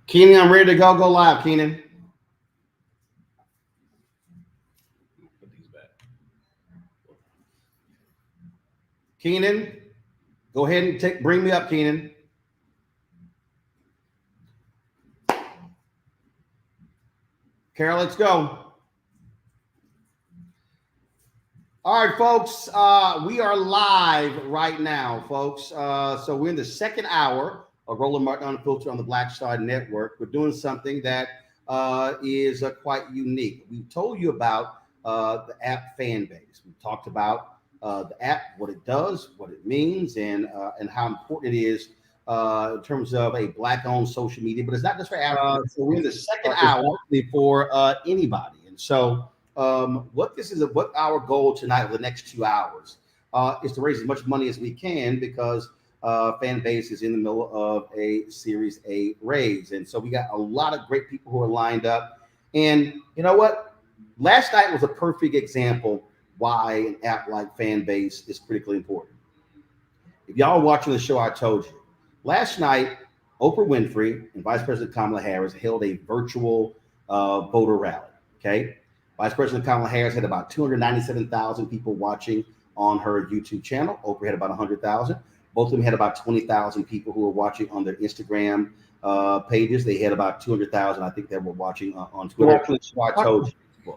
Keenan, I'm ready to go. Go live, Keenan. Put these back. Keenan, go ahead and bring me up, Keenan. Carol, let's go. All right, folks, we are live right now, folks. So we're in the second hour of Roland Martin Unfiltered on the Black Star Network. We're doing something that is quite unique. We told you about the app Fanbase. We talked about the app, what it does, what it means, and how important it is in terms of a Black-owned social media. But it's not just for Africans. So we're in the second hour for anybody, and so. What our goal tonight, for the next 2 hours, is to raise as much money as we can because Fanbase is in the middle of a Series A raise, and so we got a lot of great people who are lined up. And you know what? Last night was a perfect example why an app like Fanbase is critically important. If y'all are watching the show, I told you last night, Oprah Winfrey and Vice President Kamala Harris held a virtual voter rally. Okay. Vice President Kamala Harris had about 297,000 people watching on her YouTube channel. Oprah had about 100,000. Both of them had about 20,000 people who were watching on their Instagram pages. They had about 200,000, I think, that were watching on Twitter. So I told you.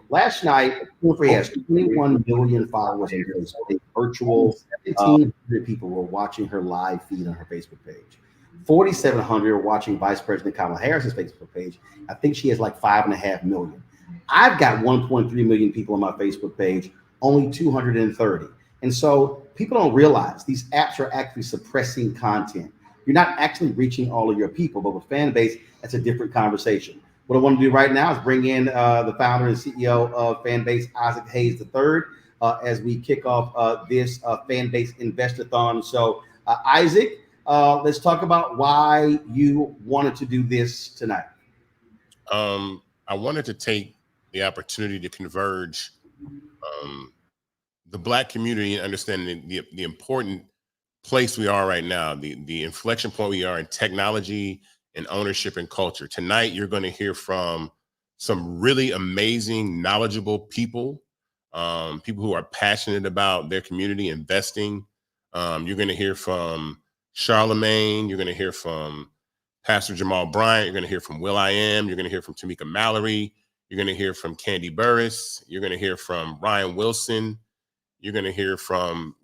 Last night, Oprah has 21 million followers on Facebook. A virtual 1,700 people were watching her live feed on her Facebook page. 4,700 are watching Vice President Kamala Harris's Facebook page. I think she has like 5.5 million. I've got 1.3 million people on my Facebook page, only 230. And so people don't realize these apps are actually suppressing content. You're not actually reaching all of your people, but with Fanbase, that's a different conversation. What I want to do right now is bring in the founder and CEO of Fanbase, Isaac Hayes III, as we kick off this Fanbase invest-a-thon. So Isaac, let's talk about why you wanted to do this tonight. I wanted to take the opportunity to converge the Black community and understanding the important place we are right now, the inflection point we are in technology and ownership and culture. Tonight, you're going to hear from some really amazing, knowledgeable people, people who are passionate about their community, investing. You're going to hear from Charlamagne. You're going to hear from Pastor Jamal Bryant. You're going to hear from Will.i.am. You're going to hear from Tamika Mallory. You're going to hear from Candy Burris. You're going to hear from Ryan Wilson. You're going to hear from,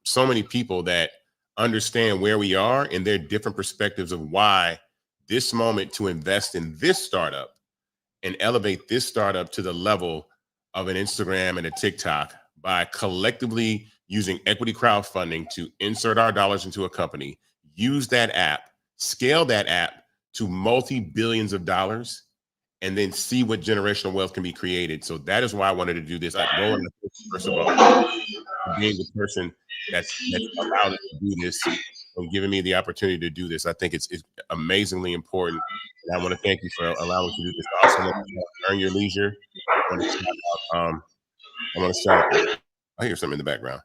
so many people that understand where we are and their different perspectives of why this moment to invest in this startup and elevate this startup to the level of an Instagram and a TikTok by collectively using equity crowdfunding to insert our dollars into a company, use that app, scale that app to multi-billions of dollars, and then see what generational wealth can be created. So that is why I wanted to do this. Roland, first of all, being the person that's allowed us to do this and giving me the opportunity to do this. I think it's amazingly important. And I want to thank you for allowing me to do this. Also, want to Earn Your Leisure. I hear something in the background.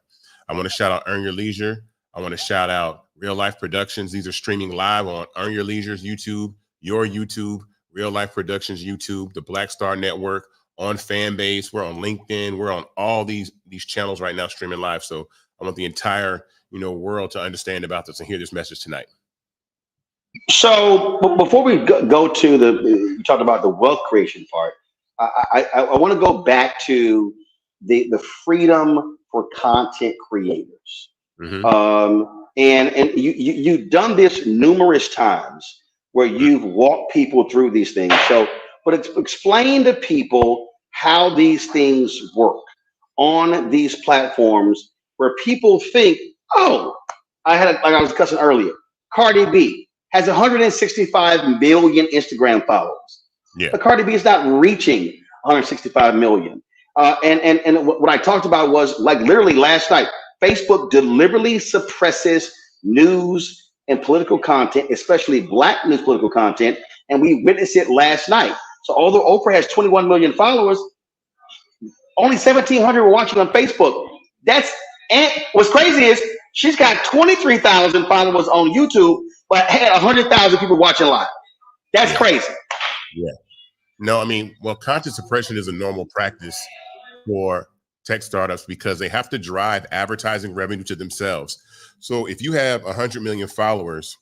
I want to shout out Earn Your Leisure. I want to shout out Reallyfe Productions. These are streaming live on Earn Your Leisure's YouTube, your YouTube, Reallyfe Productions YouTube, the Black Star Network, on Fanbase. We're on LinkedIn. We're on all these channels right now streaming live. So I want the entire world to understand about this and hear this message tonight. So before we go to you talked about the wealth creation part, I want to go back to the freedom for content creators. Mm-hmm. And you've done this numerous times where you've walked people through these things. So, but explain to people how these things work on these platforms where people think, oh, like I was discussing earlier, Cardi B has 165 million Instagram followers. Yeah. But Cardi B is not reaching 165 million. And what I talked about was like literally last night, Facebook deliberately suppresses news and political content, especially Black news political content. And we witnessed it last night. So although Oprah has 21 million followers, only 1,700 were watching on Facebook. And what's crazy is she's got 23,000 followers on YouTube, but had 100,000 people watching live. That's crazy. Yeah. No, I mean, well, content suppression is a normal practice for tech startups because they have to drive advertising revenue to themselves. So if you have 100 million followers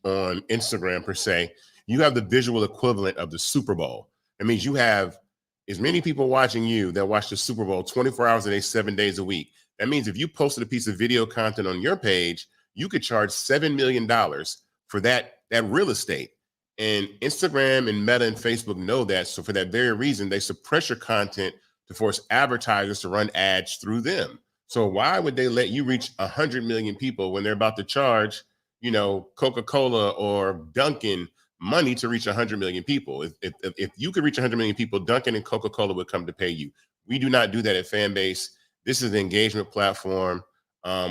on Instagram per se, you have the visual equivalent of the Super Bowl. That means you have as many people watching you that watch the Super Bowl 24 hours a day, 7 days a week. That means if you posted a piece of video content on your page, you could charge $7 million for that real estate. And Instagram and Meta and Facebook know that. So for that very reason, they suppress your content to force advertisers to run ads through them. So why would they let you reach 100 million people when they're about to charge, Coca-Cola or Dunkin' money to reach 100 million people? If you could reach 100 million people, Dunkin' and Coca-Cola would come to pay you. We do not do that at Fanbase. This is an engagement platform.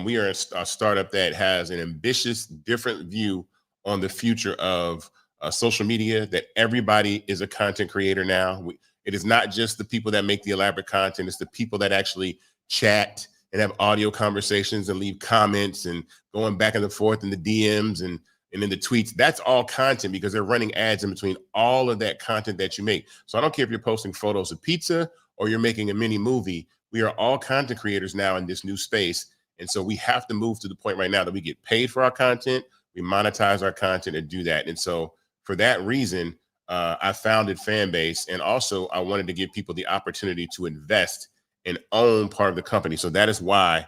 We are a startup that has an ambitious, different view on the future of social media, that everybody is a content creator now. It is not just the people that make the elaborate content. It's the people that actually chat and have audio conversations and leave comments and going back and forth in the DMs and in the tweets. That's all content because they're running ads in between all of that content that you make. So I don't care if you're posting photos of pizza or you're making a mini movie. We are all content creators now in this new space. And so we have to move to the point right now that we get paid for our content, we monetize our content and do that. And so for that reason, I founded Fanbase. And also I wanted to give people the opportunity to invest and own part of the company. So that is why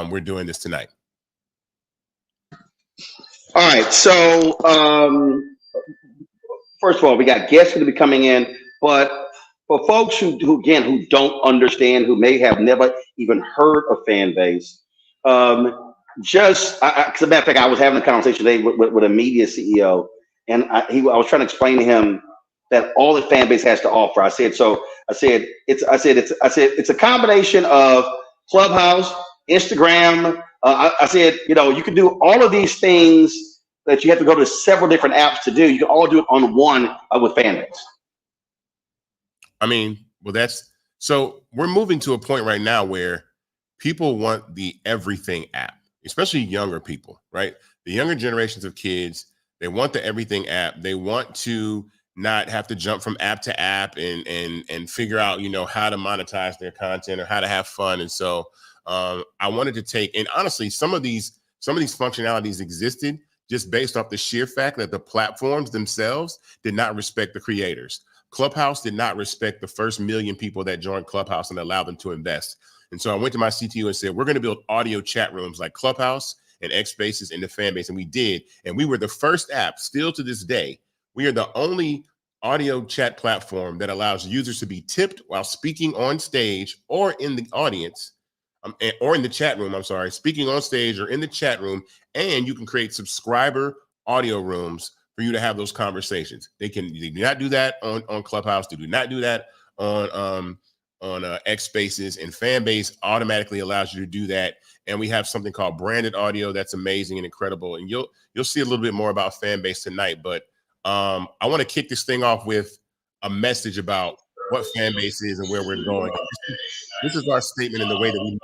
we're doing this tonight. All right. So first of all, we got guests going to be coming in, but for folks who don't understand, who may have never even heard of Fanbase, as a matter of fact, I was having a conversation today with a media CEO, and I was trying to explain to him that all that Fanbase has to offer. I said it's a combination of Clubhouse, Instagram. I said, you can do all of these things that you have to go to several different apps to do. You can all do it on one with Fanbase. I mean, well, so we're moving to a point right now where people want the everything app, especially younger people, right? The younger generations of kids, they want the everything app. They want to not have to jump from app to app and figure out, how to monetize their content or how to have fun. And so I wanted to take, and honestly, some of these functionalities existed just based off the sheer fact that the platforms themselves did not respect the creators. Clubhouse did not respect the first million people that joined Clubhouse and allowed them to invest. And so I went to my CTO and said, we're going to build audio chat rooms like Clubhouse and X Spaces in the Fanbase. And we did. And we were the first app, still to this day, we are the only audio chat platform that allows users to be tipped while speaking on stage or in the audience, or in the chat room, speaking on stage or in the chat room. And you can create subscriber audio rooms for you to have those conversations. They do not do that on Clubhouse. They do not do that on X Spaces, and Fanbase automatically allows you to do that. And we have something called branded audio that's amazing and incredible. And you'll see a little bit more about Fanbase tonight. But I want to kick this thing off with a message about what Fanbase is and where we're going. This is our statement in the way that we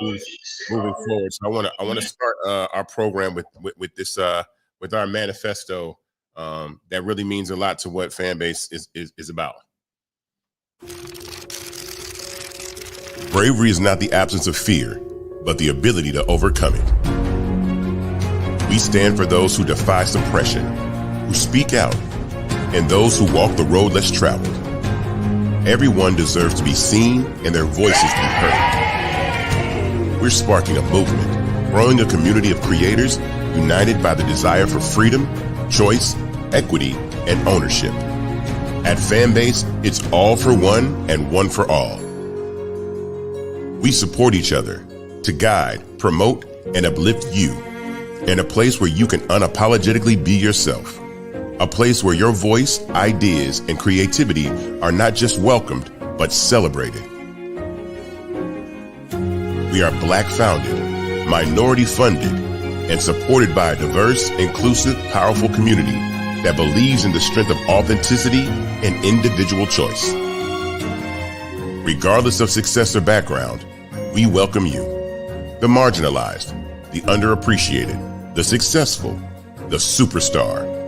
moving forward. So I want to start our program with this with our manifesto that really means a lot to what Fanbase is about. Bravery is not the absence of fear, but the ability to overcome it. We stand for those who defy suppression, who speak out, and those who walk the road less traveled. Everyone deserves to be seen and their voices be heard. We're sparking a movement, growing a community of creators united by the desire for freedom, choice, equity, and ownership. At Fanbase, it's all for one and one for all. We support each other to guide, promote, and uplift you in a place where you can unapologetically be yourself. A place where your voice, ideas, and creativity are not just welcomed, but celebrated. We are Black founded, minority funded, and supported by a diverse, inclusive, powerful community that believes in the strength of authenticity and individual choice. Regardless of success or background, we welcome you, the marginalized, the underappreciated, the successful, the superstar.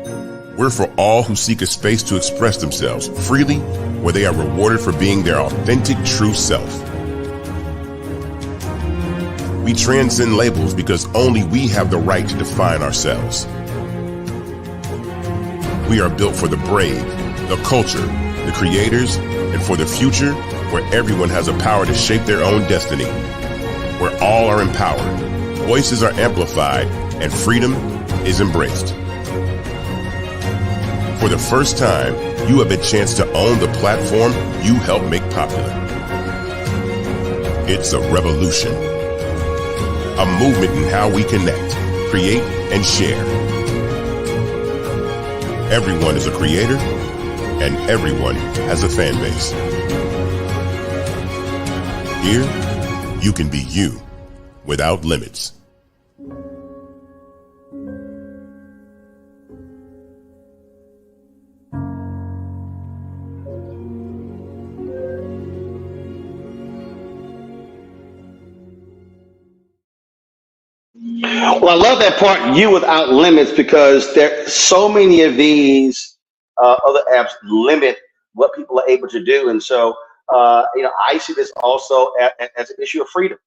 We're for all who seek a space to express themselves freely, where they are rewarded for being their authentic, true self. We transcend labels because only we have the right to define ourselves. We are built for the brave, the culture, the creators, and for the future where everyone has a power to shape their own destiny, where all are empowered, voices are amplified, and freedom is embraced. For the first time, you have a chance to own the platform you helped make popular. It's a revolution, a movement in how we connect, create, and share. Everyone is a creator, and everyone has a fan base. Here, you can be you without limits. Well, I love that part, you without limits, because there so many of these other apps limit what people are able to do. And so, I see this also as an issue of freedom.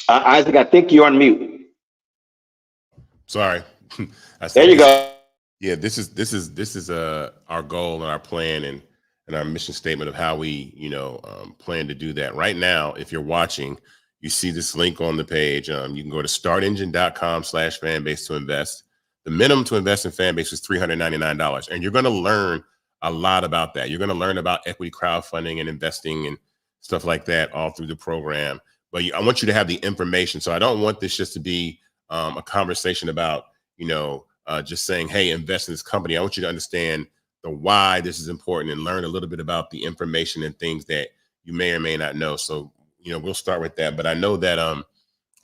Isaac, I think you're on mute. Sorry. There you go. Yeah, this is our goal and our plan and our mission statement of how we plan to do that. Right now, if you're watching, you see this link on the page. You can go to startengine.com/fanbase to invest. The minimum to invest in Fanbase is $399, and you're going to learn a lot about that. You're going to learn about equity crowdfunding and investing and stuff like that all through the program. But I want you to have the information. So I don't want this just to be a conversation about just saying, hey, invest in this company. I want you to understand the why this is important and learn a little bit about the information and things that you may or may not know. So, we'll start with that. But I know that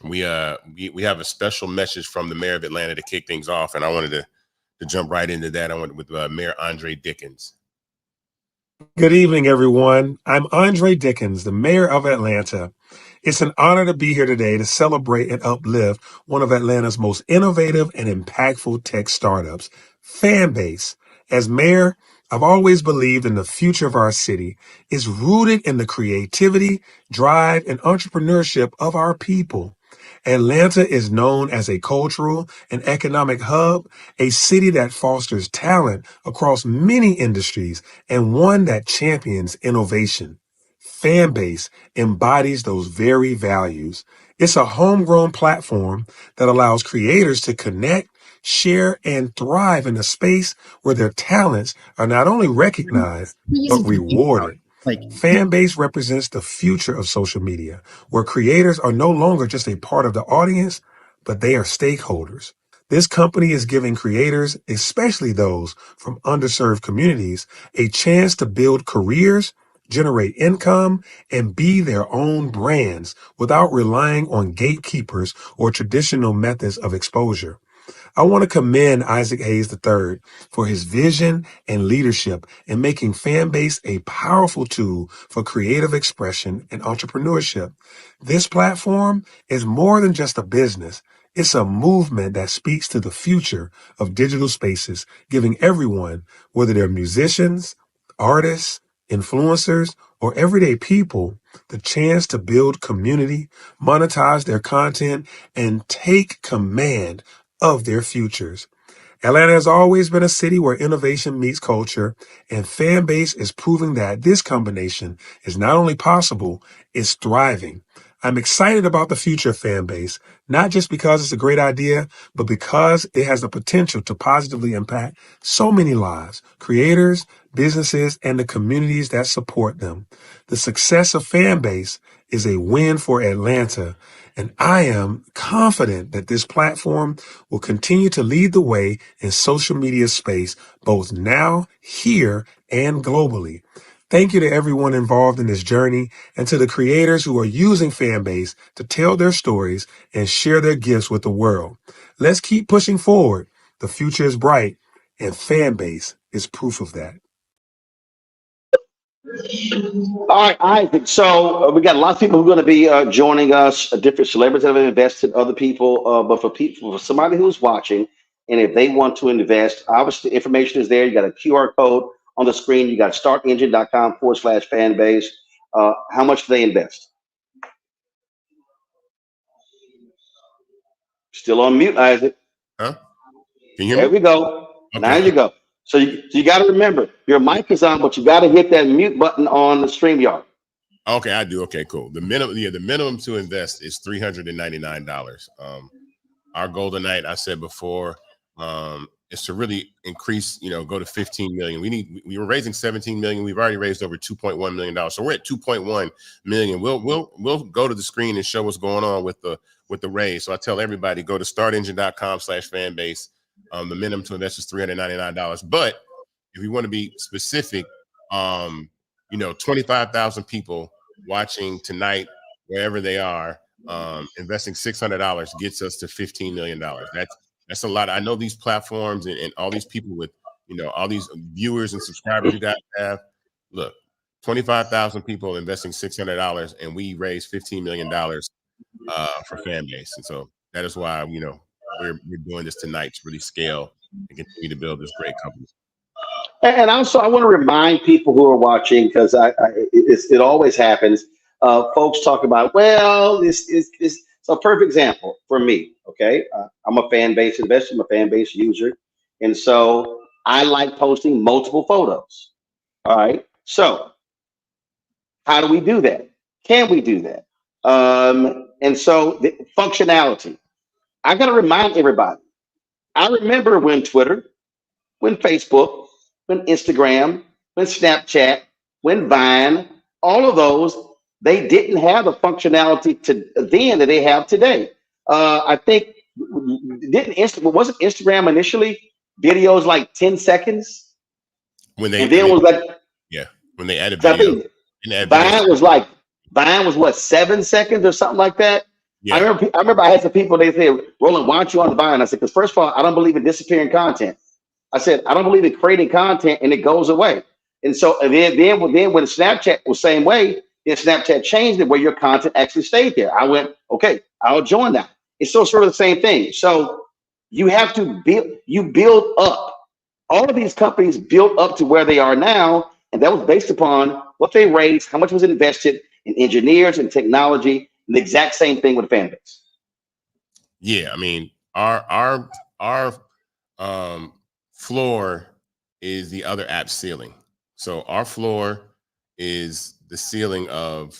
we have a special message from the mayor of Atlanta to kick things off. And I wanted to jump right into that. I went with Mayor Andre Dickens. Good evening, everyone. I'm Andre Dickens, the mayor of Atlanta. It's an honor to be here today to celebrate and uplift one of Atlanta's most innovative and impactful tech startups, Fanbase. As mayor, I've always believed in the future of our city is rooted in the creativity, drive, and entrepreneurship of our people. Atlanta is known as a cultural and economic hub, a city that fosters talent across many industries and one that champions innovation. Fanbase embodies those very values. It's a homegrown platform that allows creators to connect, share, and thrive in a space where their talents are not only recognized, but rewarded. Fanbase represents the future of social media, where creators are no longer just a part of the audience, but they are stakeholders. This company is giving creators, especially those from underserved communities, a chance to build careers, generate income, and be their own brands without relying on gatekeepers or traditional methods of exposure. I want to commend Isaac Hayes III for his vision and leadership in making Fanbase a powerful tool for creative expression and entrepreneurship. This platform is more than just a business. It's a movement that speaks to the future of digital spaces, giving everyone, whether they're musicians, artists, influencers, or everyday people, the chance to build community, monetize their content, and take command of their futures. Atlanta has always been a city where innovation meets culture, and Fanbase is proving that this combination is not only possible, it's thriving. I'm excited about the future of Fanbase, not just because it's a great idea, but because it has the potential to positively impact so many lives, creators, businesses, and the communities that support them. The success of Fanbase is a win for Atlanta, and I am confident that this platform will continue to lead the way in social media space, both now, here, and globally. Thank you to everyone involved in this journey and to the creators who are using Fanbase to tell their stories and share their gifts with the world. Let's keep pushing forward. The future is bright, and Fanbase is proof of that. All right, Isaac. So we got a lot of people who are going to be joining us. Different celebrities that have invested, other people. But for people, for somebody who's watching, and if they want to invest, obviously information is there. You got a QR code on the screen. You got startengine.com/fanbase. How much do they invest? Still on mute, Isaac. Huh? Can you hear There me? we go. Now Okay. you go. So you got to remember your mic is on, but you got to hit that mute button on the StreamYard. Okay, I do. Okay, cool. The minimum to invest is $399. Our goal tonight, I said before, is to really increase, go to 15 million. We were raising 17 million. We've already raised over $2.1 million. So we're at 2.1 million. We'll go to the screen and show what's going on with the raise. So I tell everybody, go to startengine.com/fanbase. The minimum to invest is $399. But if you want to be specific, 25,000 people watching tonight, wherever they are, investing $600 gets us to $15 million. That's a lot. I know these platforms and all these people with, all these viewers and subscribers you guys have. Look, 25,000 people investing $600 and we raised $15 million for Fanbase. And so that is why, we're doing this tonight to really scale and continue to build this great company. And also, I want to remind people who are watching because it always happens. Folks talk about, well, this is so perfect example for me. Okay, I'm a fan base investor, I'm a fan base user, and so I like posting multiple photos. All right, so how do we do that? Can we do that? And so the functionality. I got to remind everybody. I remember when Twitter, when Facebook, when Instagram, when Snapchat, when Vine, all of those, they didn't have the functionality to then that they have today. I think wasn't Instagram initially videos like 10 seconds? When And then was like, yeah, when they added 'cause I videos, think and add videos. Vine was what, 7 seconds or something like that? Yeah. I remember I had some people, they said, Roland, why aren't you on the Vine? I said, because first of all, I don't believe in disappearing content. I said, I don't believe in creating content and it goes away. And so then when Snapchat was the same way, then Snapchat changed it where your content actually stayed there. I went, okay, I'll join that. It's still sort of the same thing. So you have to build up. All of these companies built up to where they are now, and that was based upon what they raised, how much was invested in engineers and technology, and the exact same thing with Fanbase. Yeah, I mean, our floor is the other app ceiling. So our floor is the ceiling of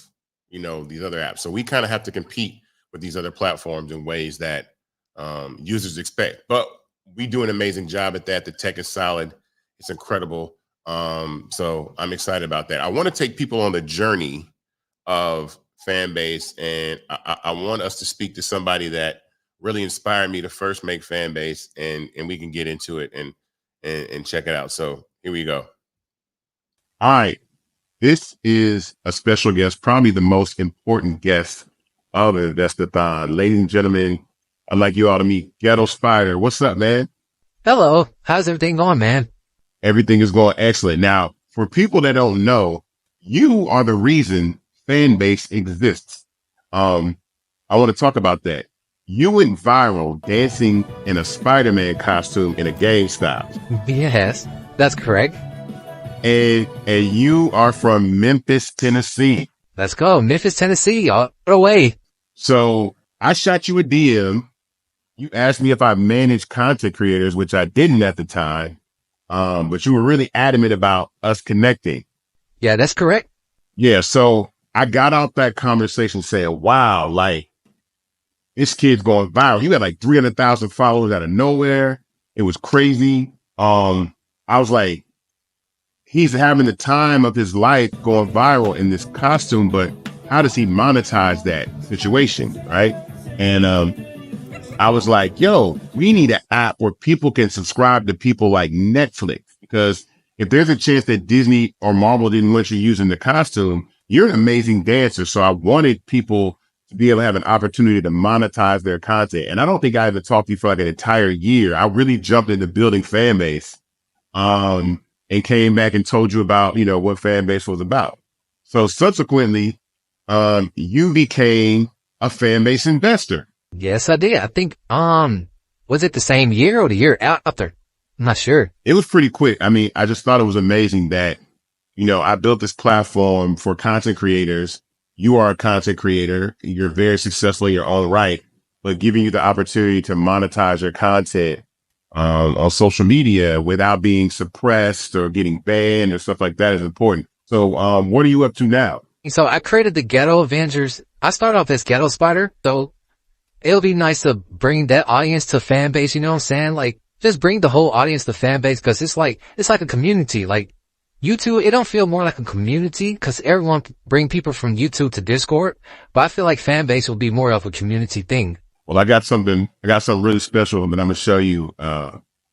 these other apps. So we kind of have to compete with these other platforms in ways that users expect. But we do an amazing job at that. The tech is solid. It's incredible. So I'm excited about that. I want to take people on the journey of Fanbase, and I want us to speak to somebody that really inspired me to first make Fanbase, and we can get into it and check it out. So here we go. All right. This is a special guest, probably the most important guest of invest-a-thon. Ladies and gentlemen, I'd like you all to meet Ghetto Spider. What's up, man? Hello. How's everything going, man? Everything is going excellent. Now, for people that don't know, you are the reason Fanbase exists. I want to talk about that. You went viral dancing in a Spider-Man costume in a GameStop. Yes, that's correct. And you are from Memphis, Tennessee. Let's go. Memphis, Tennessee. All the way. So I shot you a DM. You asked me if I managed content creators, which I didn't at the time. But you were really adamant about us connecting. Yeah, that's correct. Yeah. So I got out that conversation saying, wow, like this kid's going viral. You got like 300,000 followers out of nowhere. It was crazy. I was like, he's having the time of his life going viral in this costume, but how does he monetize that situation? Right. And, I was like, yo, we need an app where people can subscribe to people like Netflix, because if there's a chance that Disney or Marvel didn't want you using the costume, you're an amazing dancer. So I wanted people to be able to have an opportunity to monetize their content. And I don't think I ever talked to you for like an entire year. I really jumped into building Fanbase. and came back and told you about, what Fanbase was about. So subsequently, you became a Fanbase investor. Yes, I did. I think, was it the same year or the year after? I'm not sure. It was pretty quick. I mean, I just thought it was amazing that, I built this platform for content creators. You are a content creator. You're very successful in your own right, but giving you the opportunity to monetize your content on social media without being suppressed or getting banned or stuff like that is important. So what are you up to now? So I created the Ghetto Avengers. I started off as Ghetto Spider, so it'll be nice to bring that audience to Fanbase, you know what I'm saying? Like, just bring the whole audience to Fanbase, because it's like a community. Like, YouTube, it don't feel more like a community, because everyone bring people from YouTube to Discord, but I feel like Fanbase will be more of a community thing. Well, I got something really special that I'm going to show you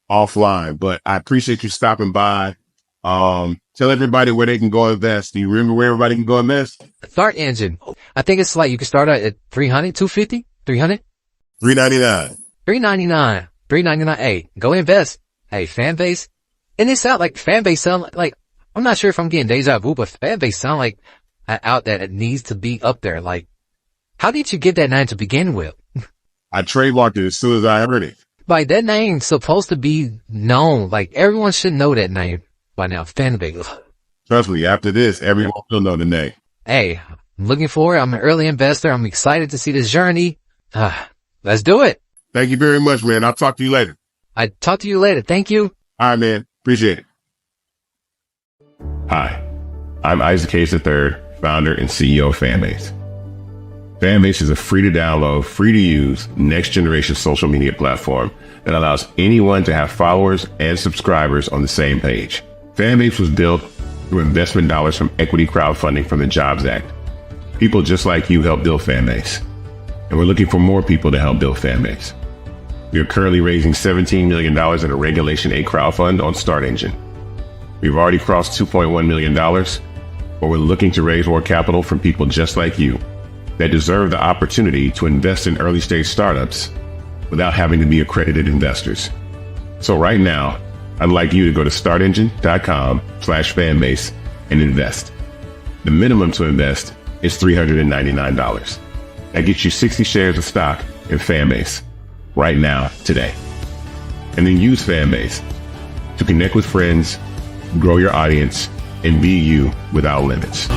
offline, but I appreciate you stopping by. Tell everybody where they can go invest. Do you remember where everybody can go invest? Start Engine. I think it's like you can start out at 300, 250, 300? $3.99. $3.99. $3.99. Hey, go invest. Hey, Fanbase. And it sound like Fanbase sound like, I'm not sure if I'm getting deja vu, but Fanbase sound like an out that it needs to be up there. Like, how did you get that name to begin with? I trademarked it as soon as I heard it. Like, that name's supposed to be known. Like, everyone should know that name by now. Fanbase. Trust me, after this, everyone will know the name. Hey, I'm looking forward. I'm an early investor. I'm excited to see this journey. Let's do it. Thank you very much, man. I'll talk to you later. I talk to you later. Thank you. All right, man. Appreciate it. Hi, I'm Isaac Hayes III, founder and CEO of Fanbase. Fanbase is a free to download, free to use, next generation social media platform that allows anyone to have followers and subscribers on the same page. Fanbase was built through investment dollars from equity crowdfunding from the Jobs Act. People just like you help build Fanbase, and we're looking for more people to help build Fanbase. We are currently raising $17 million in a Regulation A crowdfund on Start Engine. We've already crossed $2.1 million, but we're looking to raise more capital from people just like you that deserve the opportunity to invest in early stage startups without having to be accredited investors. So right now, I'd like you to go to startengine.com/fanbase and invest. The minimum to invest is $399. That gets you 60 shares of stock in Fanbase right now, today. And then use Fanbase to connect with friends, grow your audience, and be you without limits.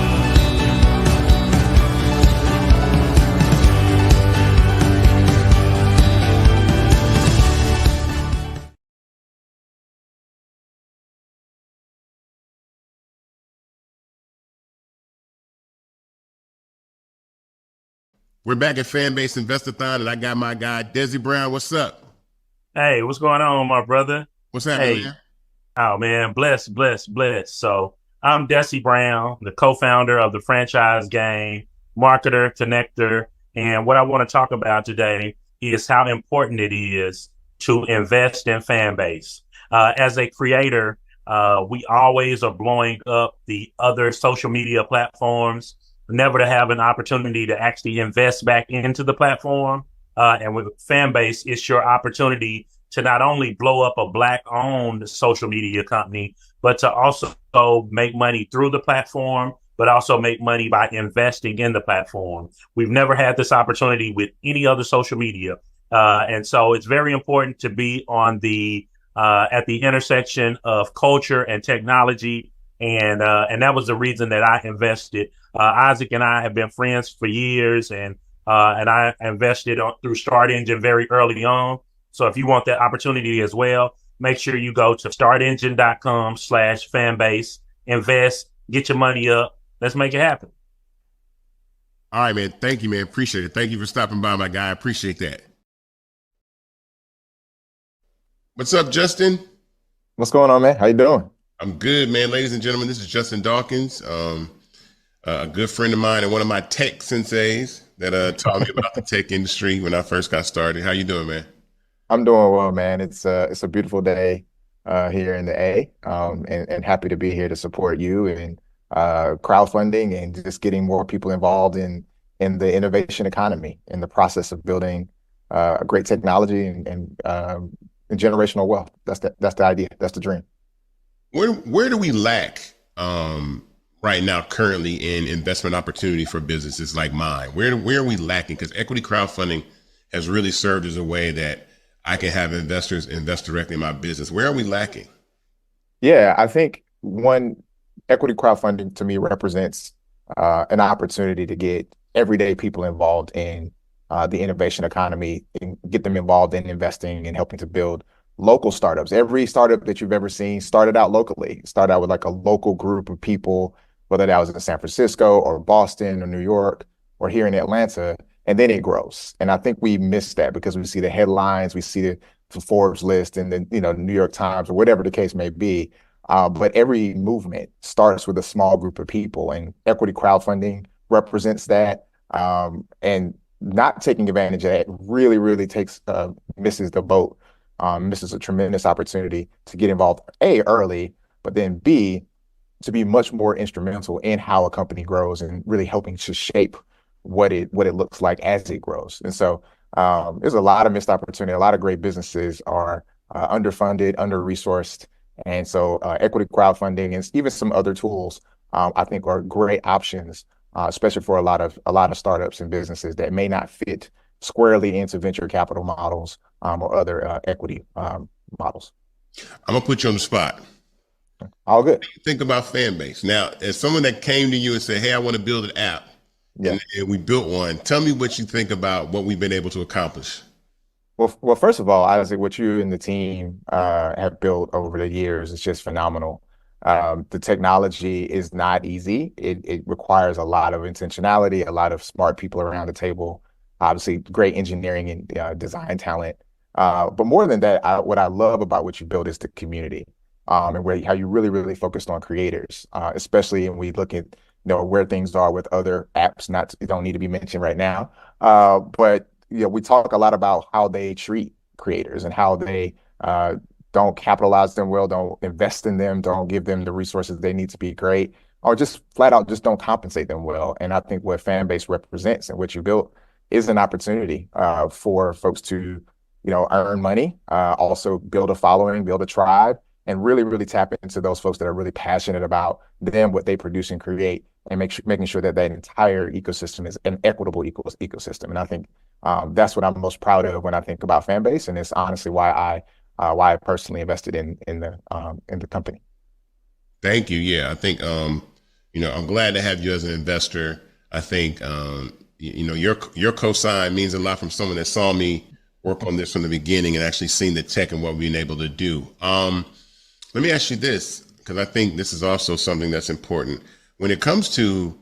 We're back at Fanbase invest-a-thon, and I got my guy, Desi Brown. What's up? Hey, what's going on, my brother? What's happening, man? Oh, man, bless. So I'm Desi Brown, the co-founder of the franchise game, marketer, connector. And what I want to talk about today is how important it is to invest in Fanbase. As a creator, we always are blowing up the other social media platforms, never to have an opportunity to actually invest back into the platform. And with Fanbase, it's your opportunity to not only blow up a Black-owned social media company, but to also make money through the platform, but also make money by investing in the platform. We've never had this opportunity with any other social media. And so it's very important to be on the at the intersection of culture and technology. And that was the reason that I invested. Isaac and I have been friends for years, and I invested through Start Engine very early on. So if you want that opportunity as well, make sure you go to startengine.com/fanbase, invest, get your money up. Let's make it happen. All right, man. Thank you, man. Appreciate it. Thank you for stopping by, my guy. I appreciate that. What's up, Justin? What's going on, man? How you doing? I'm good, man. Ladies and gentlemen, this is Justin Dawkins, a good friend of mine and one of my tech senseis that taught me about the tech industry when I first got started. How you doing, man? I'm doing well, man. It's a beautiful day here in the A, and happy to be here to support you and crowdfunding and just getting more people involved in the innovation economy, in the process of building a great technology and generational wealth. That's the idea. That's the dream. Where do we lack right now currently in investment opportunity for businesses like mine? Where are we lacking? Because equity crowdfunding has really served as a way that I can have investors invest directly in my business. Where are we lacking? Yeah, I think one, equity crowdfunding to me represents an opportunity to get everyday people involved in the innovation economy and get them involved in investing and helping to build local startups. Every startup that you've ever seen started out locally, started out with like a local group of people, whether that was in San Francisco or Boston or New York or here in Atlanta, and then it grows. And I think we miss that because we see the headlines, we see the Forbes list and the New York Times or whatever the case may be. But every movement starts with a small group of people, and equity crowdfunding represents that. And not taking advantage of that really, really misses the boat, misses a tremendous opportunity to get involved, A, early, but then B, to be much more instrumental in how a company grows and really helping to shape what it looks like as it grows. And so there's a lot of missed opportunity. A lot of great businesses are underfunded, under-resourced. And so equity crowdfunding and even some other tools, I think are great options, especially for a lot of startups and businesses that may not fit squarely into venture capital models or other equity models. I'm gonna put you on the spot. All good. Think about Fanbase. Now, as someone that came to you and said, hey, I want to build an app, Yeah. and we built one, tell me what you think about what we've been able to accomplish. Well, first of all, I say what you and the team have built over the years is just phenomenal. The technology is not easy. It requires a lot of intentionality, a lot of smart people around the table, obviously great engineering and design talent. But more than that, what I love about what you built is the community, and how you really, really focused on creators, especially when we look at where things are with other apps. Don't need to be mentioned right now, but we talk a lot about how they treat creators and how they don't capitalize them well, don't invest in them, don't give them the resources they need to be great, or just flat out just don't compensate them well. And I think what Fanbase represents and what you built is an opportunity for folks to, earn money, also build a following, build a tribe, and really, really tap into those folks that are really passionate about them, what they produce and create, and making sure that entire ecosystem is an equitable ecosystem. And I think that's what I'm most proud of when I think about Fanbase, and it's honestly why I personally invested in the company. Thank you. Yeah, I think I'm glad to have you as an investor. I think your cosign means a lot from someone that saw me work on this from the beginning and actually seen the tech and what we've been able to do. Let me ask you this, because I think this is also something that's important when it comes to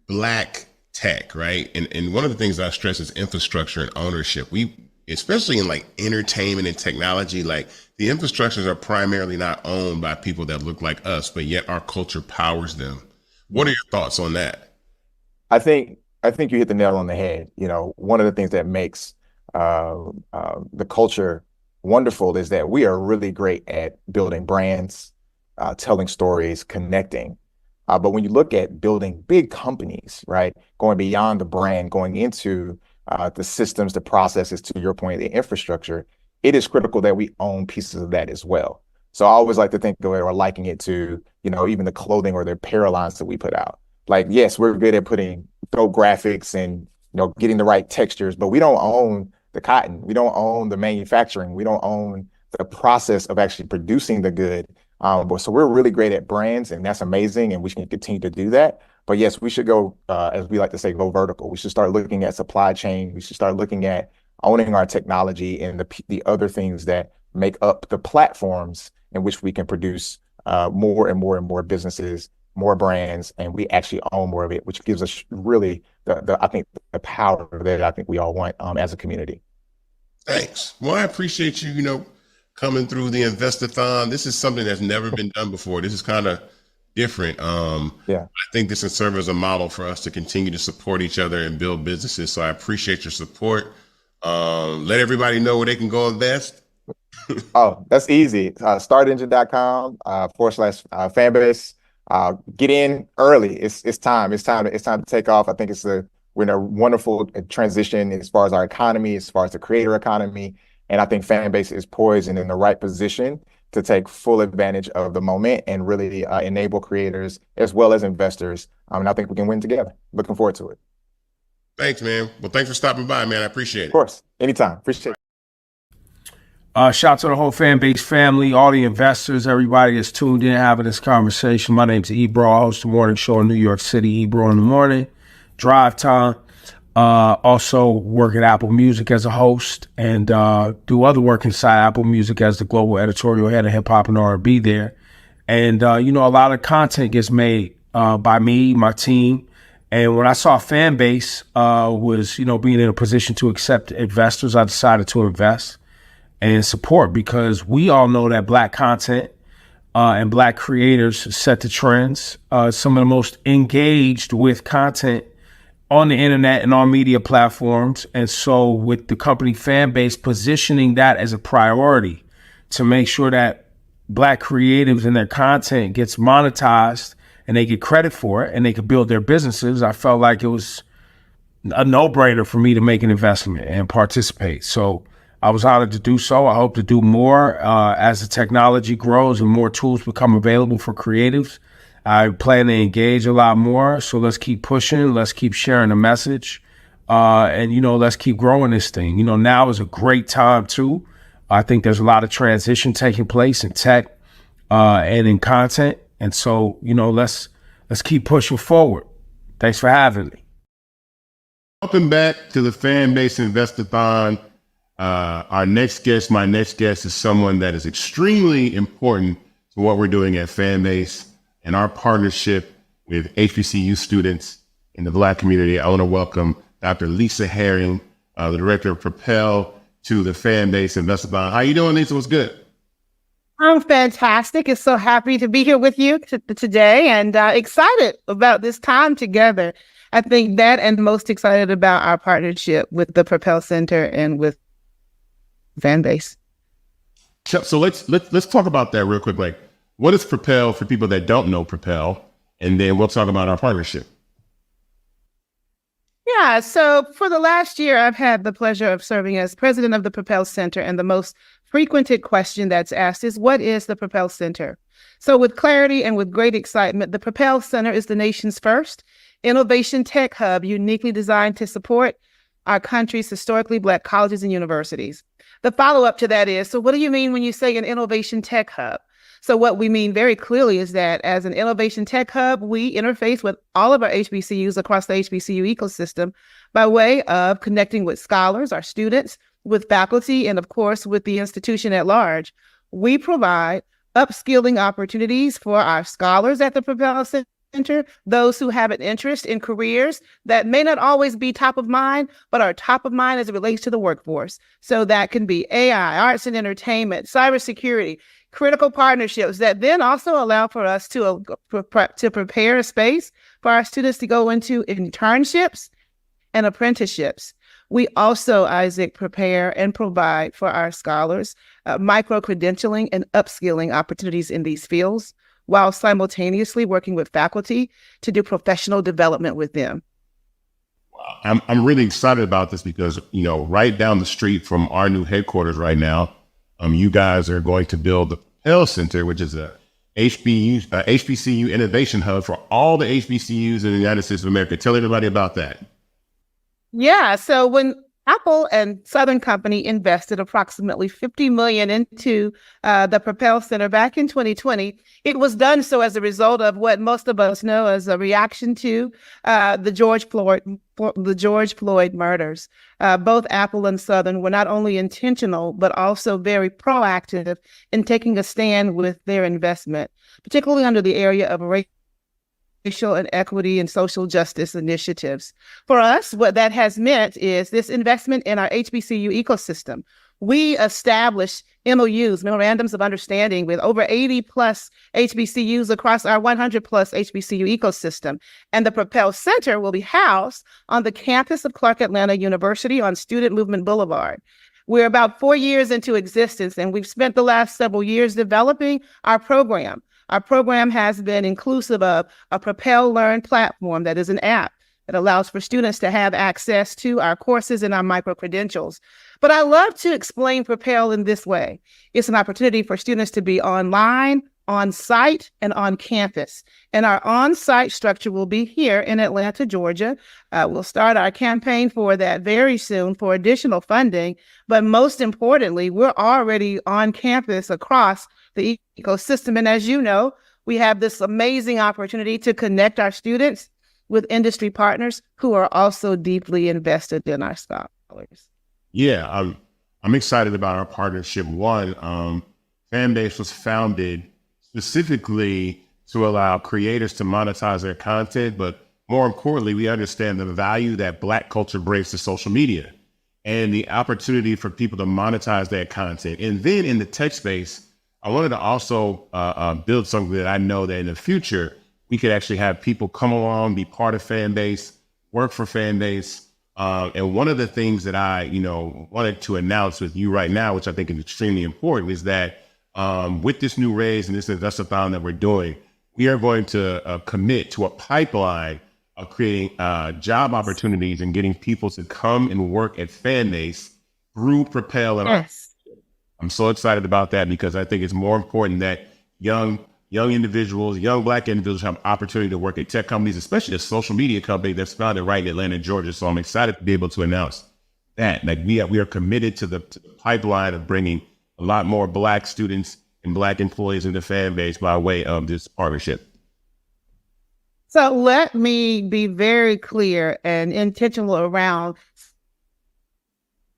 Black tech, right? And one of the things I stress is infrastructure and ownership. We, especially in like entertainment and technology, like the infrastructures are primarily not owned by people that look like us, but yet our culture powers them. What are your thoughts on that? I think you hit the nail on the head. One of the things that makes the culture wonderful is that we are really great at building brands, telling stories, connecting. But when you look at building big companies, right, going beyond the brand, going into the systems, the processes, to your point, the infrastructure, it is critical that we own pieces of that as well. So I always like to think of it or liking it to, even the clothing or the apparel lines that we put out. Like, yes, we're good at putting dope graphics and, getting the right textures, but we don't own the cotton. We don't own the manufacturing. We don't own the process of actually producing the good. So we're really great at brands, and that's amazing, and we can continue to do that. But yes, we should go, as we like to say, go vertical. We should start looking at supply chain. We should start looking at owning our technology and the other things that make up the platforms in which we can produce more and more and more businesses, more brands, and we actually own more of it, which gives us really I think the power that I think we all want as a community. Thanks. Well, I appreciate you, coming through the invest-a-thon. This is something that's never been done before. This is kind of different. Yeah. I think this can serve as a model for us to continue to support each other and build businesses. So I appreciate your support. Let everybody know where they can go invest. Oh, that's easy. Startengine.com /Fanbase. Get in early. It's time. It's time to take off. I think we're in a wonderful transition as far as our economy, as far as the creator economy. And I think Fanbase is poised and in the right position to take full advantage of the moment and really enable creators as well as investors. And I think we can win together. Looking forward to it. Thanks, man. Well, thanks for stopping by, man. I appreciate it. Of course. Anytime. Appreciate it. Shout out to the whole Fanbase family, all the investors, everybody that's tuned in having this conversation. My name's Ebro. I host the morning show in New York City, Ebro in the morning, drive time. Also work at Apple Music as a host and do other work inside Apple Music as the global editorial head of hip hop and R&B there. And, a lot of content gets made by me, my team. And when I saw Fanbase was, being in a position to accept investors, I decided to invest and support, because we all know that Black content and Black creators set the trends. Some of the most engaged with content on the internet and on media platforms. And so with the company Fanbase positioning that as a priority to make sure that Black creatives and their content gets monetized and they get credit for it and they can build their businesses, I felt like it was a no-brainer for me to make an investment and participate. So I was honored to do so. I hope to do more as the technology grows and more tools become available for creatives. I plan to engage a lot more. So let's keep pushing. Let's keep sharing the message. And let's keep growing this thing. Now is a great time too. I think there's a lot of transition taking place in tech and in content. And so, let's keep pushing forward. Thanks for having me. Welcome back to the Fanbase invest-a-thon. My next guest is someone that is extremely important to what we're doing at Fanbase and our partnership with HBCU students in the Black community. I want to welcome Dr. Lisa Herring, the director of Propel, to the Fanbase invest-a-thon. How you doing, Lisa? What's good? I'm fantastic. It's so happy to be here with you today and excited about this time together. I think that, and most excited about our partnership with the Propel Center and with Fanbase. So let's talk about that real quick. Like, what is Propel for people that don't know Propel? And then we'll talk about our partnership. Yeah, so for the last year, I've had the pleasure of serving as president of the Propel Center, and the most frequented question that's asked is, what is the Propel Center? So with clarity and with great excitement, the Propel Center is the nation's first innovation tech hub uniquely designed to support our country's historically Black colleges and universities. The follow-up to that is, so what do you mean when you say an innovation tech hub? So what we mean very clearly is that as an innovation tech hub, we interface with all of our HBCUs across the HBCU ecosystem by way of connecting with scholars, our students, with faculty, and of course, with the institution at large. We provide upskilling opportunities for our scholars at the Propel Center, those who have an interest in careers that may not always be top of mind, but are top of mind as it relates to the workforce. So that can be AI, arts and entertainment, cybersecurity, critical partnerships that then also allow for us to prepare a space for our students to go into internships and apprenticeships. We also, Isaac, prepare and provide for our scholars micro-credentialing and upskilling opportunities in these fields, while simultaneously working with faculty to do professional development with them. Wow. I'm really excited about this because, right down the street from our new headquarters right now, you guys are going to build the Propel Center, which is a HBCU innovation hub for all the HBCUs in the United States of America. Tell everybody about that. Yeah, so when Apple and Southern Company invested approximately $50 million into the Propel Center back in 2020, it was done so as a result of what most of us know as a reaction to the George Floyd murders. Both Apple and Southern were not only intentional, but also very proactive in taking a stand with their investment, particularly under the area of racial and equity and social justice initiatives. For us, what that has meant is this investment in our HBCU ecosystem. We established MOUs, memorandums of understanding, with over 80 plus HBCUs across our 100 plus HBCU ecosystem. And the Propel Center will be housed on the campus of Clark Atlanta University on Student Movement Boulevard. We're about 4 years into existence, and we've spent the last several years developing our program. Our program has been inclusive of a Propel Learn platform that is an app that allows for students to have access to our courses and our micro-credentials. But I love to explain Propel in this way. It's an opportunity for students to be online, on-site, and on campus. And our on-site structure will be here in Atlanta, Georgia. We'll start our campaign for that very soon for additional funding. But most importantly, we're already on campus across the ecosystem. And as you know, we have this amazing opportunity to connect our students with industry partners who are also deeply invested in our scholars. Yeah, I'm excited about our partnership. One, Fanbase was founded specifically to allow creators to monetize their content, but more importantly, we understand the value that Black culture brings to social media and the opportunity for people to monetize their content. And then in the tech space, I wanted to also build something that I know that in the future, we could actually have people come along, be part of Fanbase, work for Fanbase. And one of the things that I, wanted to announce with you right now, which I think is extremely important, is that with this new raise and this invest-a-thon that we're doing, we are going to commit to a pipeline of creating job opportunities and getting people to come and work at Fanbase through Propel. And Yes. I'm so excited about that because I think it's more important that young individuals, young Black individuals have opportunity to work at tech companies, especially a social media company that's founded right in Atlanta, Georgia. So I'm excited to be able to announce that. Like we are committed to the pipeline of bringing a lot more Black students and Black employees into Fanbase by way of this partnership. So let me be very clear and intentional around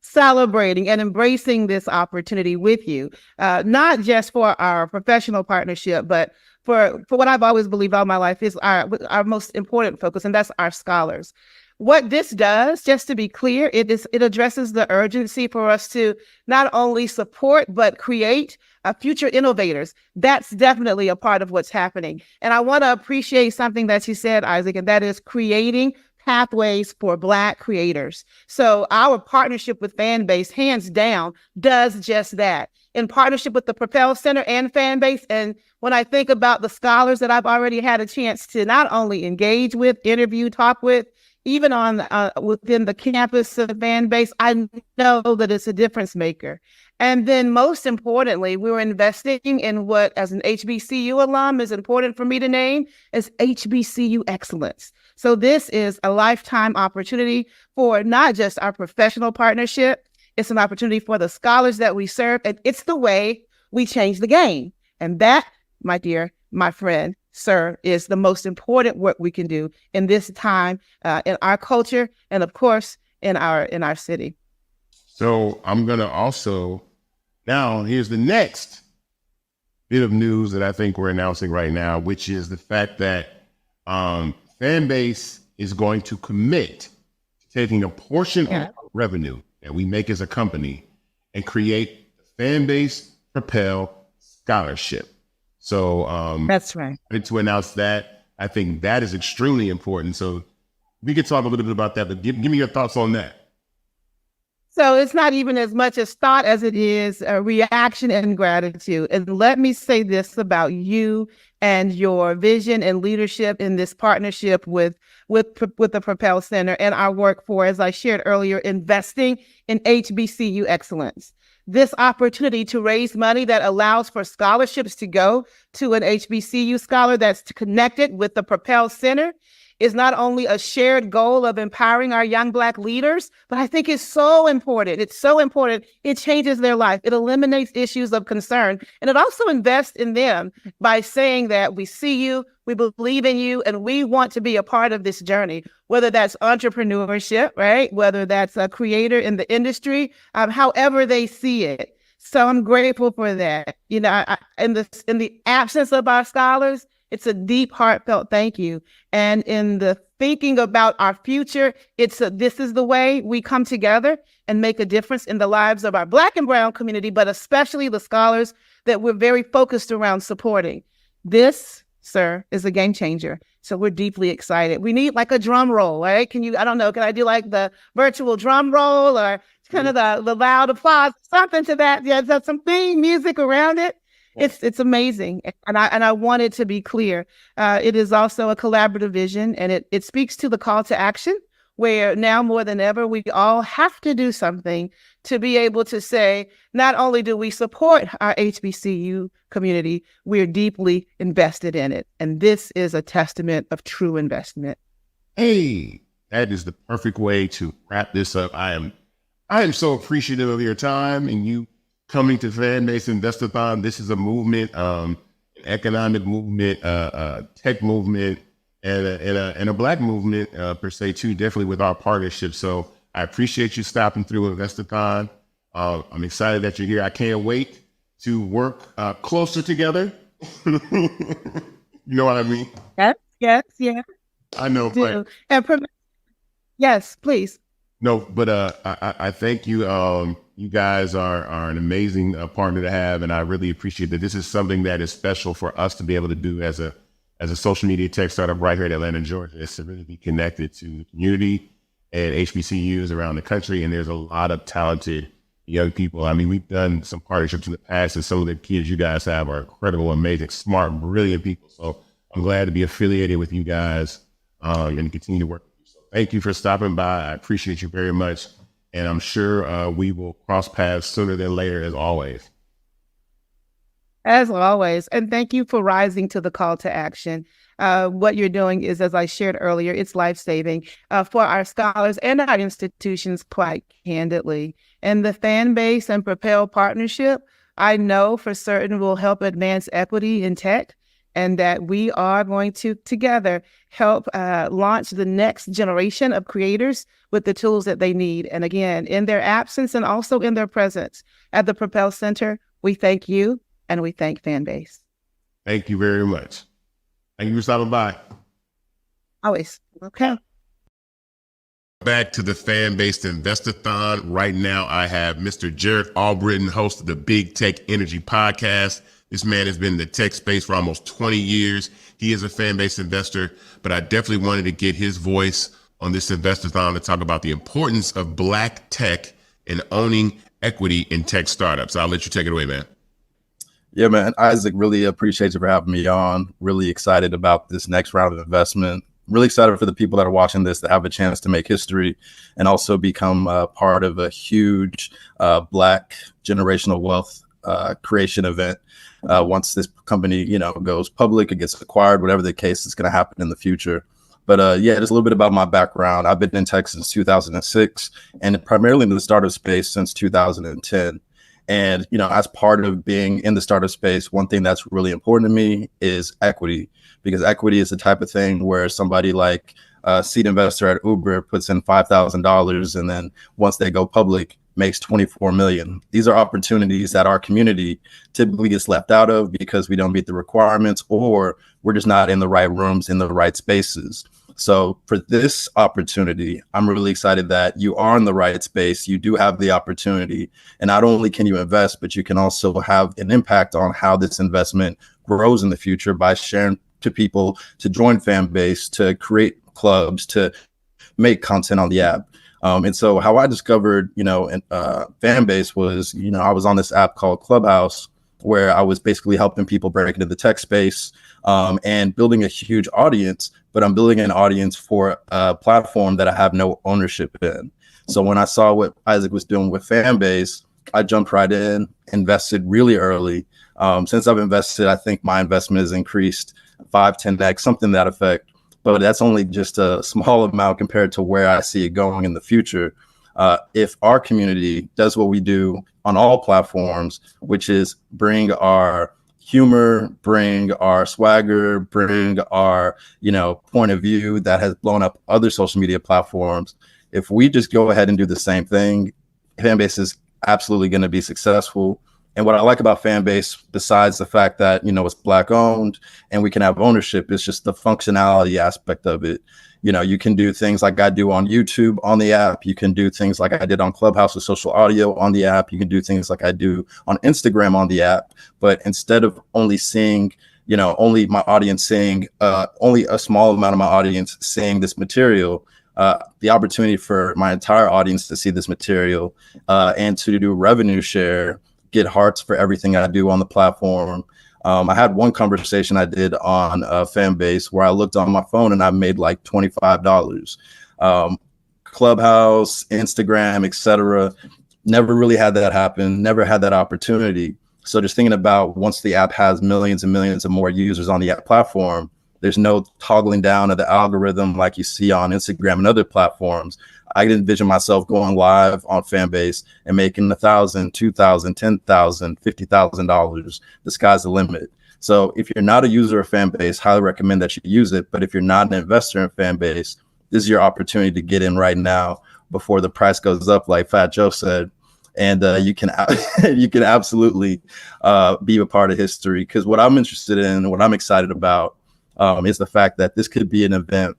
celebrating and embracing this opportunity with you, not just for our professional partnership, but for what I've always believed all my life is our most important focus, and that's our scholars. What this does, just to be clear, it addresses the urgency for us to not only support, but create future innovators. That's definitely a part of what's happening. And I want to appreciate something that you said, Isaac, and that is creating pathways for Black creators. So our partnership with Fanbase, hands down, does just that. In partnership with the Propel Center and Fanbase, and when I think about the scholars that I've already had a chance to not only engage with, interview, talk with, even on within the campus of Fanbase, I know that it's a difference maker. And then most importantly, we're investing in what, as an HBCU alum, is important for me to name as HBCU excellence. So this is a lifetime opportunity for not just our professional partnership, it's an opportunity for the scholars that we serve, and it's the way we change the game. And that, my dear, my friend, sir, is the most important work we can do in this time, in our culture, and of course, in our city. So I'm going to also, now here's the next bit of news that I think we're announcing right now, which is the fact that Fanbase is going to commit to taking a portion of our revenue that we make as a company and create the Fanbase Propel Scholarship. So that's right. To announce that, I think that is extremely important. So we could talk a little bit about that, but give me your thoughts on that. So it's not even as much as thought as it is a reaction and gratitude. And let me say this about you and your vision and leadership in this partnership with the Propel Center and our work for, as I shared earlier, investing in HBCU excellence. This opportunity to raise money that allows for scholarships to go to an HBCU scholar that's connected with the Propel Center is not only a shared goal of empowering our young Black leaders, but I think it's so important. It's so important. It changes their life. It eliminates issues of concern. And it also invests in them by saying that we see you, we believe in you, and we want to be a part of this journey, whether that's entrepreneurship, right? Whether that's a creator in the industry, however they see it. So I'm grateful for that. You know, in the absence of our scholars, it's a deep, heartfelt thank you. And in the thinking about our future, this is the way we come together and make a difference in the lives of our Black and brown community, but especially the scholars that we're very focused around supporting. This, sir, is a game changer. So we're deeply excited. We need like a drum roll, right? Can I do like the virtual drum roll or kind of the loud applause, something to that? Yeah, some theme music around it. It's amazing, and I want it to be clear. It is also a collaborative vision, and it speaks to the call to action, where now more than ever we all have to do something to be able to say, not only do we support our HBCU community, we're deeply invested in it, and this is a testament of true investment. Hey, that is the perfect way to wrap this up. I am so appreciative of your time and you coming to Fanbase invest-a-thon. This is a movement, an economic movement, tech movement, and a Black movement per se too, definitely with our partnership. So I appreciate you stopping through invest-a-thon. I'm excited that you're here. I can't wait to work closer together. You know what I mean? Yes. I know, but yes, please. no, but I thank you. You guys are an amazing partner to have, and I really appreciate that. This is something that is special for us to be able to do as a social media tech startup right here in Atlanta, Georgia. It's to really be connected to the community and HBCUs around the country, and there's a lot of talented young people. I mean, we've done some partnerships in the past, and some of the kids you guys have are incredible, amazing, smart, brilliant people. So I'm glad to be affiliated with you guys and continue to work with you. So thank you for stopping by. I appreciate you very much. And I'm sure we will cross paths sooner than later, as always. As always. And thank you for rising to the call to action. What you're doing is, as I shared earlier, it's life-saving for our scholars and our institutions, quite candidly. And the Fanbase and Propel partnership, I know for certain will help advance equity in tech, and that we are going to together help launch the next generation of creators with the tools that they need. And again, in their absence and also in their presence at the Propel Center, we thank you and we thank Fanbase. Thank you very much. Thank you for stopping by. Always. Okay. Back to the Fan-Based Invest-a-thon. Right now, I have Mr. Jared Albritton, host of the Big Tech Energy Podcast. This man has been in the tech space for almost 20 years. He is a fan-based investor, but I definitely wanted to get his voice on this invest-a-thon to talk about the importance of Black tech and owning equity in tech startups. I'll let you take it away, man. Yeah, man. Isaac, really appreciate you for having me on. Really excited about this next round of investment. Really excited for the people that are watching this to have a chance to make history and also become part of a huge Black generational wealth creation event. Once this company, goes public, it gets acquired, whatever the case is going to happen in the future. But yeah, just a little bit about my background. I've been in tech since 2006 and primarily in the startup space since 2010. And, as part of being in the startup space, one thing that's really important to me is equity, because equity is the type of thing where somebody like a seed investor at Uber puts in $5,000 and then once they go public, makes 24 million. These are opportunities that our community typically gets left out of because we don't meet the requirements or we're just not in the right rooms, in the right spaces. So for this opportunity, I'm really excited that you are in the right space. You do have the opportunity. And not only can you invest, but you can also have an impact on how this investment grows in the future by sharing to people to join Fanbase, to create clubs, to make content on the app. And so how I discovered, Fanbase was, I was on this app called Clubhouse, where I was basically helping people break into the tech space and building a huge audience, but I'm building an audience for a platform that I have no ownership in. So when I saw what Isaac was doing with Fanbase, I jumped right in, invested really early. Since I've invested, I think my investment has increased 5-10x, something to that effect. But that's only just a small amount compared to where I see it going in the future. If our community does what we do on all platforms, which is bring our humor, bring our swagger, bring our, point of view that has blown up other social media platforms. If we just go ahead and do the same thing, Fanbase is absolutely going to be successful. And what I like about Fanbase, besides the fact that, it's Black owned and we can have ownership, is just the functionality aspect of it. You can do things like I do on YouTube on the app. You can do things like I did on Clubhouse with social audio on the app. You can do things like I do on Instagram on the app. But instead of only seeing, only my audience seeing, only a small amount of my audience seeing this material, the opportunity for my entire audience to see this material and to do revenue share get hearts for everything I do on the platform. I had one conversation I did on Fanbase where I looked on my phone and I made like $25. Clubhouse, Instagram, etc. Never really had that happen. Never had that opportunity. So just thinking about once the app has millions and millions of more users on the app platform, there's no toggling down of the algorithm like you see on Instagram and other platforms. I can envision myself going live on Fanbase and making $1,000, $2,000, $10,000, $50,000. The sky's the limit. So if you're not a user of Fanbase, highly recommend that you use it. But if you're not an investor in Fanbase, this is your opportunity to get in right now before the price goes up, like Fat Joe said. And you can you can absolutely be a part of history. Because what I'm interested in, what I'm excited about, is the fact that this could be an event,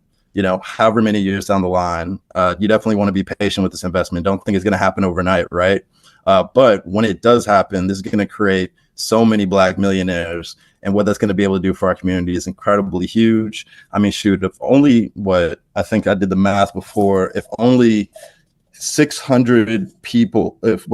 however many years down the line. You definitely want to be patient with this investment. Don't think it's going to happen overnight, right? But when it does happen, this is going to create so many Black millionaires. And what that's going to be able to do for our community is incredibly huge. I mean, shoot, if only I think I did the math before, if only 600 people, if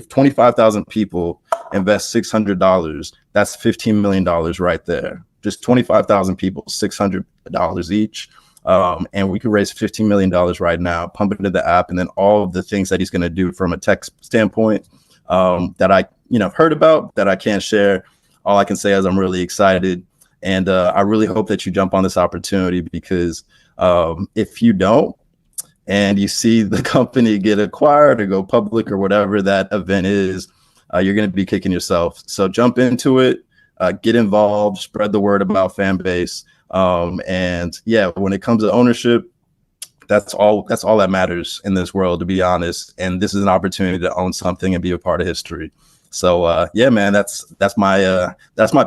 25,000 people invest $600, that's $15 million right there. Just 25,000 people, $600 each. And we could raise $15 million right now, pump it into the app, and then all of the things that he's going to do from a tech standpoint that I heard about that I can't share. All I can say is I'm really excited, and I really hope that you jump on this opportunity, because if you don't, and you see the company get acquired or go public or whatever that event is, you're going to be kicking yourself. So jump into it, get involved, spread the word about Fanbase. And yeah, when it comes to ownership, that's all that matters in this world, to be honest. And this is an opportunity to own something and be a part of history. So yeah, man, that's my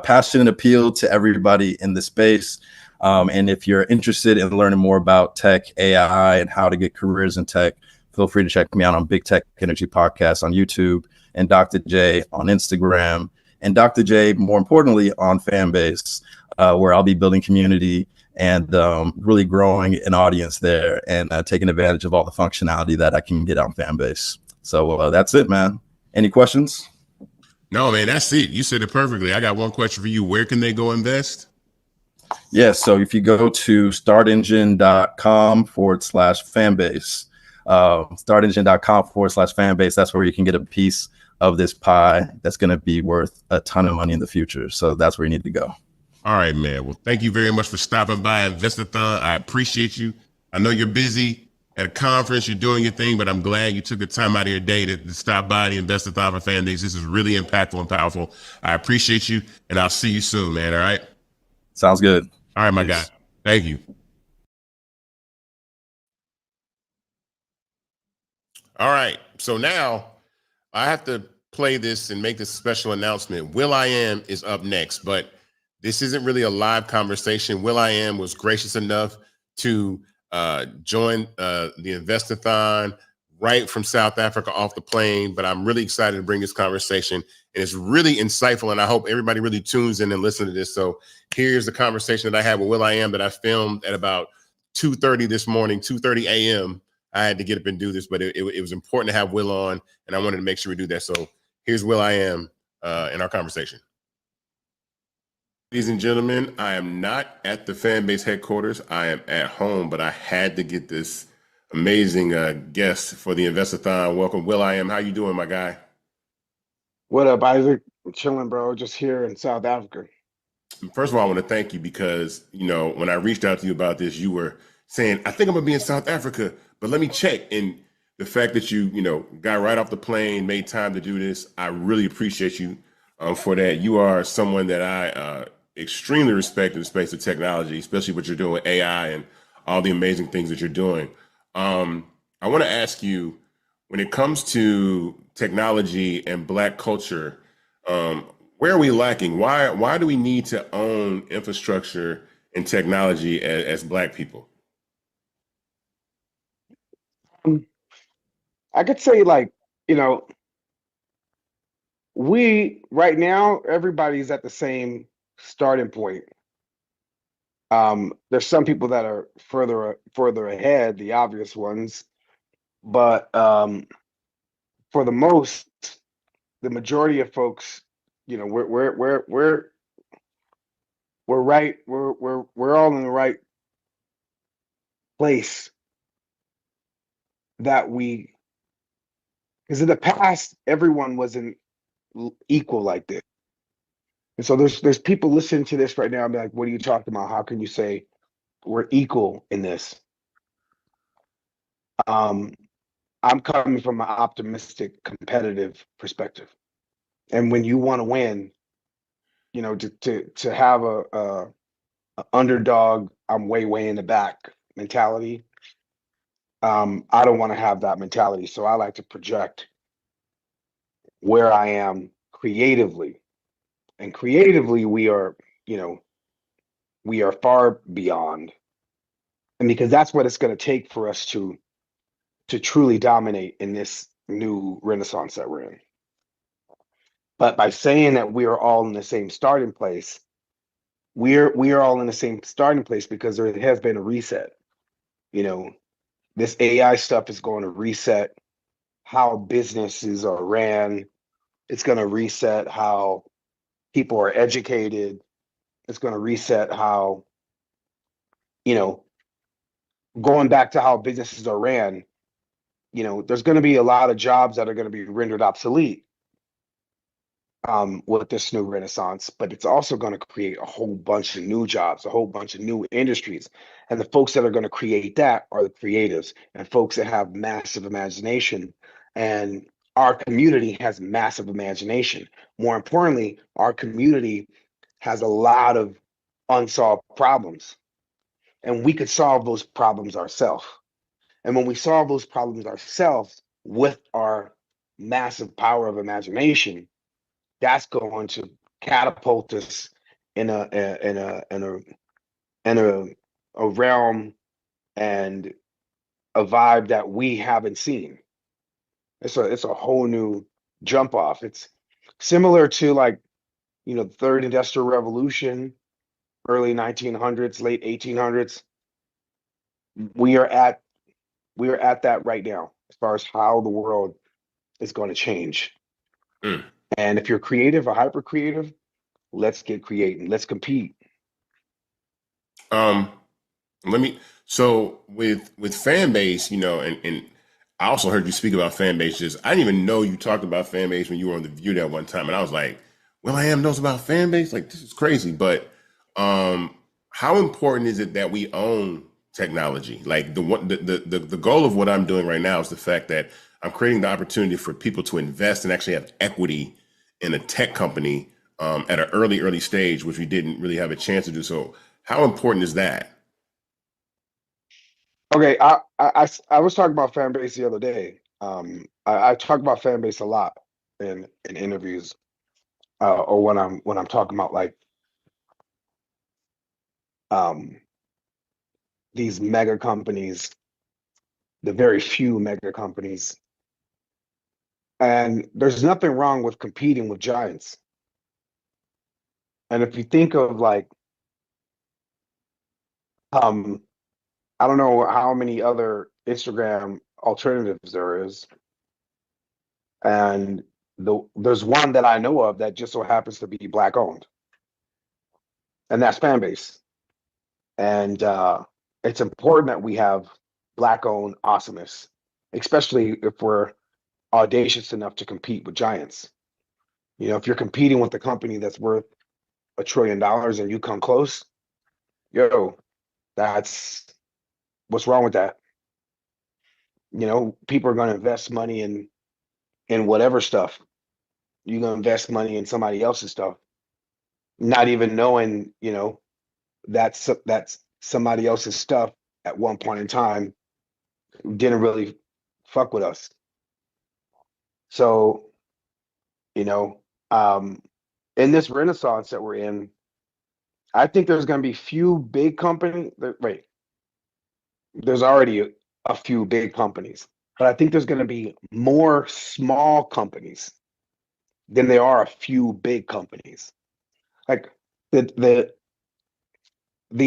passion and appeal to everybody in the space. And if you're interested in learning more about tech, AI, and how to get careers in tech, feel free to check me out on Big Tech Energy Podcast on YouTube, and Dr. J on Instagram, and Dr. J, more importantly, on Fanbase, where I'll be building community and really growing an audience there, and taking advantage of all the functionality that I can get on Fanbase. So that's it, man. Any questions? No, man, that's it. You said it perfectly. I got one question for you. Where can they go invest? Yeah, so if you go to startengine.com/fanbase, startengine.com/fanbase, that's where you can get a piece of this pie that's going to be worth a ton of money in the future. So that's where you need to go. All right, man. Well, thank you very much for stopping by invest-a-thon. I appreciate you. I know you're busy at a conference, you're doing your thing, but I'm glad you took the time out of your day to stop by the invest-a-thon for Fanbase. This is really impactful and powerful. I appreciate you, and I'll see you soon, man. All right? Sounds good. All right, my guy. Thank you. All right. So now I have to play this and make this special announcement. Will.i.am is up next, but this isn't really a live conversation. Will.i.am was gracious enough to join the invest-a-thon right from South Africa off the plane, but I'm really excited to bring this conversation, and it's really insightful, and I hope everybody really tunes in and listen to this. So here's the conversation that I had with Will.i.am that I filmed at about 2:30 this morning, 2:30 a.m. I had to get up and do this, but it was important to have Will on, and I wanted to make sure we do that. So here's Will.i.am in our conversation. Ladies and gentlemen, I am not at the Fanbase headquarters. I am at home, but I had to get this amazing guest for the invest-a-thon. Welcome, Will.i.am. How you doing, my guy? What up, Isaac? I'm chilling, bro. Just here in South Africa. First of all, I want to thank you because, when I reached out to you about this, you were saying, I think I'm going to be in South Africa, but let me check. And the fact that you, got right off the plane, made time to do this, I really appreciate you for that. You are someone that I extremely respect in the space of technology, especially what you're doing with AI and all the amazing things that you're doing. I want to ask you, when it comes to technology and Black culture, where are we lacking? Why do we need to own infrastructure and technology as Black people? I could say, we right now, everybody's at the same starting point. There's some people that are further ahead, the obvious ones, but for the most, the majority of folks, you know, we're right, we're all in the right place that because in the past everyone wasn't equal like this. And so there's people listening to this right now and be like, what are you talking about? How can you say we're equal in this? I'm coming from an optimistic, competitive perspective. And when you want to win, you know, to have a underdog, I'm way in the back mentality. I don't want to have that mentality. So I like to project where I am creatively. And creatively, we are, you know, we are far beyond. And because that's what it's going to take for us to truly dominate in this new renaissance that we're in. But by saying that we are all in the same starting place, we are all in the same starting place because there has been a reset. You know, this AI stuff is going to reset how businesses are ran. It's going to reset how people are educated. It's going to reset how, you know, going back to how businesses are ran, you know, there's going to be a lot of jobs that are going to be rendered obsolete with this new renaissance, but it's also going to create a whole bunch of new jobs, a whole bunch of new industries. And the folks that are going to create that are the creatives and folks that have massive imagination. And our community has massive imagination. More importantly, our community has a lot of unsolved problems, and we could solve those problems ourselves. And when we solve those problems ourselves with our massive power of imagination, that's going to catapult us in a realm and a vibe that we haven't seen. It's a whole new jump off. It's similar to, like, you know, the third industrial revolution, early 1900s, late 1800s. We are at that right now as far as how the world is going to change. And if you're creative or hyper creative, let's get creating. Let's compete. So with Fanbase, you know, and I also heard you speak about Fanbase. I didn't even know you talked about Fanbase when you were on The View that one time, and I was like, Will.i.am knows about Fanbase? Like, this is crazy. But how important is it that we own technology? Like, the goal of what I'm doing right now is the fact that I'm creating the opportunity for people to invest and actually have equity in a tech company at an early stage, which we didn't really have a chance to do. So how important is that? Okay, I was talking about Fanbase the other day. I talk about Fanbase a lot in interviews, or when I'm talking about, like, these mega companies, the very few mega companies. And there's nothing wrong with competing with giants. And if you think of, like, I don't know how many other Instagram alternatives there is, and there's one that I know of that just so happens to be Black owned, and that's Fanbase. And it's important that we have Black owned awesomeness, especially if we're audacious enough to compete with giants. You know, if you're competing with a company that's worth $1 trillion and you come close, yo, that's what's wrong with that. You know, people are going to invest money in whatever stuff. You're going to invest money in somebody else's stuff, not even knowing, you know, that's somebody else's stuff at one point in time didn't really fuck with us. So, you know, in this renaissance that we're in, I think there's going to be few big companies. Wait, there's already a few big companies, but I think there's going to be more small companies than there are a few big companies. Like, the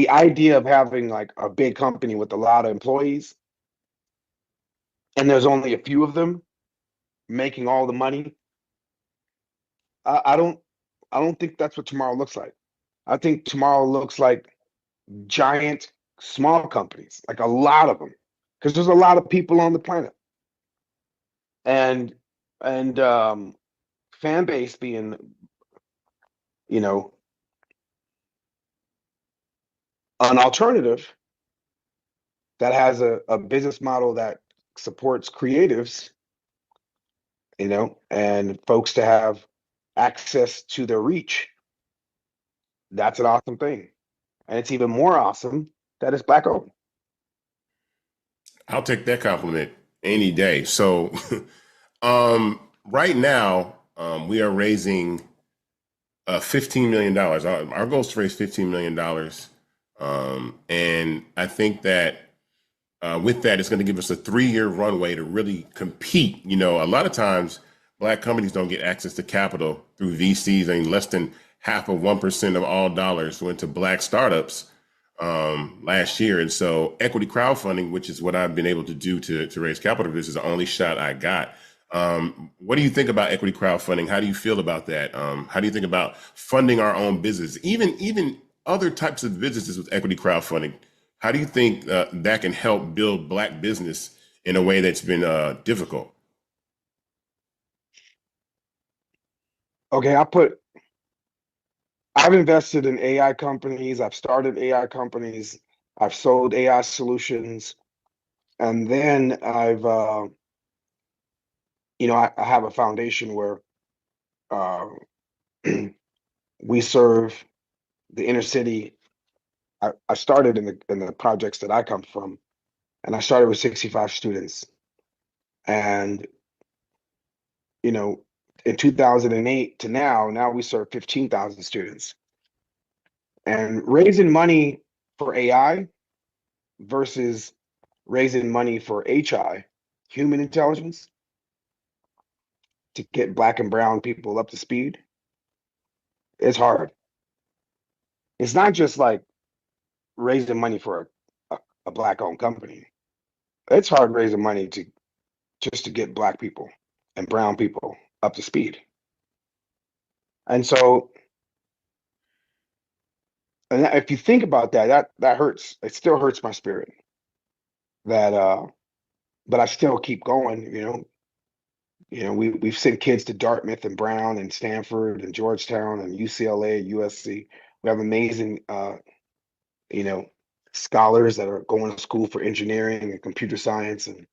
idea of having, like, a big company with a lot of employees and there's only a few of them making all the money, I don't think that's what tomorrow looks like. I think tomorrow looks like giant small companies, like a lot of them, because there's a lot of people on the planet, and fan base being, you know, an alternative that has a business model that supports creatives, and folks to have access to their reach. That's an awesome thing. And it's even more awesome that it's Black owned. I'll take that compliment any day. So right now, we are raising $15 million. Our goal is to raise $15 million. And I think that with that, it's going to give us a 3-year runway to really compete. A lot of times Black companies don't get access to capital through VCs. I mean, less than 0.5% of all dollars went to Black startups last year. And so equity crowdfunding, which is what I've been able to do to raise capital, this is the only shot I got. What do you think about equity crowdfunding? How do you feel about that? How do you think about funding our own business, even other types of businesses with equity crowdfunding? How do you think that can help build Black business in a way that's been difficult? Okay, I've invested in AI companies. I've started AI companies. I've sold AI solutions. And then I have a foundation where we serve the inner city. I started in the projects that I come from, and I started with 65 students. And, in 2008 to now we serve 15,000 students. And raising money for AI versus raising money for HI, human intelligence, to get Black and brown people up to speed, it's hard. It's not just like raising money for a Black owned company. It's hard raising money just to get Black people and brown people up to speed. And so, and if you think about that hurts. It still hurts my spirit. But I still keep going. We've sent kids to Dartmouth and Brown and Stanford and Georgetown and UCLA, USC. We have amazing, scholars that are going to school for engineering and computer science and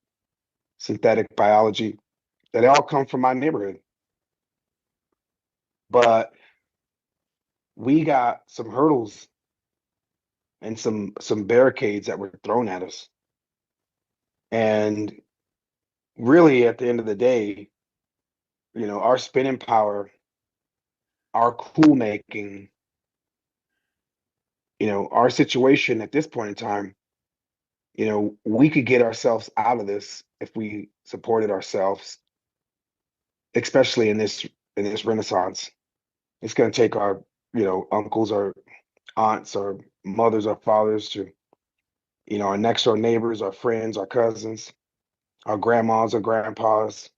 synthetic biology. That all come from my neighborhood. But we got some hurdles and some barricades that were thrown at us. And really, at the end of the day, our spinning power, our cool making, our situation at this point in time, we could get ourselves out of this if we supported ourselves, especially in this renaissance. It's going to take our, uncles, our aunts, our mothers, our fathers, to, our next door neighbors, our friends, our cousins, our grandmas, our grandpas.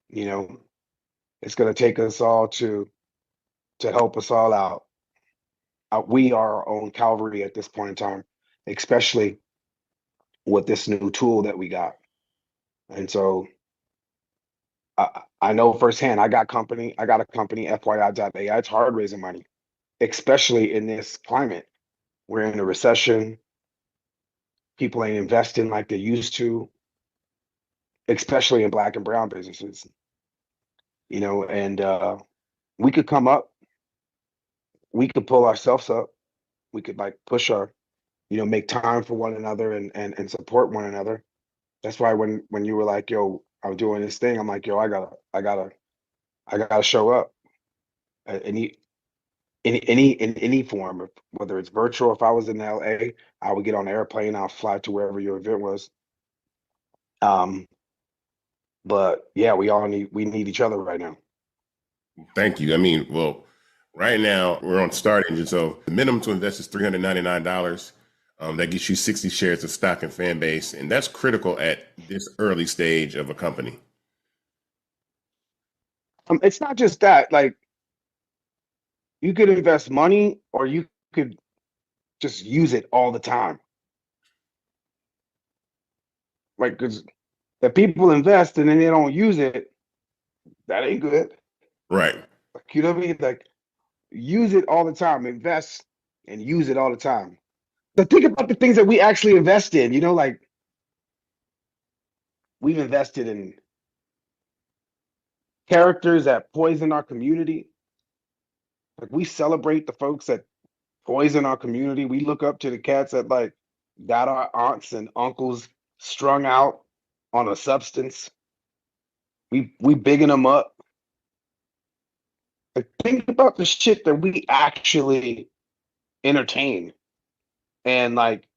It's going to take us all to help us all out. We are our own cavalry at this point in time, especially with this new tool that we got. And so I know firsthand. I got a company, FYI.AI. It's hard raising money, especially in this climate. We're in a recession. People ain't investing like they used to, especially in Black and brown businesses. And we could come up, we could pull ourselves up, we could push our, make time for one another and support one another. That's why when you were like, yo, I'm doing this thing, I'm like, yo, I gotta show up. In any form, whether it's virtual. If I was in LA, I would get on an airplane, I'll fly to wherever your event was. But yeah, we need each other right now. Thank you. I mean, well, right now we're on Start Engine, so the minimum to invest is $399. That gets you 60 shares of stock in Fanbase, and that's critical at this early stage of a company. It's not just that. Like, you could invest money, or you could just use it all the time. Like, because if people invest and then they don't use it, that ain't good. Right. Like, you know what I mean? Like, use it all the time. Invest and use it all the time. But think about the things that we actually invest in. You know, like, we've invested in characters that poison our community. Like, we celebrate the folks that poison our community. We look up to the cats that like got our aunts and uncles strung out on a substance. We bigging them up. Like, think about the shit that we actually entertain and like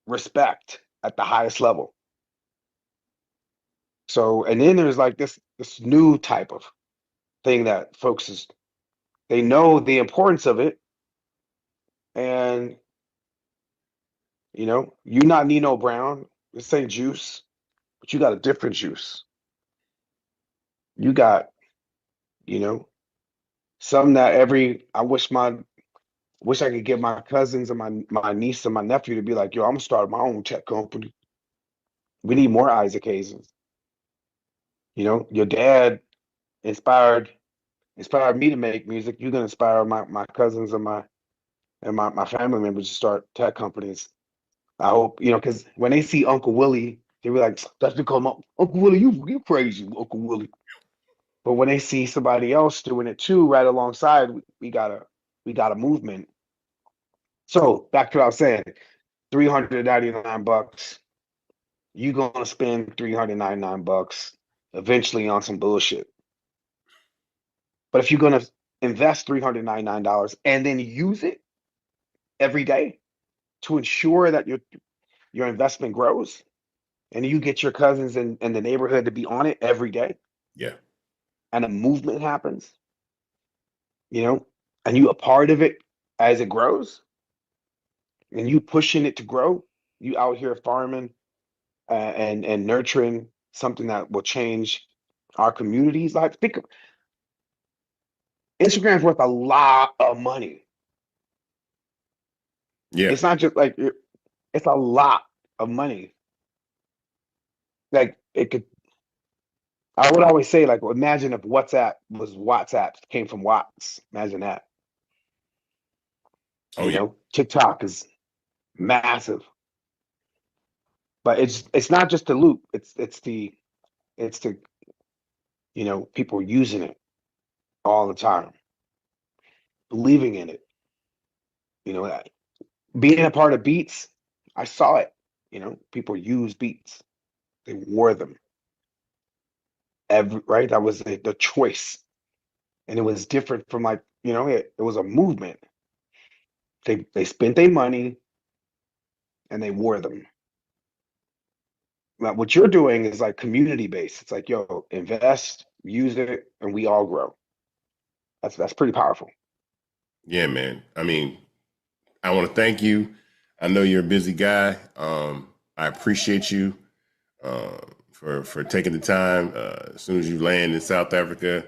respect at the highest level. So, and then there's like this new type of thing that folks they know the importance of it, and you know, you not Nino Brown. This ain't juice, but you got a different juice. You got, you know, something that I wish I could get my cousins and my niece and my nephew to be like, yo, I'm gonna start my own tech company. We need more Isaac Hayes. You know, your dad inspired me to make music. You're gonna inspire my cousins and my family members to start tech companies. I hope, you know, because when they see Uncle Willie, they be like, that's because Uncle Willie, you crazy, Uncle Willie. But when they see somebody else doing it too, right alongside, we got a movement. So back to what I was saying, $399. You gonna spend $399 eventually on some bullshit. But if you're gonna invest $399 and then use it every day to ensure that your investment grows, and you get your cousins in the neighborhood to be on it every day, Yeah. and a movement happens, you know, and you a part of it as it grows, and you pushing it to grow, you out here farming and nurturing something that will change our communities. Like, think Instagram's worth a lot of money. Yeah. It's not just like it's a lot of money. Like, it could. I would always say, like, imagine if WhatsApp came from Watts. Imagine that. Oh, You yeah. know, TikTok is massive, but it's not just the loop. It's the you know, people using it all the time, believing in it. You know, being a part of Beats, I saw it. You know, people use Beats. They wore them. Right? That was the choice. And it was different from, like, you know, it was a movement. They spent their money and they wore them. Now, what you're doing is like community based. It's like, yo, invest, use it, and we all grow. That's pretty powerful. Yeah, man. I mean, I want to thank you. I know you're a busy guy. I appreciate you for taking the time. As soon as you land in South Africa,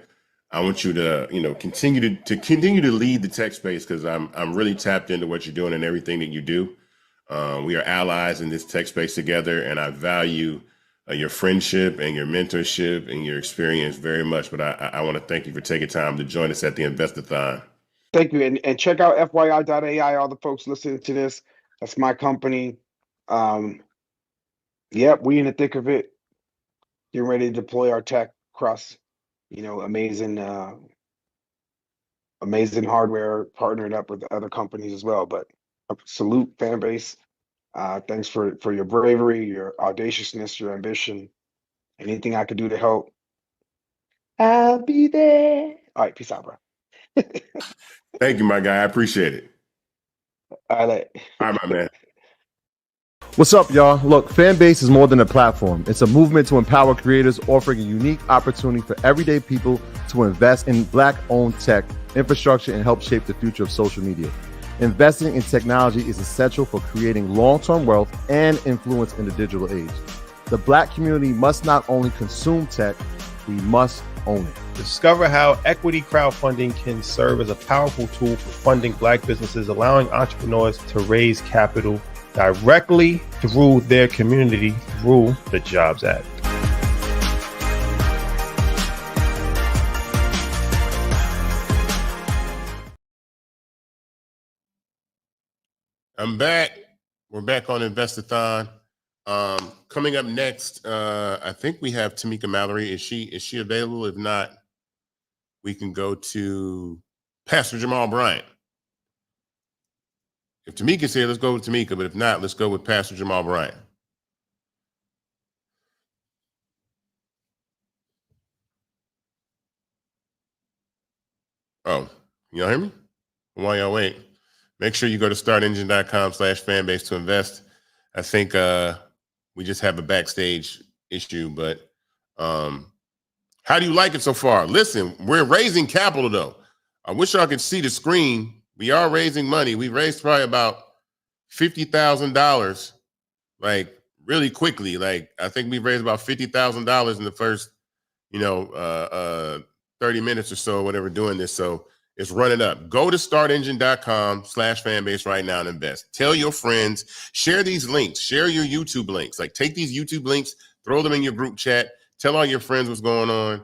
I want you to, you know, continue to lead the tech space, because I'm really tapped into what you're doing and everything that you do. We are allies in this tech space together, and I value your friendship and your mentorship and your experience very much. But I want to thank you for taking time to join us at the invest-a-thon. Thank you. And check out FYI.ai, all the folks listening to this. That's my company. Yep, we in the thick of it. Getting ready to deploy our tech across, you know, amazing hardware, partnered up with other companies as well. But salute Fanbase. Thanks for your bravery, your audaciousness, your ambition. Anything I could do to help, I'll be there. All right, peace out, bro. Thank you, my guy. I appreciate it. All right. All right, my man. What's up, y'all? Look, Fanbase is more than a platform. It's a movement to empower creators, offering a unique opportunity for everyday people to invest in Black-owned tech, infrastructure, and help shape the future of social media. Investing in technology is essential for creating long-term wealth and influence in the digital age. The Black community must not only consume tech, we must own it. Discover how equity crowdfunding can serve as a powerful tool for funding Black businesses, allowing entrepreneurs to raise capital directly through their community through the Jobs Act. I'm back. We're back on invest-a-thon. Coming up next, I think we have Tamika Mallory. Is she available? If not, we can go to Pastor Jamal Bryant. If Tamika's here, let's go with Tamika. But if not, let's go with Pastor Jamal Bryant. Oh, y'all hear me? While y'all wait, make sure you go to startengine.com/fanbase to invest. I think we just have a backstage issue, but how do you like it so far? Listen, we're raising capital though. I wish y'all could see the screen. We are raising money. We raised probably about $50,000, like really quickly. Like I think we raised about $50,000 in the first, 30 minutes or so, whatever, doing this. So it's running up. Go to startengine.com/fanbase right now and invest. Tell your friends, share these links, share your YouTube links. Like take these YouTube links, throw them in your group chat, tell all your friends what's going on.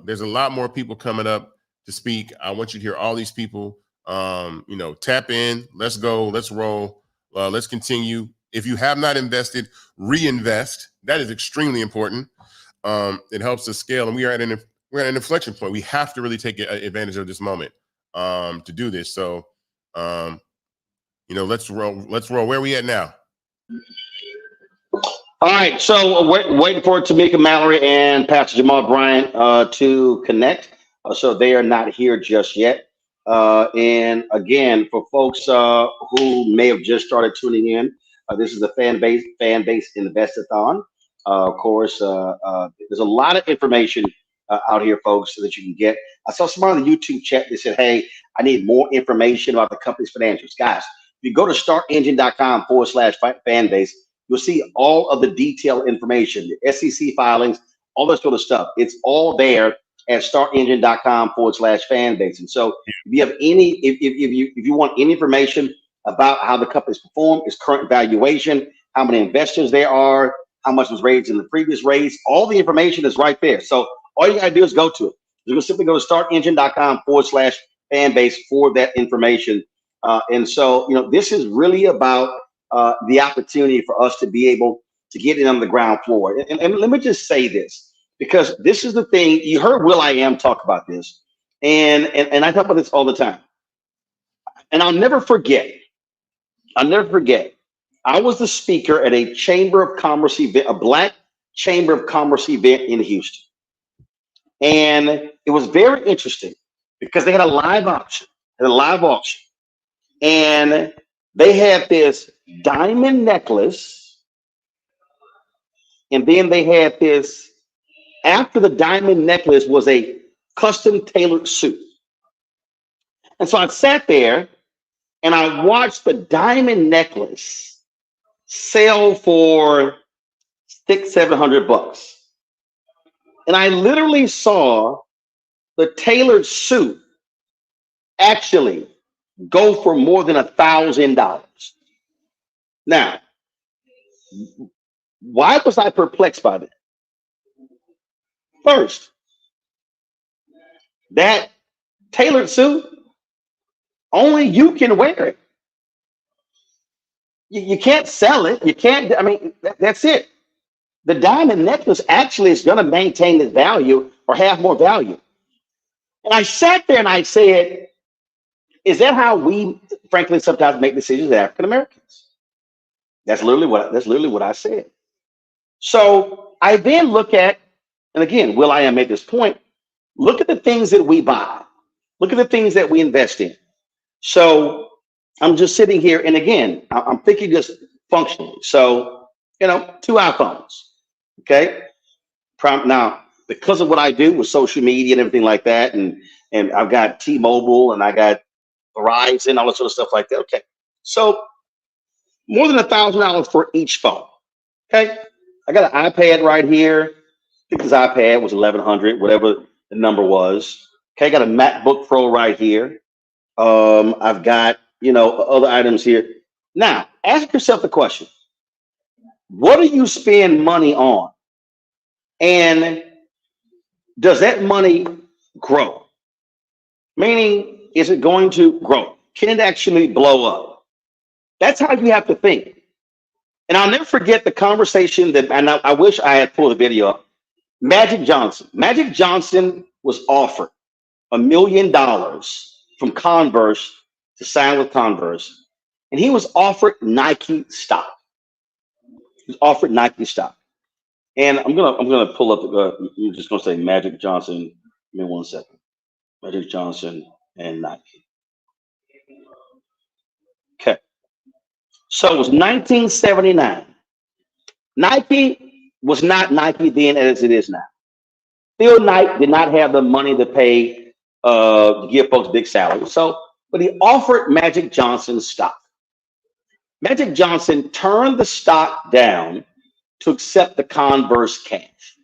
There's a lot more people coming up to speak. I want you to hear all these people. Tap in, let's go, let's roll, let's continue. If you have not invested, reinvest. That is extremely important. It helps us scale, and we're at an inflection point. We have to really take advantage of this moment to do this. So, let's roll. Where are we at now? All right, so waiting for Tamika Mallory and Pastor Jamal Bryant to connect. So they are not here just yet. And again, for folks who may have just started tuning in, this is the Fanbase invest-a-thon. Of course, there's a lot of information out here, folks, so that you can get. I saw someone on the YouTube chat that said, hey, I need more information about the company's financials. Guys, if you go to startengine.com/fanbase, you'll see all of the detailed information, the SEC filings, all this sort of stuff. It's all there at startengine.com/fanbase. And so if you have if you want any information about how the company's performed, its current valuation, how many investors there are, how much was raised in the previous raise, all the information is right there. So all you gotta do is go to it. You can simply go to startengine.com/fanbase for that information. And so, this is really about the opportunity for us to be able to get in on the ground floor. And let me just say this, because this is the thing. You heard Will.i.am talk about this, and I talk about this all the time. And I'll never forget. I was the speaker at a Chamber of Commerce event, a Black Chamber of Commerce event in Houston. And it was very interesting because they had a live auction. And they had this diamond necklace. And then they had this, after the diamond necklace was a custom tailored suit. And so I sat there and I watched the diamond necklace sell for $600-700. And I literally saw the tailored suit actually go for more than $1,000. Now, why was I perplexed by that? First, that tailored suit, only you can wear it. You can't sell it. You can't, that's it. The diamond necklace actually is going to maintain its value or have more value. And I sat there and I said, is that how we, frankly, sometimes make decisions as African Americans? That's literally what I said. So I then look at, and again, Will.i.am made this point, look at the things that we buy. Look at the things that we invest in. So I'm just sitting here, and again, I'm thinking just functionally. So, 2 iPhones, okay? Now, because of what I do with social media and everything like that, and I've got T-Mobile and I got Verizon, all that sort of stuff like that. Okay, so more than $1,000 for each phone. Okay, I got an iPad right here. I think this iPad was $1,100, whatever the number was. Okay, I got a MacBook Pro right here. I've got, other items here. Now, ask yourself the question, what do you spend money on? And does that money grow? Meaning, is it going to grow? Can it actually blow up? That's how you have to think. And I'll never forget the conversation and I wish I had pulled the video up. Magic Johnson. Magic Johnson was offered $1 million from Converse to sign with Converse. And he was offered Nike stock. He was offered Nike stock. And I'm gonna pull up. You're just gonna say Magic Johnson. Give me 1 second. Magic Johnson and Nike. Okay. So it was 1979. Nike was not Nike then as it is now. Phil Knight did not have the money to pay to give folks big salaries. But he offered Magic Johnson stock. Magic Johnson turned the stock down to accept the Converse cash.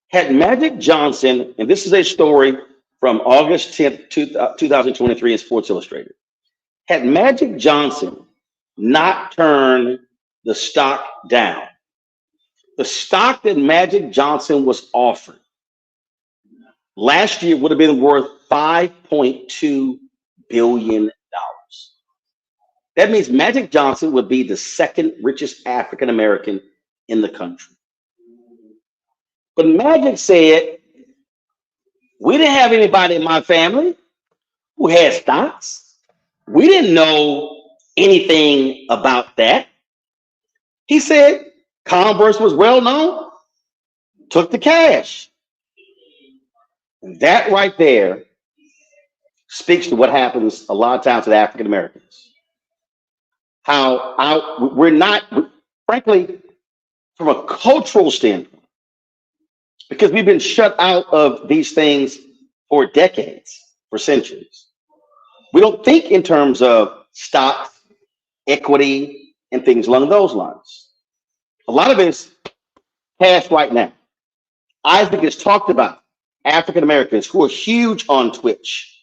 Had Magic Johnson, and this is a story from August 10th, 2023 in Sports Illustrated. Had Magic Johnson not turned the stock down, the stock that Magic Johnson was offered last year would have been worth $5.2 billion. That means Magic Johnson would be the second richest African American in the country. But Magic said, we didn't have anybody in my family who had stocks. We didn't know anything about that. He said Converse was well known, took the cash. And that right there speaks to what happens a lot of times with African Americans. How we're not, frankly, from a cultural standpoint, because we've been shut out of these things for decades, for centuries. We don't think in terms of stocks, equity, and things along those lines. A lot of it's cash right now. Isaac has talked about African Americans who are huge on Twitch,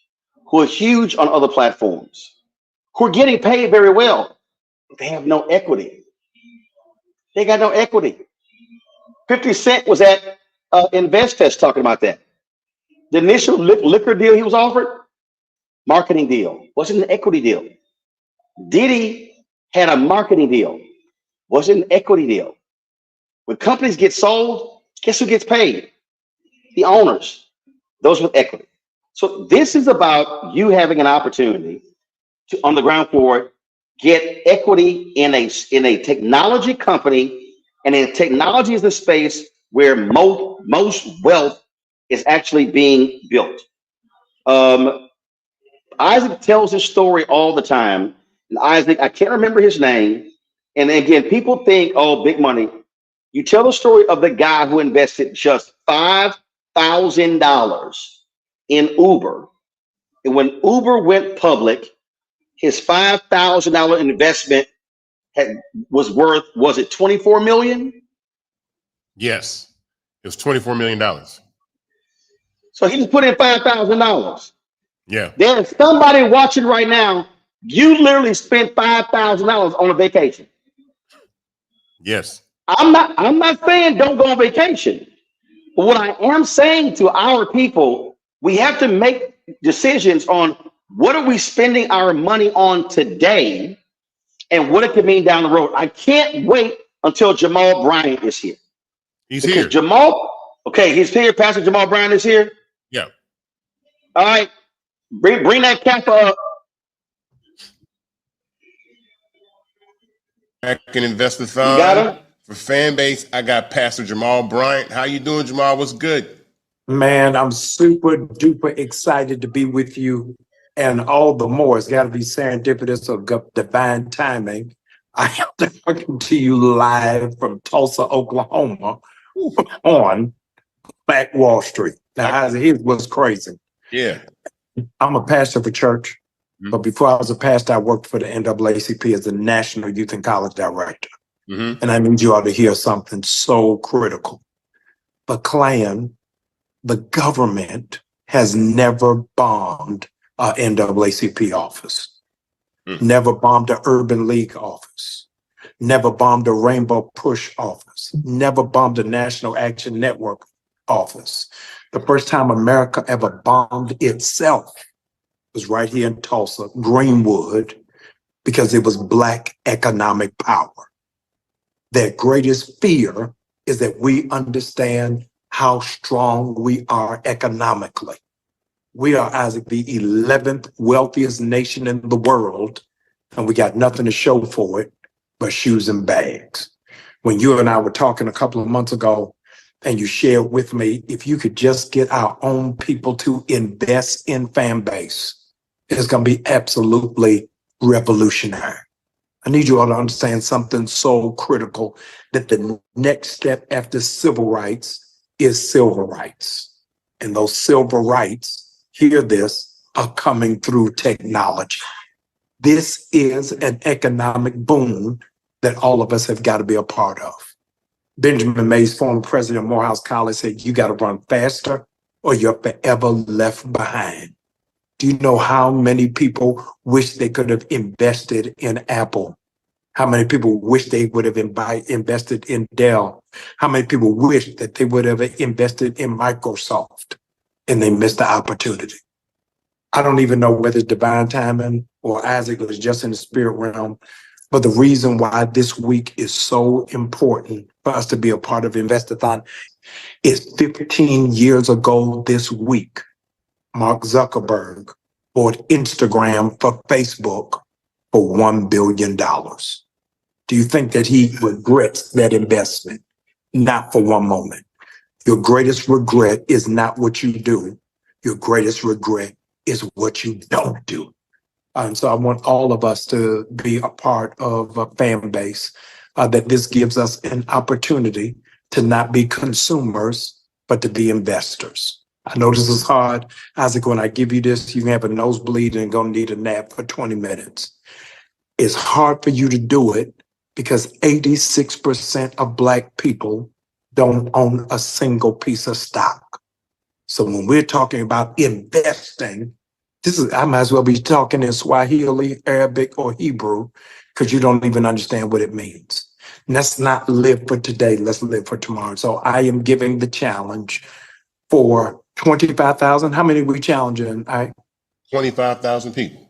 who are huge on other platforms, who are getting paid very well. They have no equity. They got no equity. 50 Cent was at invest-a-thon talking about that. The initial liquor deal he was offered, marketing deal, wasn't an equity deal. Diddy had a marketing deal, wasn't an equity deal. When companies get sold, guess who gets paid? The owners, those with equity. So this is about you having an opportunity to, on the ground floor, get equity in a technology company, and in technology is the space where most wealth is actually being built. Isaac tells his story all the time. And Isaac, I can't remember his name. And again, people think, oh, big money. You tell the story of the guy who invested just $5,000 in Uber. And when Uber went public, his $5,000 investment was worth, was it 24 million? Yes, it was $24 million. So he just put in $5,000. Yeah. There's somebody watching right now. You literally spent $5,000 on a vacation. Yes. I'm not saying don't go on vacation. But what I am saying to our people, we have to make decisions on what are we spending our money on today and what it could mean down the road. I can't wait until Jamal Bryant is here. He's here. He's here. Pastor Jamal Bryant is here. Yeah. All right. Bring that cap up. Back in invest-a-thon. You got him? For Fanbase, I got Pastor Jamal Bryant. How you doing, Jamal? What's good? Man, I'm super duper excited to be with you. And all the more, it's got to be serendipitous or divine timing. I am talking to you live from Tulsa, Oklahoma on Black Wall Street. Now, here's what's crazy. Yeah. I'm a pastor of a church, but before I was a pastor, I worked for the NAACP as the National Youth and College Director. And I need you all to hear something so critical. The Klan the government has never bombed a NAACP office, never bombed an Urban League office, never bombed a Rainbow Push office, never bombed a National Action Network office. The first time America ever bombed itself was right here in Tulsa, Greenwood, because it was Black economic power. Their greatest fear is that we understand how strong we are economically. We are, Isaac, the 11th wealthiest nation in the world, and we got nothing to show for it but shoes and bags. When you and I were talking a couple of months ago, and you shared with me, if you could just get our own people to invest in Fanbase, it's going to be absolutely revolutionary. I need you all to understand something so critical, that the next step after civil rights is civil rights. And those civil rights, hear this, are coming through technology. This is an economic boom that all of us have got to be a part of. Benjamin Mays, former president of Morehouse College, said, you got to run faster or you're forever left behind. Do you know how many people wish they could have invested in Apple? How many people wish they would have invested in Dell? How many people wish that they would have invested in Microsoft and they missed the opportunity? I don't even know whether it's divine timing or Isaac was just in the spirit realm. But the reason why this week is so important for us to be a part of Invest-a-thon is 15 years ago this week, Mark Zuckerberg bought Instagram for Facebook for $1 billion. Do you think that he regrets that investment? Not for one moment. Your greatest regret is not what you do. Your greatest regret is what you don't do. And so I want all of us to be a part of a fan base, that this gives us an opportunity to not be consumers, but to be investors. I know this is hard. Isaac, when I give you this, you can have a nosebleed and go need a nap for 20 minutes. It's hard for you to do it because 86% of Black people don't own a single piece of stock. So when we're talking about investing, I might as well be talking in Swahili, Arabic, or Hebrew, because you don't even understand what it means. Let's not live for today. Let's live for tomorrow. So I am giving the challenge for 25,000. How many are we challenging? 25,000 people.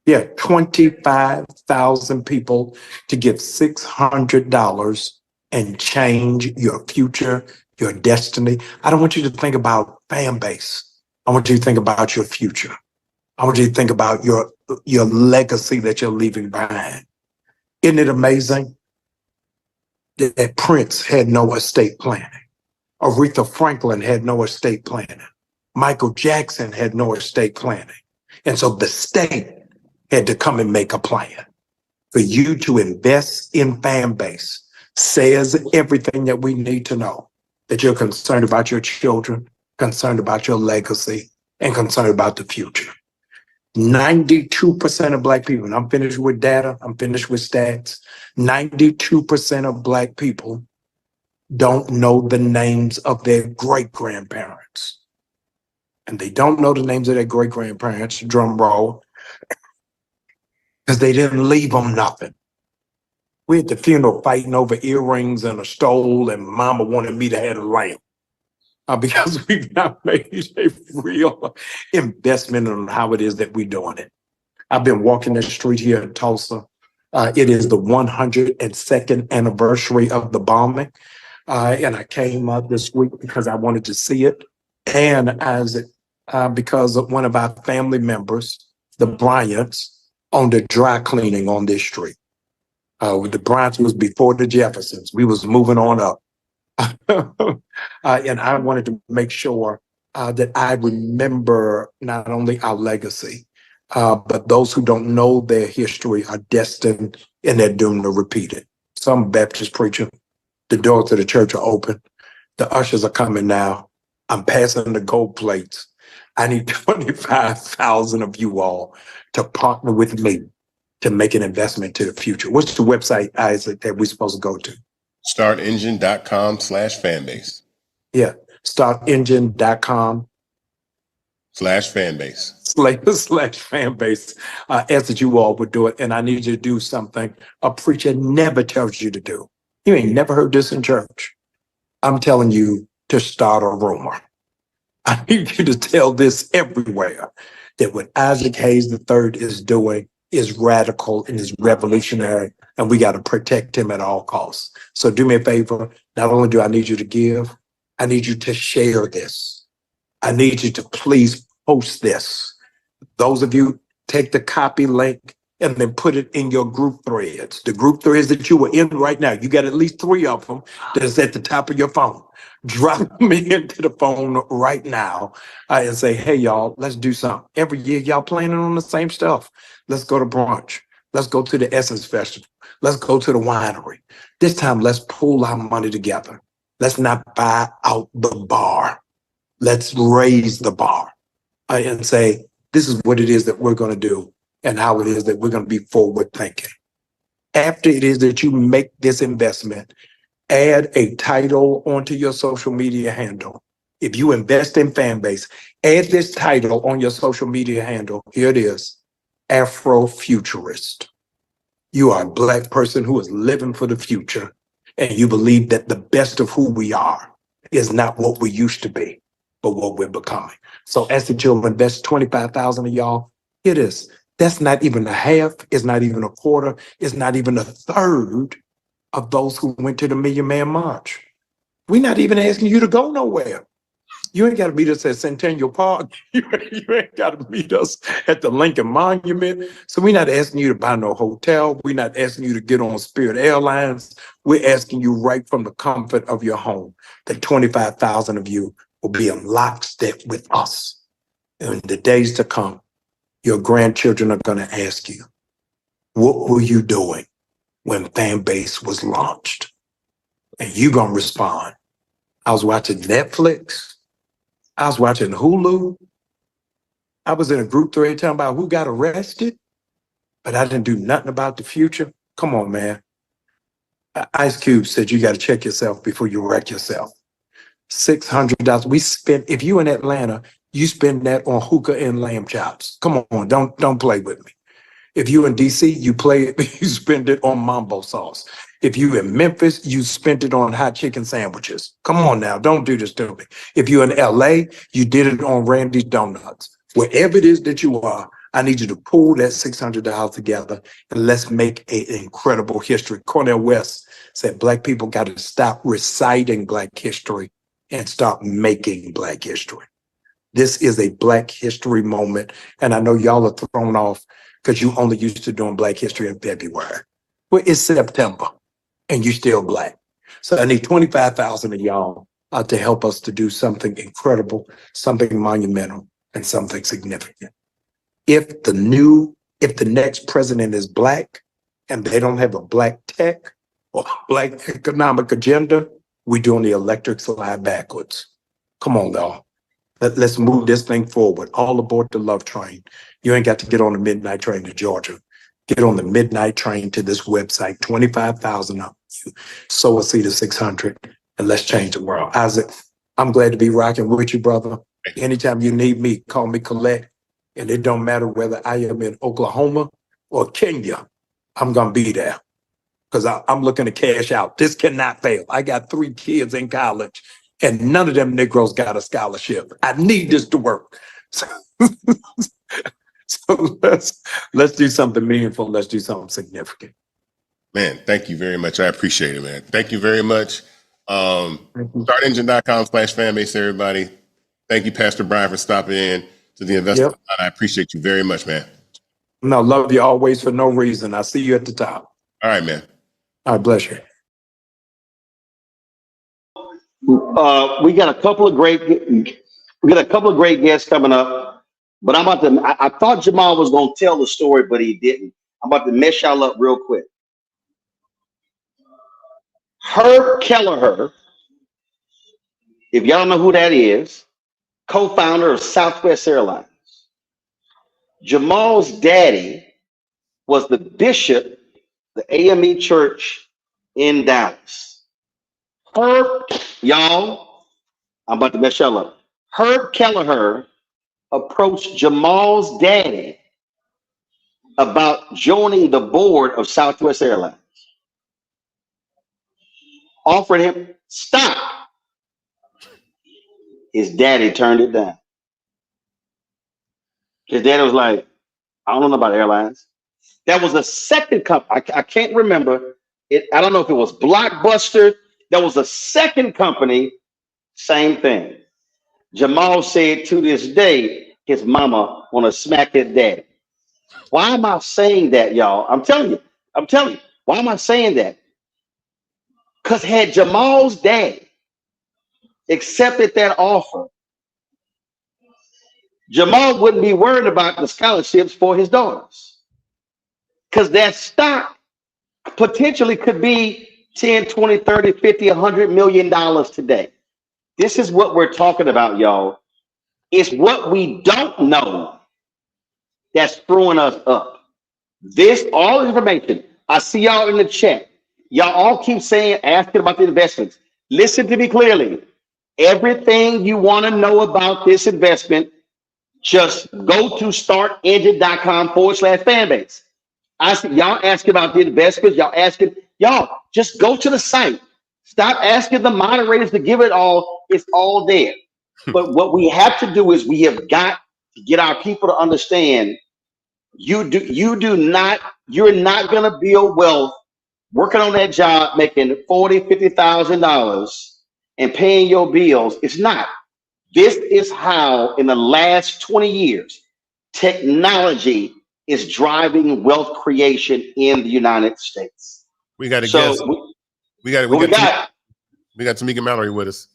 Yeah, 25,000 people to give $600 and change your future, your destiny. I don't want you to think about Fanbase. I want you to think about your future. I want you to think about your legacy that you're leaving behind. Isn't it amazing that Prince had no estate planning? Aretha Franklin had no estate planning. Michael Jackson had no estate planning. And so the state had to come and make a plan. For you to invest in Fanbase says everything that we need to know, that you're concerned about your children, concerned about your legacy, and concerned about the future. 92% of Black people, and I'm finished with data, I'm finished with stats, 92% of Black people don't know the names of their great-grandparents. And they don't know the names of their great-grandparents, drum roll, because they didn't leave them nothing. We at the funeral fighting over earrings and a stole, and mama wanted me to have a lamp. Because we've not made a real investment on how it is that we're doing it. I've been walking the street here in Tulsa. It is the 102nd anniversary of the bombing. And I came up this week because I wanted to see it. And because of one of our family members, the Bryants, owned a dry cleaning on this street. The Bryants was before the Jeffersons. We was moving on up. And I wanted to make sure that I remember not only our legacy, but those who don't know their history are destined and they're doomed to repeat it. Some Baptist preacher, the doors to the church are open. The ushers are coming now. I'm passing the gold plates. I need 25,000 of you all to partner with me to make an investment to the future. What's the website, Isaac, that we're supposed to go to? Startengine.com/fanbase. Yeah. startengine.com /fanbase. /fan base. Ask that you all would do it. And I need you to do something a preacher never tells you to do. You ain't never heard this in church. I'm telling you to start a rumor. I need you to tell this everywhere that what Isaac Hayes III is doing is radical and is revolutionary, and we got to protect him at all costs. So do me a favor. Not only do I need you to give, I need you to share this. I need you to please post this. Those of you, take the copy link and then put it in your group threads. The group threads that you are in right now, you got at least 3 of them that's at the top of your phone. Drop me into the phone right now and say, hey, y'all, let's do something. Every year, y'all planning on the same stuff. Let's go to brunch. Let's go to the Essence Festival. Let's go to the winery. This time, let's pool our money together. Let's not buy out the bar. Let's raise the bar and say, this is what it is that we're going to do and how it is that we're going to be forward thinking. After it is that you make this investment, add a title onto your social media handle. If you invest in Fanbase, add this title on your social media handle. Here it is, Afrofuturist. You are a Black person who is living for the future, and you believe that the best of who we are is not what we used to be, but what we're becoming. So as the children invest 25,000 of y'all, it is. That's not even a half, it's not even a quarter, it's not even a third of those who went to the Million Man March. We're not even asking you to go nowhere. You ain't got to meet us at Centennial Park. You ain't got to meet us at the Lincoln Monument. So we're not asking you to buy no hotel. We're not asking you to get on Spirit Airlines. We're asking you right from the comfort of your home that 25,000 of you will be in lockstep with us. In the days to come, your grandchildren are going to ask you, what were you doing when Fanbase was launched? And you're going to respond, I was watching Netflix. I was watching Hulu. I was in a group thread talking about who got arrested, but I didn't do nothing about the future. Come on, man. Ice Cube said you got to check yourself before you wreck yourself. $600. We spent, if you in Atlanta, you spend that on hookah and lamb chops. Come on, don't play with me. If you in DC, you spend it on mambo sauce. If you in Memphis, you spent it on hot chicken sandwiches. Come on now, don't do this to me. If you in LA, you did it on Randy's Donuts. Wherever it is that you are, I need you to pull that $600 together and let's make an incredible history. Cornel West said Black people got to stop reciting Black history and start making Black history. This is a Black history moment, and I know y'all are thrown off because you only used to doing Black history in February. Well, it's September, and you're still Black. So I need 25,000 of y'all to help us to do something incredible, something monumental, and something significant. If the next president is Black, and they don't have a Black tech or Black economic agenda, we're doing the electric slide backwards. Come on, y'all. Let's move this thing forward. All aboard the love train. You ain't got to get on the midnight train to Georgia. Get on the midnight train to this website. 25,000 of you. Sow a seed of 600, and let's change the world. Isaac, I'm glad to be rocking with you, brother. Anytime you need me, call me Colette. And it don't matter whether I am in Oklahoma or Kenya. I'm gonna be there because I'm looking to cash out. This cannot fail. I got 3 kids in college, and none of them Negroes got a scholarship. I need this to work. So let's do something meaningful. Let's do something significant. Man, thank you very much. I appreciate it, man. Thank you very much. Startengine.com/fanbase, everybody. Thank you, Pastor Brian, for stopping in to the investor. Yep. I appreciate you very much, man. No, love you always for no reason. I see you at the top. All right, man. All right, bless you. We got a couple of great guests coming up, but I thought Jamal was gonna tell the story, but he didn't. I'm about to mess y'all up real quick. Herb Kelleher, if y'all know who that is, co-founder of Southwest Airlines. Jamal's daddy was the bishop, the AME Church in Dallas. Herb, y'all, I'm about to mess y'all up. Herb Kelleher approached Jamal's daddy about joining the board of Southwest Airlines, offered him stock. His daddy turned it down. His daddy was like, I don't know about airlines. That was a second company. I can't remember it. I don't know if it was Blockbuster. That was a second company. Same thing. Jamal said to this day, his mama want to smack his daddy. Why am I saying that, y'all? I'm telling you. I'm telling you. Why am I saying that? Because had Jamal's daddy accepted that offer, Jamal wouldn't be worried about the scholarships for his daughters. Because that stock potentially could be 10, 20, 30, 50, $100 million today. This is what we're talking about, y'all. It's what we don't know that's throwing us up. This all information. I see y'all in the chat. Y'all all keep saying, asking about the investments. Listen to me clearly. Everything you want to know about this investment, just go to startengine.com/fanbase. I see y'all asking about the investments. Y'all just go to the site. Stop asking the moderators to give it all. It's all there. But what we have to do is we have got to get our people to understand you're not gonna build wealth working on that job, making $40,000, $50,000 and paying your bills. It's not. This is how, in the last 20 years, technology is driving wealth creation in the United States. We got a So guest. We got Tamika Mallory with us.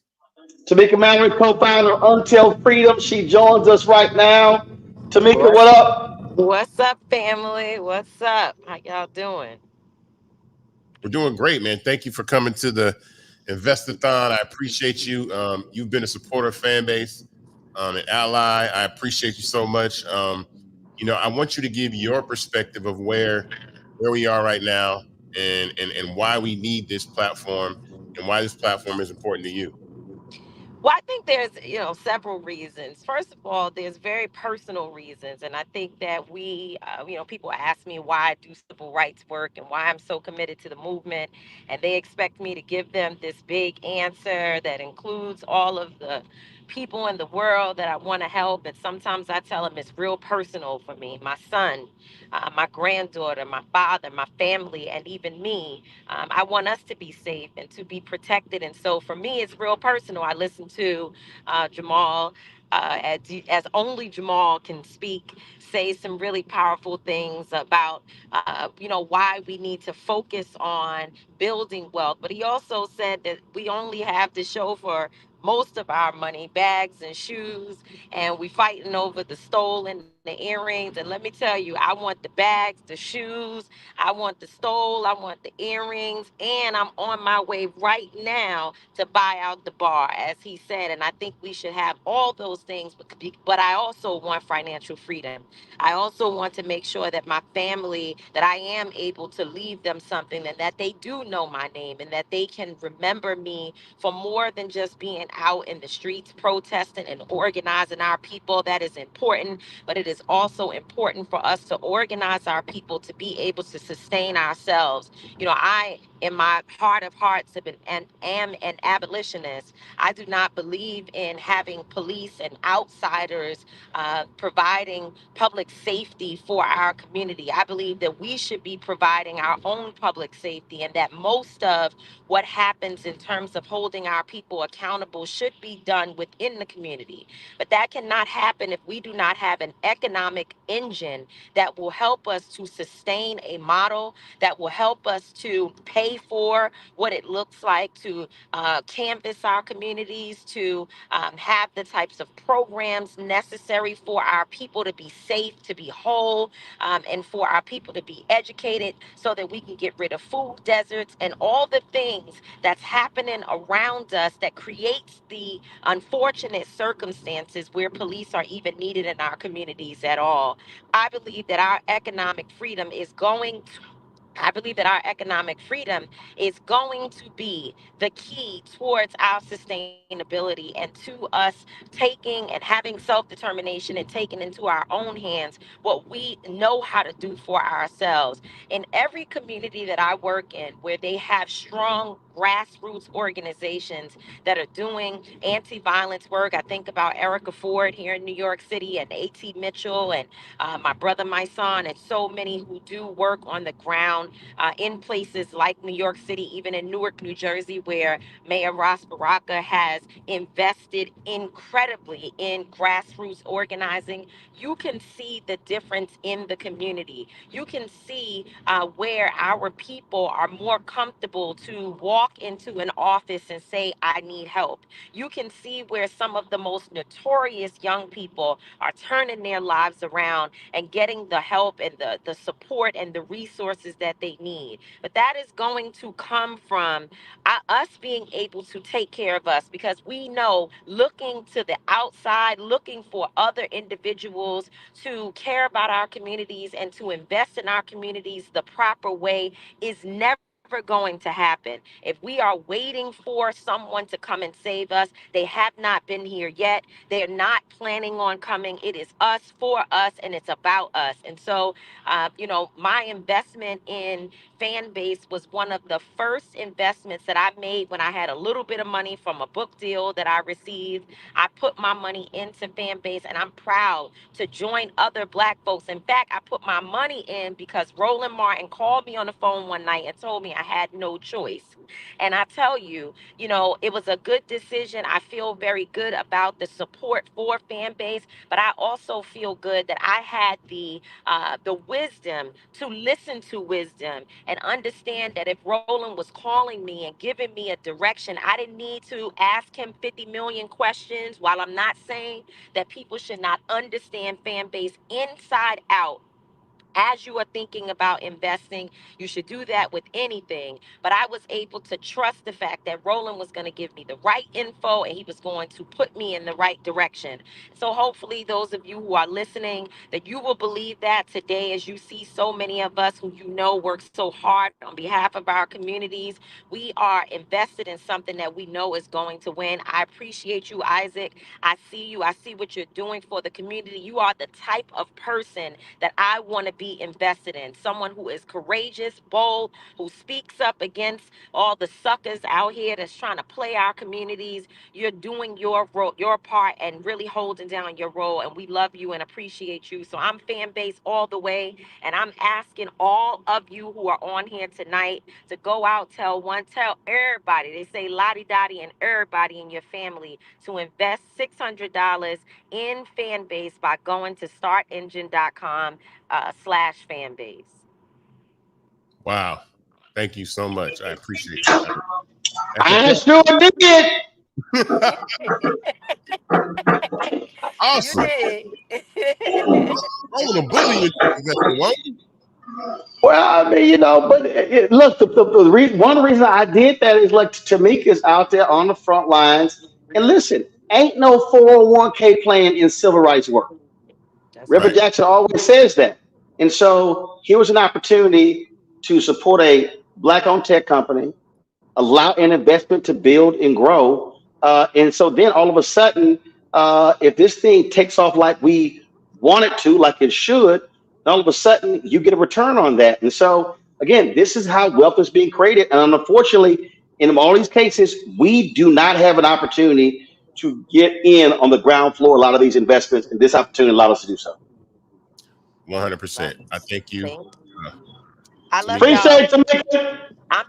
Tamika Mallory, co-founder of Until Freedom. She joins us right now. Tamika, What's what up? what's up, family? What's up? How y'all doing? We're doing great, man. Thank you for coming to the invest-a-thon. I appreciate you. You've been a supporter of Fanbase, an ally. I appreciate you so much. I want you to give your perspective of where we are right now and why we need this platform and why this platform is important to you. Well, I think there's, several reasons. First of all, there's very personal reasons. And I think that people ask me why I do civil rights work and why I'm so committed to the movement. And they expect me to give them this big answer that includes all of the people in the world that I want to help. And sometimes I tell them it's real personal for me, my son, my granddaughter, my father, my family, and even me. I want us to be safe and to be protected. And so for me, it's real personal. I listen to Jamal, as only Jamal can speak, say some really powerful things about, why we need to focus on building wealth. But he also said that we only have to show for most of our money, bags and shoes, and we fighting over the stolen, the earrings. And let me tell you, I want the bags, the shoes, I want the stole, I want the earrings, and I'm on my way right now to buy out the bar, as he said. And I think we should have all those things, but I also want financial freedom. I also want to make sure that my family, that I am able to leave them something and that they do know my name and that they can remember me for more than just being out in the streets protesting and organizing our people. That is important, but it is also important for us to organize our people to be able to sustain ourselves. I, in my heart of hearts, am an abolitionist. I do not believe in having police and outsiders providing public safety for our community. I believe that we should be providing our own public safety and that most of what happens in terms of holding our people accountable should be done within the community. But that cannot happen if we do not have an economic engine that will help us to sustain a model, that will help us to pay for what it looks like to canvass our communities, to have the types of programs necessary for our people to be safe, to be whole, and for our people to be educated so that we can get rid of food deserts and all the things that's happening around us that creates the unfortunate circumstances where police are even needed in our communities at all. I believe that our economic freedom is going I believe that our economic freedom is going to be the key towards our sustainability and to us taking and having self-determination and taking into our own hands what we know how to do for ourselves. In every community that I work in, where they have strong grassroots organizations that are doing anti-violence work, I think about Erica Ford here in New York City and A.T. Mitchell and my brother, my son, and so many who do work on the ground in places like New York City, even in Newark, New Jersey, where Mayor Ross Baraka has invested incredibly in grassroots organizing. You can see the difference in the community. You can see where our people are more comfortable to walk into an office and say, I need help. You can see where some of the most notorious young people are turning their lives around and getting the help and the support and the resources that they need. But that is going to come from us being able to take care of us, because we know looking to the outside, looking for other individuals to care about our communities and to invest in our communities the proper way is never going to happen. If we are waiting for someone to come and save us, they have not been here yet. They're not planning on coming. It is us for us, and it's about us. And so, my investment in Fanbase was one of the first investments that I made when I had a little bit of money from a book deal that I received. I put my money into Fanbase, and I'm proud to join other Black folks. In fact, I put my money in because Roland Martin called me on the phone one night and told me I had no choice. And I tell you, it was a good decision. I feel very good about the support for Fanbase, but I also feel good that I had the wisdom to listen to wisdom and understand that if Roland was calling me and giving me a direction, I didn't need to ask him 50 million questions. While I'm not saying that people should not understand Fanbase inside out, as you are thinking about investing, you should do that with anything. But I was able to trust the fact that Roland was going to give me the right info and he was going to put me in the right direction. So hopefully those of you who are listening, that you will believe that today, as you see so many of us who work so hard on behalf of our communities. We are invested in something that we know is going to win. I appreciate you, Isaac. I see you. I see what you're doing for the community. You are the type of person that I want to be invested in. Someone who is courageous, bold, who speaks up against all the suckers out here that's trying to play our communities. You're doing your role, your part, and really holding down your role. And we love you and appreciate you. So I'm Fanbase all the way. And I'm asking all of you who are on here tonight to go out, tell everybody. They say lottie dottie and everybody in your family to invest $600 in Fanbase by going to startengine.com/Fanbase. Wow. Thank you so much. I appreciate you. I sure did. Awesome. You did. I want to bully you. Well, I mean, but look, one reason I did that is like Tamika's out there on the front lines. And listen, ain't no 401k plan in civil rights work. That's Reverend Right. Jackson always says that. And so here was an opportunity to support a Black owned tech company, allow an investment to build and grow. And so then all of a sudden, if this thing takes off like we want it to, like it should, all of a sudden you get a return on that. And so again, this is how wealth is being created. And unfortunately, in all these cases, we do not have an opportunity to get in on the ground floor, a lot of these investments, and this opportunity allowed us to do so. 100%. I thank you. I love y'all. Appreciate it. I'm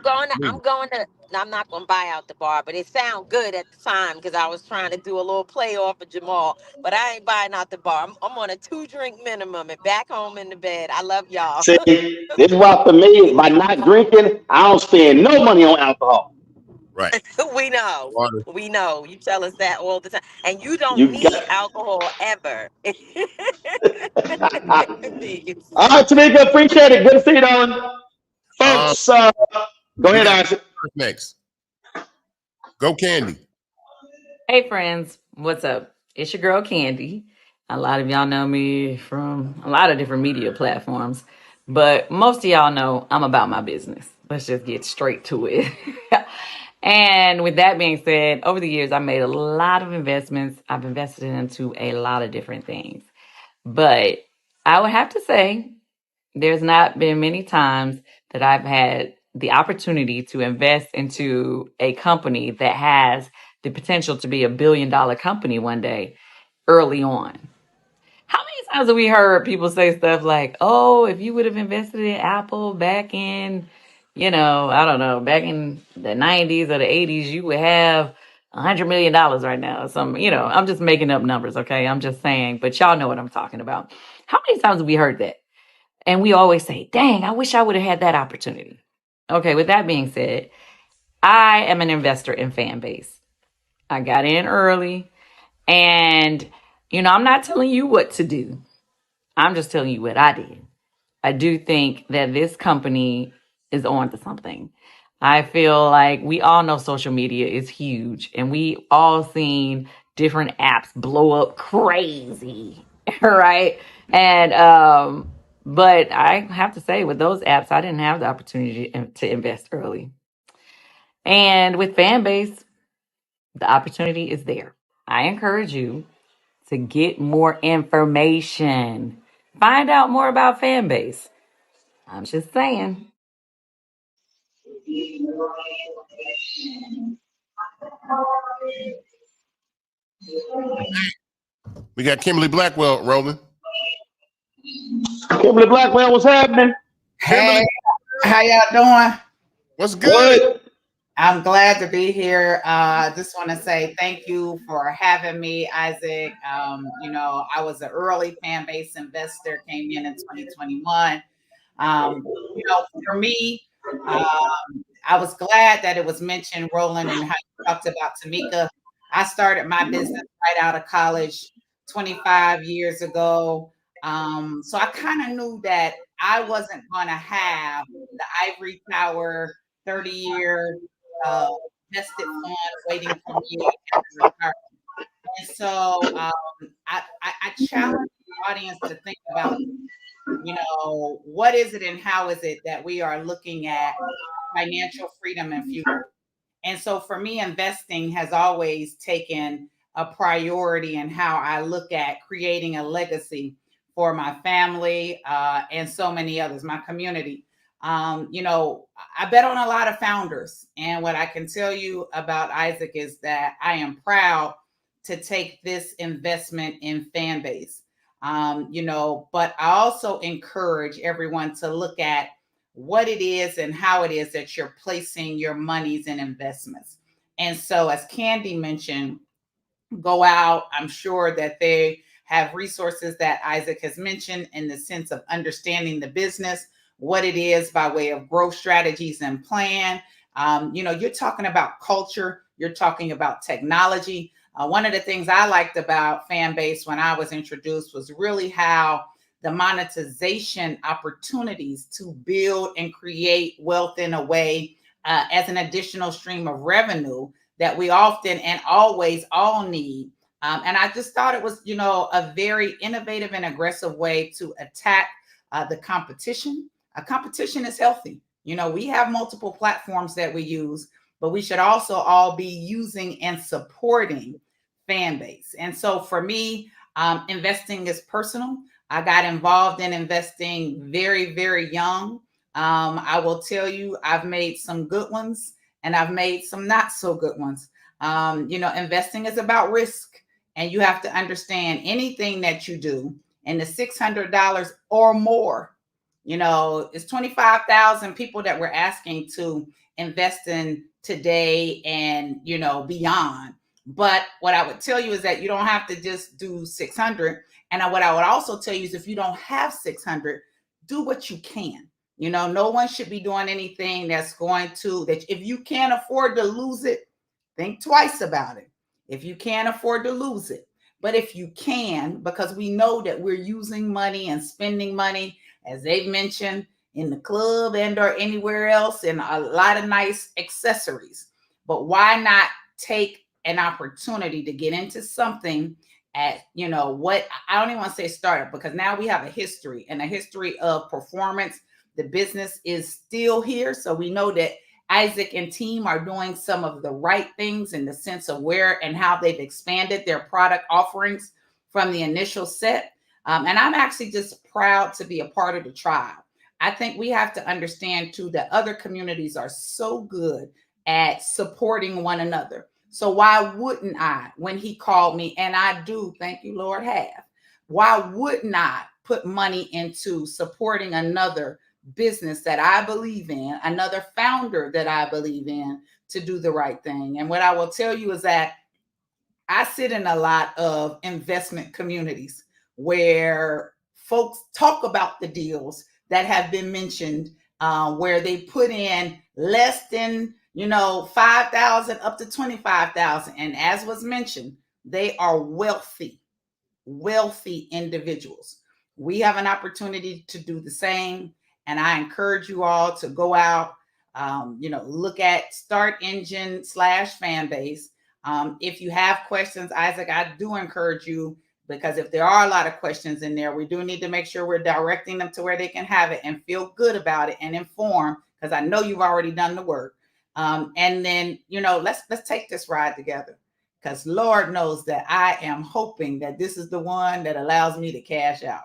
not gonna buy out the bar, but it sounded good at the time because I was trying to do a little play off of Jamal. But I ain't buying out the bar. I'm on a 2-drink minimum and back home in the bed. I love y'all. See, this is why for me, by not drinking, I don't spend no money on alcohol. Right. We know. Water. We know. You tell us that all the time. And you don't You need got alcohol ever. all right, Tamika, appreciate it. Good to see you, darling. Folks, go ahead, Isaac. Next. Go Candy. Hey friends, what's up? It's your girl Candy. A lot of y'all know me from a lot of different media platforms, But most of y'all know I'm about my business. Let's just get straight to it. And with that being said, over the years, I made a lot of investments. I've invested into a lot of different things. But I would have to say, there's not been many times that I've had the opportunity to invest into a company that has the potential to be $1 billion company one day early on. How many times have we heard people say stuff like, oh, if you would have invested in Apple back in, I don't know, back in the 90s or the 80s, you would have $100 million right now. I'm just making up numbers, okay? I'm just saying, but y'all know what I'm talking about. How many times have we heard that? And we always say, dang, I wish I would have had that opportunity. Okay, with that being said, I am an investor in Fanbase. I got in early, and, I'm not telling you what to do. I'm just telling you what I did. I do think that this company is on to something. I feel like we all know social media is huge, and we all seen different apps blow up crazy, right? And but I have to say, with those apps, I didn't have the opportunity to invest early. And with Fanbase, the opportunity is there. I encourage you to get more information. Find out more about Fanbase. I'm just saying. We got Kimberly Blackwell rolling. Kimberly Blackwell, what's happening? Kimberly, Hey, how y'all doing? what's good? I'm glad to be here. I just want to say thank you for having me, Isaac. I was an early Fanbase investor, came in 2021. For me, I was glad that it was mentioned, Roland, and how you talked about Tamika. I started my business right out of college 25 years ago. So I kind of knew that I wasn't going to have the ivory tower 30-year vested fund waiting for me after retirement. And so I challenge the audience to think about, what is it and how is it that we are looking at financial freedom and future? And so for me, investing has always taken a priority in how I look at creating a legacy for my family and so many others, my community. I bet on a lot of founders. And what I can tell you about Isaac is that I am proud to take this investment in Fanbase. But I also encourage everyone to look at what it is and how it is that you're placing your monies and investments. And so, as Candy mentioned, go out. I'm sure that they have resources that Isaac has mentioned in the sense of understanding the business, what it is by way of growth strategies and plan. You're talking about culture, you're talking about technology. One of the things I liked about Fanbase when I was introduced was really how the monetization opportunities to build and create wealth in a way as an additional stream of revenue that we often and always all need. And I just thought it was, a very innovative and aggressive way to attack the competition. Competition is healthy. We have multiple platforms that we use, but we should also all be using and supporting Fanbase. And so for me, investing is personal. I got involved in investing very, very young. I will tell you, I've made some good ones and I've made some not so good ones. Investing is about risk, and you have to understand anything that you do. And the $600 or more, it's 25,000 people that we're asking to invest in today and, beyond. But what I would tell you is that you don't have to just do 600. And what I would also tell you is if you don't have 600, do what you can. No one should be doing anything that's going to, that if you can't afford to lose it, think twice about it. If you can't afford to lose it. But if you can, because we know that we're using money and spending money, as they've mentioned, in the club and or anywhere else, and a lot of nice accessories. But why not take an opportunity to get into something at, you know, what I don't even want to say startup, because now we have a history and a history of performance. The business is still here. So we know that Isaac and team are doing some of the right things in the sense of where and how they've expanded their product offerings from the initial set. And I'm actually just proud to be a part of the tribe. I think we have to understand too that other communities are so good at supporting one another. So why wouldn't I, when he called me, and I do, thank you, Lord, have, why wouldn't I put money into supporting another business that I believe in, another founder that I believe in, to do the right thing? And what I will tell you is that I sit in a lot of investment communities where folks talk about the deals that have been mentioned, where they put in less than, you know, 5,000 up to 25,000. And as was mentioned, they are wealthy individuals. We have an opportunity to do the same. And I encourage you all to go out, you know, look at Start Engine /Fanbase. If you have questions, Isaac, I do encourage you, because if there are a lot of questions in there, we do need to make sure we're directing them to where they can have it and feel good about it and inform, because I know you've already done the work. And then, you know, let's take this ride together, because Lord knows that I am hoping that this is the one that allows me to cash out.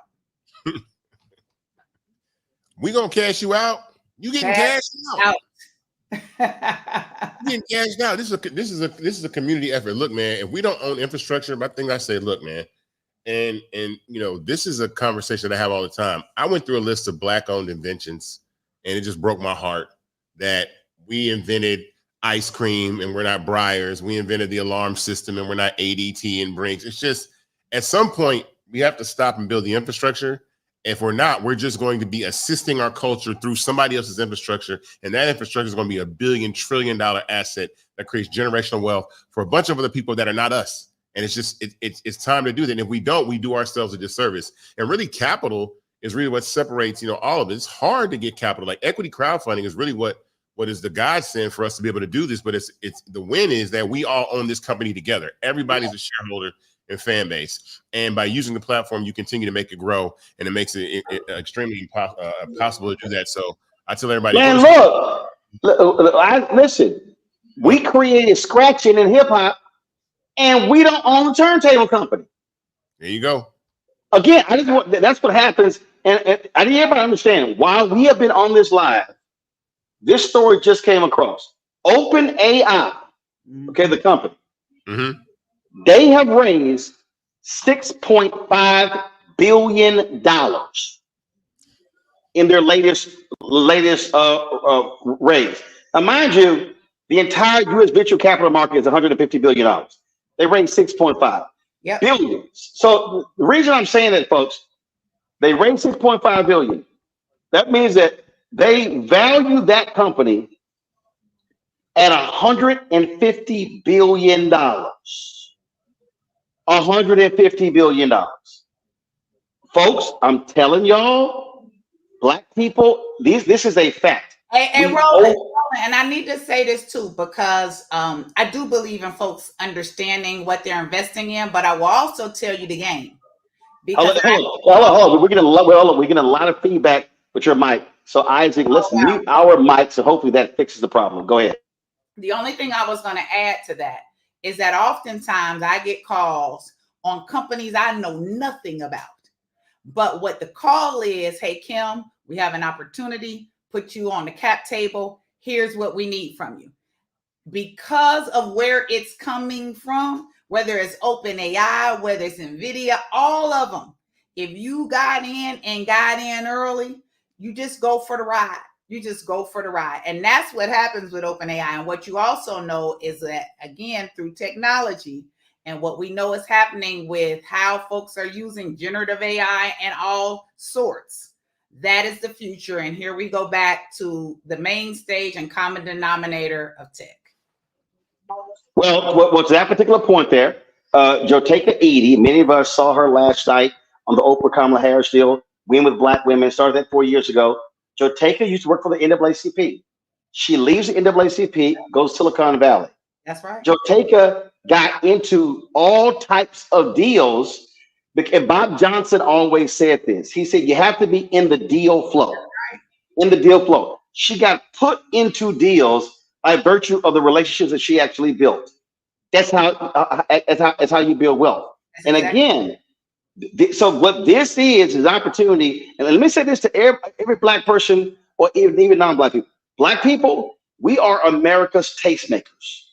We gonna cash you out. You getting cashed out. You getting cashed out. This is a community effort. Look, man, if we don't own infrastructure, my thing I say, look, man, and you know, this is a conversation that I have all the time. I went through a list of Black-owned inventions, and it just broke my heart that we invented ice cream and we're not Breyers. We invented the alarm system and we're not ADT and Brinks. It's just, at some point, we have to stop and build the infrastructure. If we're not, we're just going to be assisting our culture through somebody else's infrastructure. And that infrastructure is going to be a billion, trillion-dollar asset that creates generational wealth for a bunch of other people that are not us. And it's just, it's time to do that. And if we don't, we do ourselves a disservice. And really, capital is really what separates, you know, all of it. It's hard to get capital. Like equity crowdfunding is really what is the godsend for us to be able to do this. But it's the win is that we all own this company together. Everybody's a shareholder in Fanbase, and by using the platform, you continue to make it grow, and it makes it extremely possible to do that. So I tell everybody, man, listen, we created scratching in hip hop, and we don't own the turntable company. There you go. Again, I just want, that's what happens, and I need everybody to understand, while we have been on this live, this story just came across. OpenAI, okay, the company. Mm-hmm. They have raised $6.5 billion in their latest raise. Now, mind you, the entire U.S. venture capital market is $150 billion. They raised 6.5 billion. So the reason I'm saying that, folks, they raised 6.5 billion. That means that they value that company at $150 billion. $150 billion. Folks, I'm telling y'all, Black people, this is a fact. Hey, Roland, and I need to say this too, because I do believe in folks understanding what they're investing in, but I will also tell you the game. Because hold on. We're getting a lot of feedback with your mic. So Isaac, let's mute our mic, so hopefully that fixes the problem. Go ahead. The only thing I was going to add to that is that oftentimes I get calls on companies I know nothing about. But what the call is, hey, Kim, we have an opportunity, put you on the cap table. Here's what we need from you. Because of where it's coming from, whether it's OpenAI, whether it's NVIDIA, all of them, if you got in early, you just go for the ride. You just go for the ride. And that's what happens with OpenAI. And what you also know is that, again, through technology and what we know is happening with how folks are using generative AI and all sorts, that is the future. And here we go back to the main stage and common denominator of tech. Well, what's that particular point there? Joteka Edie, many of us saw her last night on the Oprah Kamala Harris deal, Win with Black Women, started that 4 years ago. Joteka used to work for the NAACP. She leaves the NAACP, goes to Silicon Valley. That's right. Joteka got into all types of deals. And Bob Johnson always said this. He said, you have to be in the deal flow. In the deal flow. She got put into deals by virtue of the relationships that she actually built. That's how you build wealth. And again, so what this is opportunity. And let me say this to every Black person, or even non-Black people. Black people, we are America's tastemakers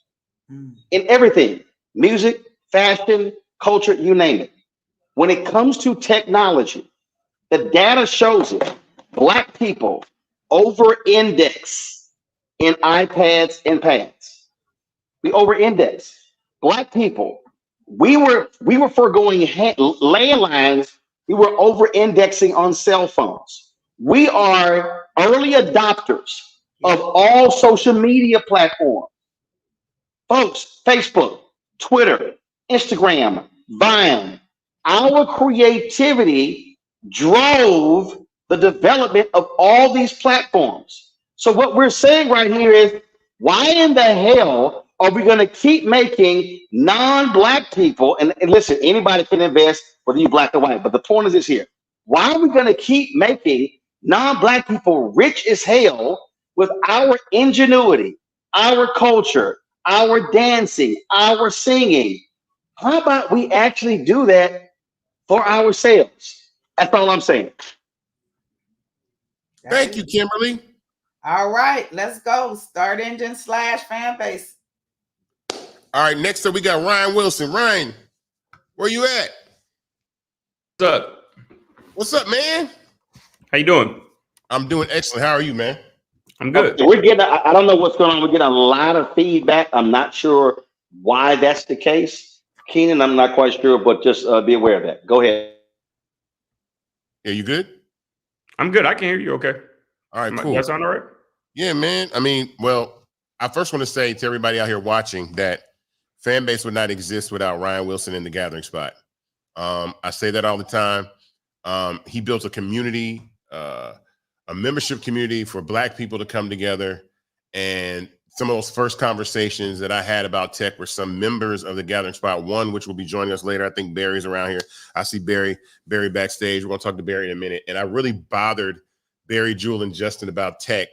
in everything: music, fashion, culture, you name it. When it comes to technology, the data shows it. Black people over-index in iPads and pads. We over-index. Black people, we were foregoing landlines. We were over-indexing on cell phones. We are early adopters of all social media platforms. Folks, Facebook, Twitter, Instagram, Vine. Our creativity drove the development of all these platforms. So what we're saying right here is, why in the hell are we going to keep making non-Black people, and listen, anybody can invest, whether you're Black or white, but the point is this here. Why are we going to keep making non-Black people rich as hell with our ingenuity, our culture, our dancing, our singing? How about we actually do that for ourselves? That's all I'm saying. Thank you, Kimberly. All right, let's go. Start engine / Fanbase. All right, next up we got Ryan Wilson. Ryan, where you at? What's up? What's up, man? How you doing? I'm doing excellent. How are you, man? I'm good. Okay, we're getting. I don't know what's going on. We're getting a lot of feedback. I'm not sure why that's the case, Keenan. I'm not quite sure, but just be aware of that. Go ahead. Yeah, you good? I'm good. I can hear you. Okay. All right, cool. That sound all right? Yeah, man. I mean, well, I first want to say to everybody out here watching that Fanbase would not exist without Ryan Wilson in the gathering spot. I say that all the time. He built a community, a membership community for Black people to come together. And some of those first conversations that I had about tech were some members of the gathering spot. One, which will be joining us later. I think Barry's around here. I see Barry backstage. We're going to talk to Barry in a minute. And I really bothered Barry, Jewel, and Justin about tech,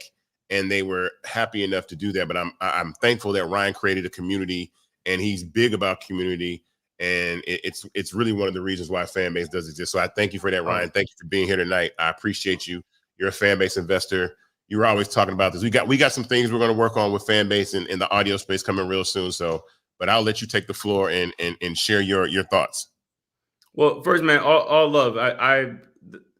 and they were happy enough to do that. But I'm thankful that Ryan created a community, and he's big about community. And it's really one of the reasons why Fanbase does exist. So I thank you for that, Ryan. Thank you for being here tonight. I appreciate you. You're a Fanbase investor. You were always talking about this. We got some things we're going to work on with Fanbase in the audio space coming real soon. So, but I'll let you take the floor and share your thoughts. Well, first, man, all love. I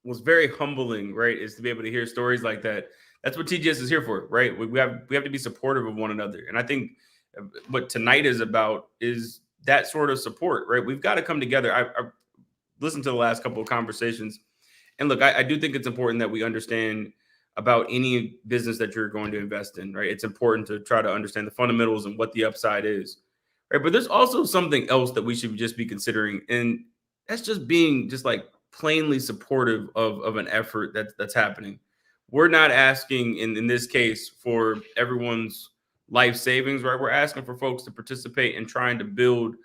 was very humbling, right? Is to be able to hear stories like that. That's what TGS is here for, right? We have to be supportive of one another. And I think what tonight is about is that sort of support, right? We've got to come together. I listened to the last couple of conversations, and look, I do think it's important that we understand about any business that you're going to invest in, right? It's important to try to understand the fundamentals and what the upside is, right? But there's also something else that we should just be considering, and that's just being just like plainly supportive of an effort that's happening. We're not asking in this case for everyone's life savings, right? We're asking for folks to participate in trying to build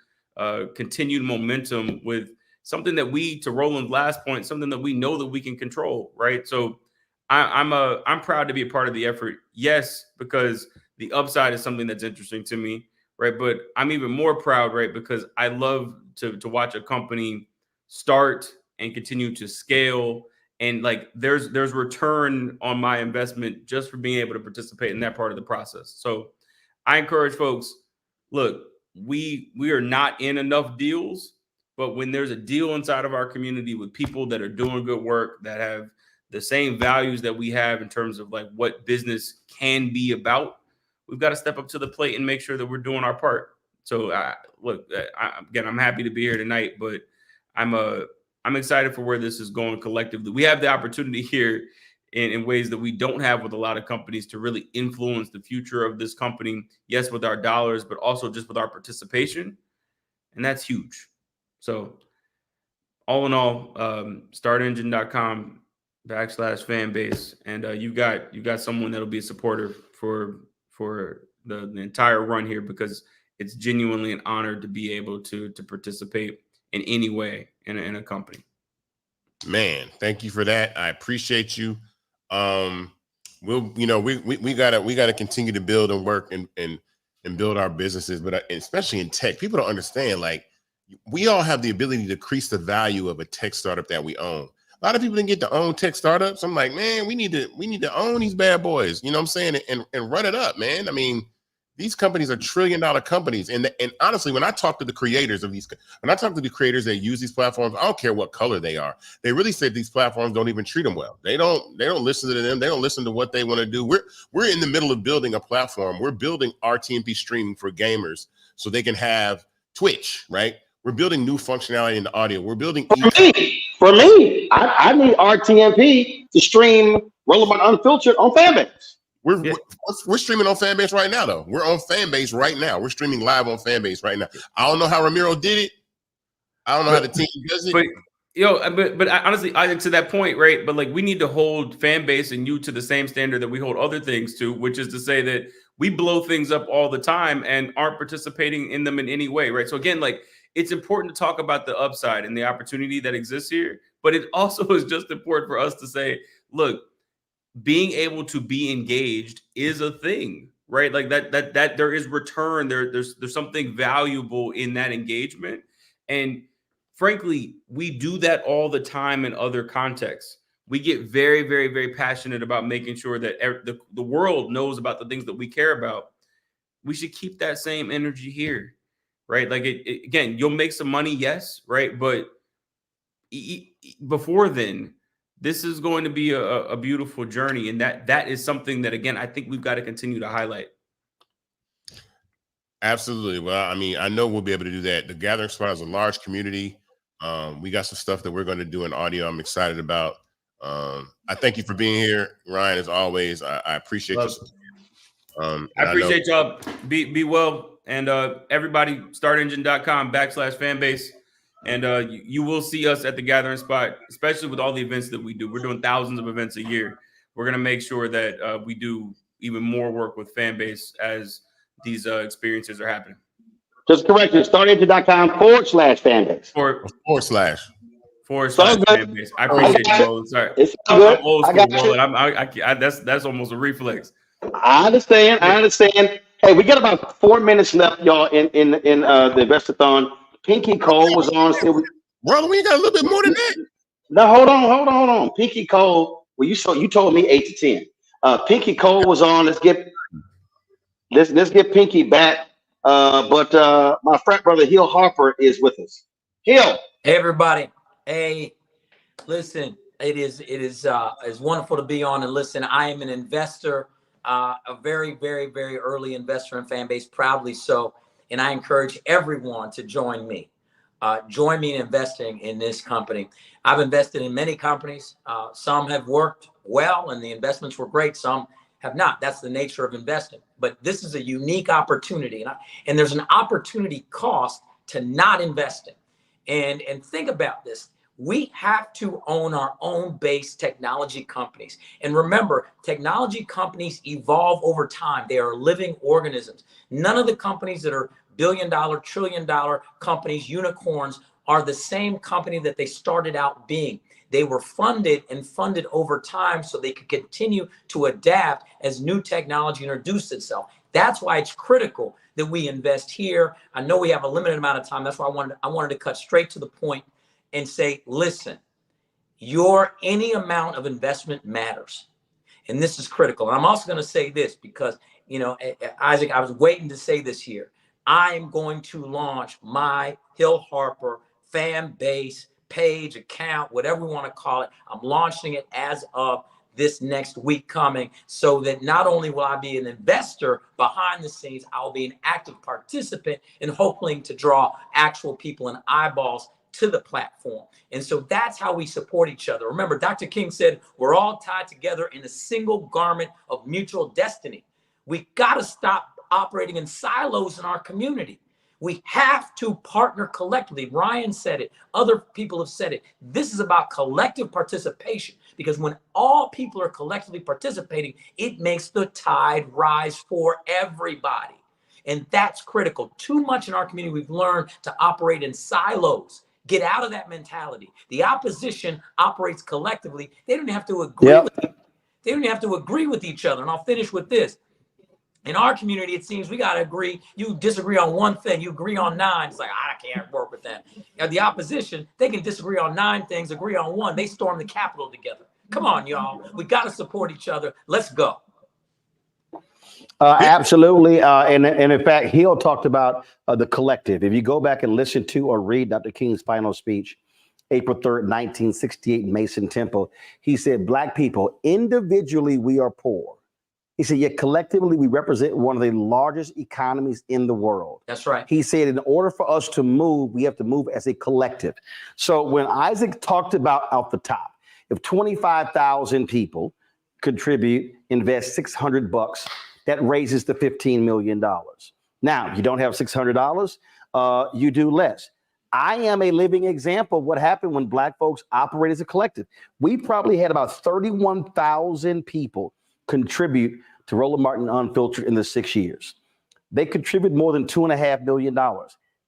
continued momentum with something that to Roland's last point, something that we know that we can control, right? So I'm proud to be a part of the effort. Yes, because the upside is something that's interesting to me, right? But I'm even more proud, right? Because I love to watch a company start and continue to scale, and like there's return on my investment just for being able to participate in that part of the process. So I encourage folks, look, we are not in enough deals, but when there's a deal inside of our community with people that are doing good work, that have the same values that we have in terms of like what business can be about, we've got to step up to the plate and make sure that we're doing our part. So look, again, I'm happy to be here tonight, but I'm excited for where this is going collectively. We have the opportunity here in ways that we don't have with a lot of companies to really influence the future of this company. Yes, with our dollars, but also just with our participation. And that's huge. So all in all, startengine.com /Fanbase. And you've got someone that'll be a supporter for the entire run here, because it's genuinely an honor to be able to participate in any way in a company. Man, thank you for that. I appreciate you. We gotta continue to build and work and build our businesses, but especially in tech, people don't understand, like, we all have the ability to increase the value of a tech startup that we own. A lot of people didn't get to own tech startups. I'm like, man, we need to own these bad boys. You know what I'm saying? And run it up, man. I mean, these companies are $1 trillion companies. And honestly, when I talk to the creators of these, when I talk to the creators that use these platforms, I don't care what color they are. They really said these platforms don't even treat them well. They don't listen to them. They don't listen to what they want to do. We're in the middle of building a platform. We're building RTMP streaming for gamers so they can have Twitch, right? We're building new functionality in the audio. We're building for me, I need RTMP to stream Rollermart Unfiltered on Fanbase. We're streaming on Fanbase right now, though. We're on Fanbase right now. We're streaming live on Fanbase right now. I don't know how Ramiro did it. I don't know how the team does it. But honestly, I think to that point, right? But like, we need to hold Fanbase and you to the same standard that we hold other things to, which is to say that we blow things up all the time and aren't participating in them in any way, right? So again, like, it's important to talk about the upside and the opportunity that exists here, but it also is just important for us to say, look, being able to be engaged is a thing, right? Like that there is return. There's something valuable in that engagement. And frankly, we do that all the time in other contexts. We get very, very, very passionate about making sure that the world knows about the things that we care about. We should keep that same energy here, right? Like, again, you'll make some money, yes, right? But before then, this is going to be a beautiful journey. And that is something that, again, I think we've got to continue to highlight. Absolutely. Well, I mean, I know we'll be able to do that. The Gathering Spot is a large community. We got some stuff that we're going to do in audio I'm excited about. I thank you for being here, Ryan, as always. I appreciate you. I appreciate y'all. Be well. And everybody, startengine.com/fanbase. And you will see us at the Gathering Spot, especially with all the events that we do. We're doing thousands of events a year. We're going to make sure that we do even more work with Fanbase as these experiences are happening. Just correct it. startengine.com/fanbase. Forward slash Fanbase. I appreciate you, Mo. Sorry. It's good. I'm old I school, got you. That's almost a reflex. I understand. Hey, we got about 4 minutes left, y'all, in the invest-a-thon. Pinky Cole was on. Brother, we got a little bit more than that. No, hold on. Pinky Cole. Well, you told me 8 to 10. Pinky Cole was on. Let's get Pinky back. But my frat brother Hill Harper is with us. Hill. Hey everybody. Hey, listen. It's wonderful to be on and listen. I am an investor, a very, very, very early investor in Fanbase, proudly so. And I encourage everyone to join me. Join me in investing in this company. I've invested in many companies. Some have worked well and the investments were great. Some have not. That's the nature of investing. But this is a unique opportunity. And there's an opportunity cost to not investing. And think about this. We have to own our own base technology companies. And remember, technology companies evolve over time. They are living organisms. None of the companies that are billion-dollar, trillion-dollar companies, unicorns, are the same company that they started out being. They were funded over time so they could continue to adapt as new technology introduced itself. That's why it's critical that we invest here. I know we have a limited amount of time. That's why I wanted to cut straight to the point and say, listen, any amount of investment matters. And this is critical. And I'm also going to say this because, Isaac, I was waiting to say this here. I'm going to launch my Hill Harper Fanbase page, account, whatever we want to call it. I'm launching it as of this next week coming, so that not only will I be an investor behind the scenes, I'll be an active participant and hoping to draw actual people and eyeballs to the platform. And so that's how we support each other. Remember, Dr. King said, we're all tied together in a single garment of mutual destiny. We got to stop operating in silos in our community. We have to partner collectively. Ryan said it. Other people have said it. This is about collective participation, because when all people are collectively participating, it makes the tide rise for everybody. And that's critical. Too much in our community, we've learned to operate in silos. Get out of that mentality. The opposition operates collectively. They don't have to agree with it. They don't have to agree with each other. And I'll finish with this. In our community, it seems we got to agree. You disagree on one thing, you agree on 9. It's like, I can't work with that. Now, the opposition, they can disagree on 9 things, agree on 1. They storm the Capitol together. Come on, y'all. We got to support each other. Let's go. Absolutely. And in fact, Hill talked about the collective. If you go back and listen to or read Dr. King's final speech, April 3rd, 1968, in Mason Temple, he said, Black people, individually, we are poor. He said, yet collectively, we represent one of the largest economies in the world. That's right. He said, in order for us to move, we have to move as a collective. So when Isaac talked about off the top, if 25,000 people contribute, invest $600, that raises to $15 million. Now, you don't have $600, you do less. I am a living example of what happened when Black folks operate as a collective. We probably had about 31,000 people contribute to Roland Martin Unfiltered in the 6 years. They contribute more than $2.5 million.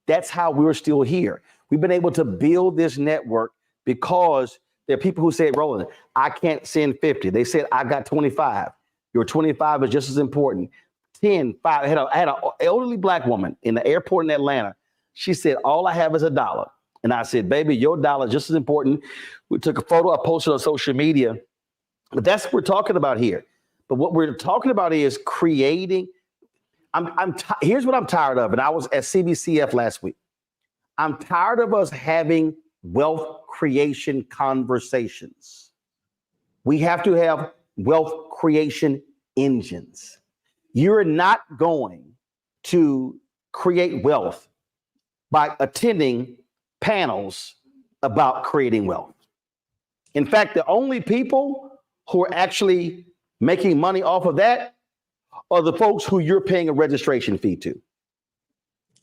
That's how we're still here. We've been able to build this network because there are people who say, Roland, I can't send 50. They said, I got 25. Your 25 is just as important. 10, 5. I had an elderly Black woman in the airport in Atlanta. She said, all I have is $1. And I said, baby, your dollar is just as important. We took a photo, I posted on social media. But that's what we're talking about here. But what we're talking about is creating. Here's what I'm tired of. And I was at CBCF last week. I'm tired of us having wealth creation conversations. We have to have wealth creation engines. You're not going to create wealth by attending panels about creating wealth. In fact, the only people who are actually making money off of that are the folks who you're paying a registration fee to.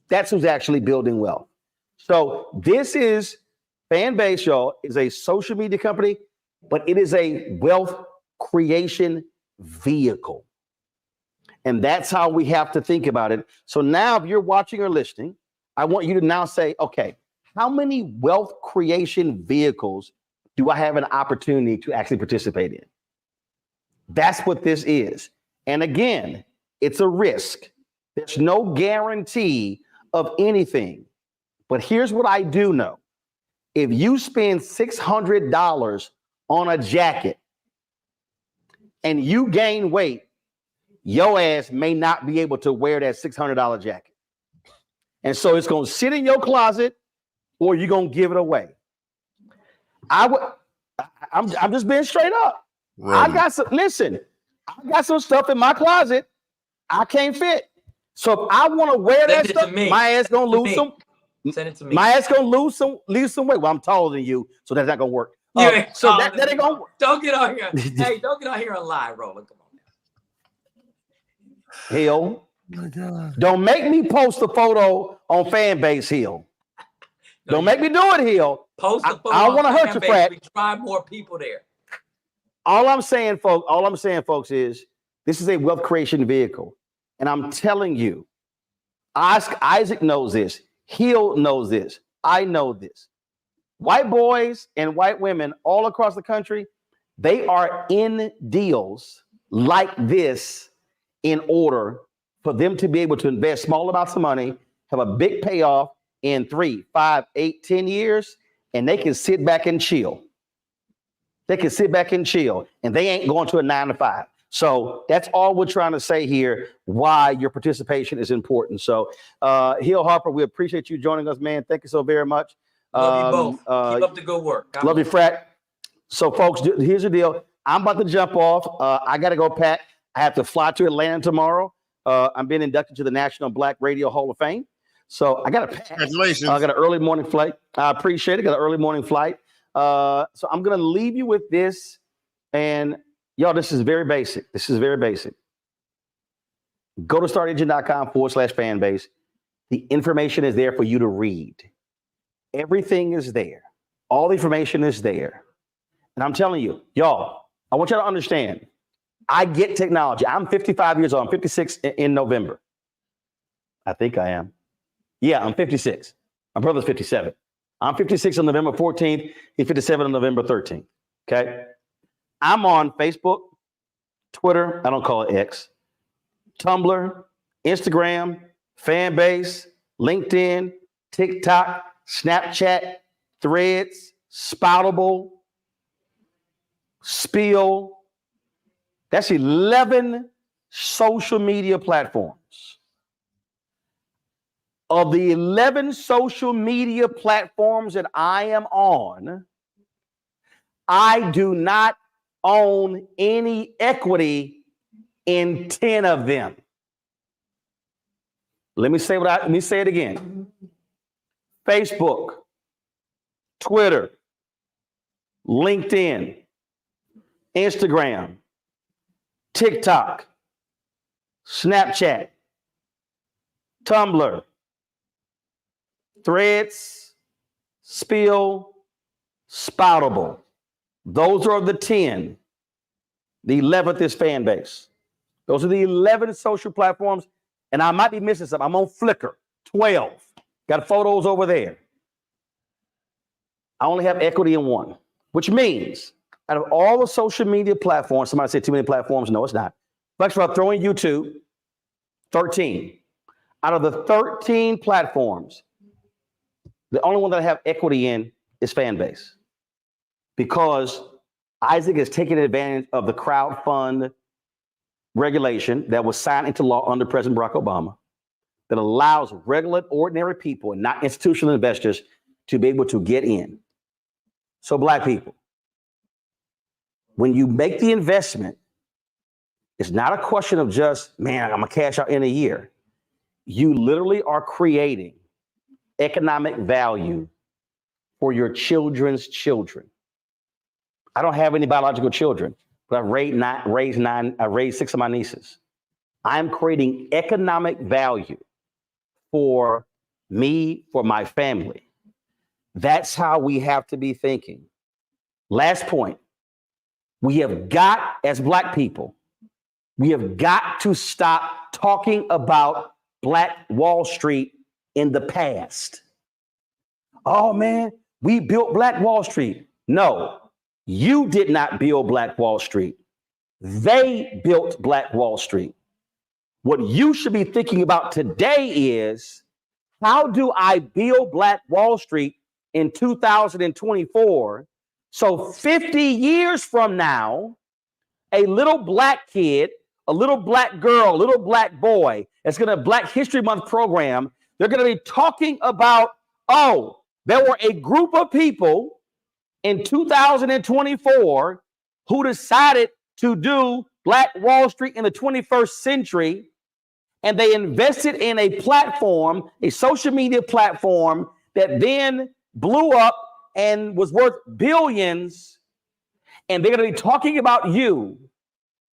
That's who's actually building wealth. So this is Fanbase, y'all, is a social media company, but it is a wealth creation vehicle. And that's how we have to think about it. So now if you're watching or listening, I want you to now say, okay, how many wealth creation vehicles do I have an opportunity to actually participate in? That's what this is. And again, it's a risk. There's no guarantee of anything. But here's what I do know. If you spend $600 on a jacket and you gain weight, your ass may not be able to wear that $600 jacket. And so it's going to sit in your closet or you're going to give it away. I'm just being straight up. Right. I got some stuff in my closet I can't fit. So if I want to wear that stuff, my ass gonna lose some. Send it to me. My ass gonna lose some weight. Well, I'm taller than you, so that's not gonna work. So that ain't gonna work. Don't get on here. Hey, don't get on here and lie, Roland. Come on. Hill. Oh my God. Don't make me post a photo on Fanbase, Hill. Don't make me do it, Hill. Post a photo. I don't want to hurt your frat. We try more people there. All I'm saying, folks, is this is a wealth creation vehicle. And I'm telling you, Isaac knows this. Hill knows this. I know this. White boys and white women all across the country, they are in deals like this in order for them to be able to invest small amounts of money, have a big payoff in 3, 5, 8, 10 years, and they can sit back and chill. They can sit back and chill, and they ain't going to a 9 to 5. So that's all we're trying to say here, why your participation is important. So Hill Harper, we appreciate you joining us, man. Thank you so very much. Love you both. Keep up the good work. Love you, frat. So folks, here's the deal. I'm about to jump off. I got to go pack. I have to fly to Atlanta tomorrow. I'm being inducted to the National Black Radio Hall of Fame. So I got to pack. Congratulations. I got an early morning flight. I appreciate it. Got an early morning flight. So I'm going to leave you with this. And y'all, this is very basic. This is very basic. Go to startengine.com/fanbase. The information is there for you to read. Everything is there. All the information is there. And I'm telling you, y'all, I want y'all to understand, I get technology. I'm 55 years old. I'm 56 in November. I think I am. Yeah, I'm 56. My brother's 57. I'm 56 on November 14th. He's 57 on November 13th. Okay. I'm on Facebook, Twitter, I don't call it X, Tumblr, Instagram, Fanbase, LinkedIn, TikTok, Snapchat, Threads, Spoutable, Spill. That's 11 social media platforms. Of the 11 social media platforms that I am on, I do not own any equity in 10 of them. Let me say it again. Facebook, Twitter, LinkedIn, Instagram, TikTok, Snapchat, Tumblr, Threads, Spill, Spoutable. Those are the 10. The 11th is Fanbase. Those are the 11 social platforms. And I might be missing some. I'm on Flickr, 12. Got photos over there. I only have equity in one, which means out of all the social media platforms, somebody said too many platforms. No, it's not. But I'll throw in YouTube, 13. Out of the 13 platforms, the only one that I have equity in is Fanbase. Because Isaac has taken advantage of the crowdfund regulation that was signed into law under President Barack Obama that allows regular, ordinary people and not institutional investors to be able to get in. So Black people, when you make the investment, it's not a question of just, man, I'm gonna cash out in a year. You literally are creating economic value for your children's children. I don't have any biological children, but I raised 6 of my nieces. I'm creating economic value for me, for my family. That's how we have to be thinking. Last point. We have got, as Black people, we have got to stop talking about Black Wall Street in the past. Oh man, we built Black Wall Street. No, you did not build Black Wall Street. They built Black Wall Street. What you should be thinking about today is, how do I build Black Wall Street in 2024? So 50 years from now, a little Black kid, a little Black girl, a little Black boy, that's going to Black History Month program, they're going to be talking about, oh, there were a group of people in 2024 who decided to do Black Wall Street in the 21st century, and they invested in a platform, a social media platform that then blew up and was worth billions, and they're going to be talking about you,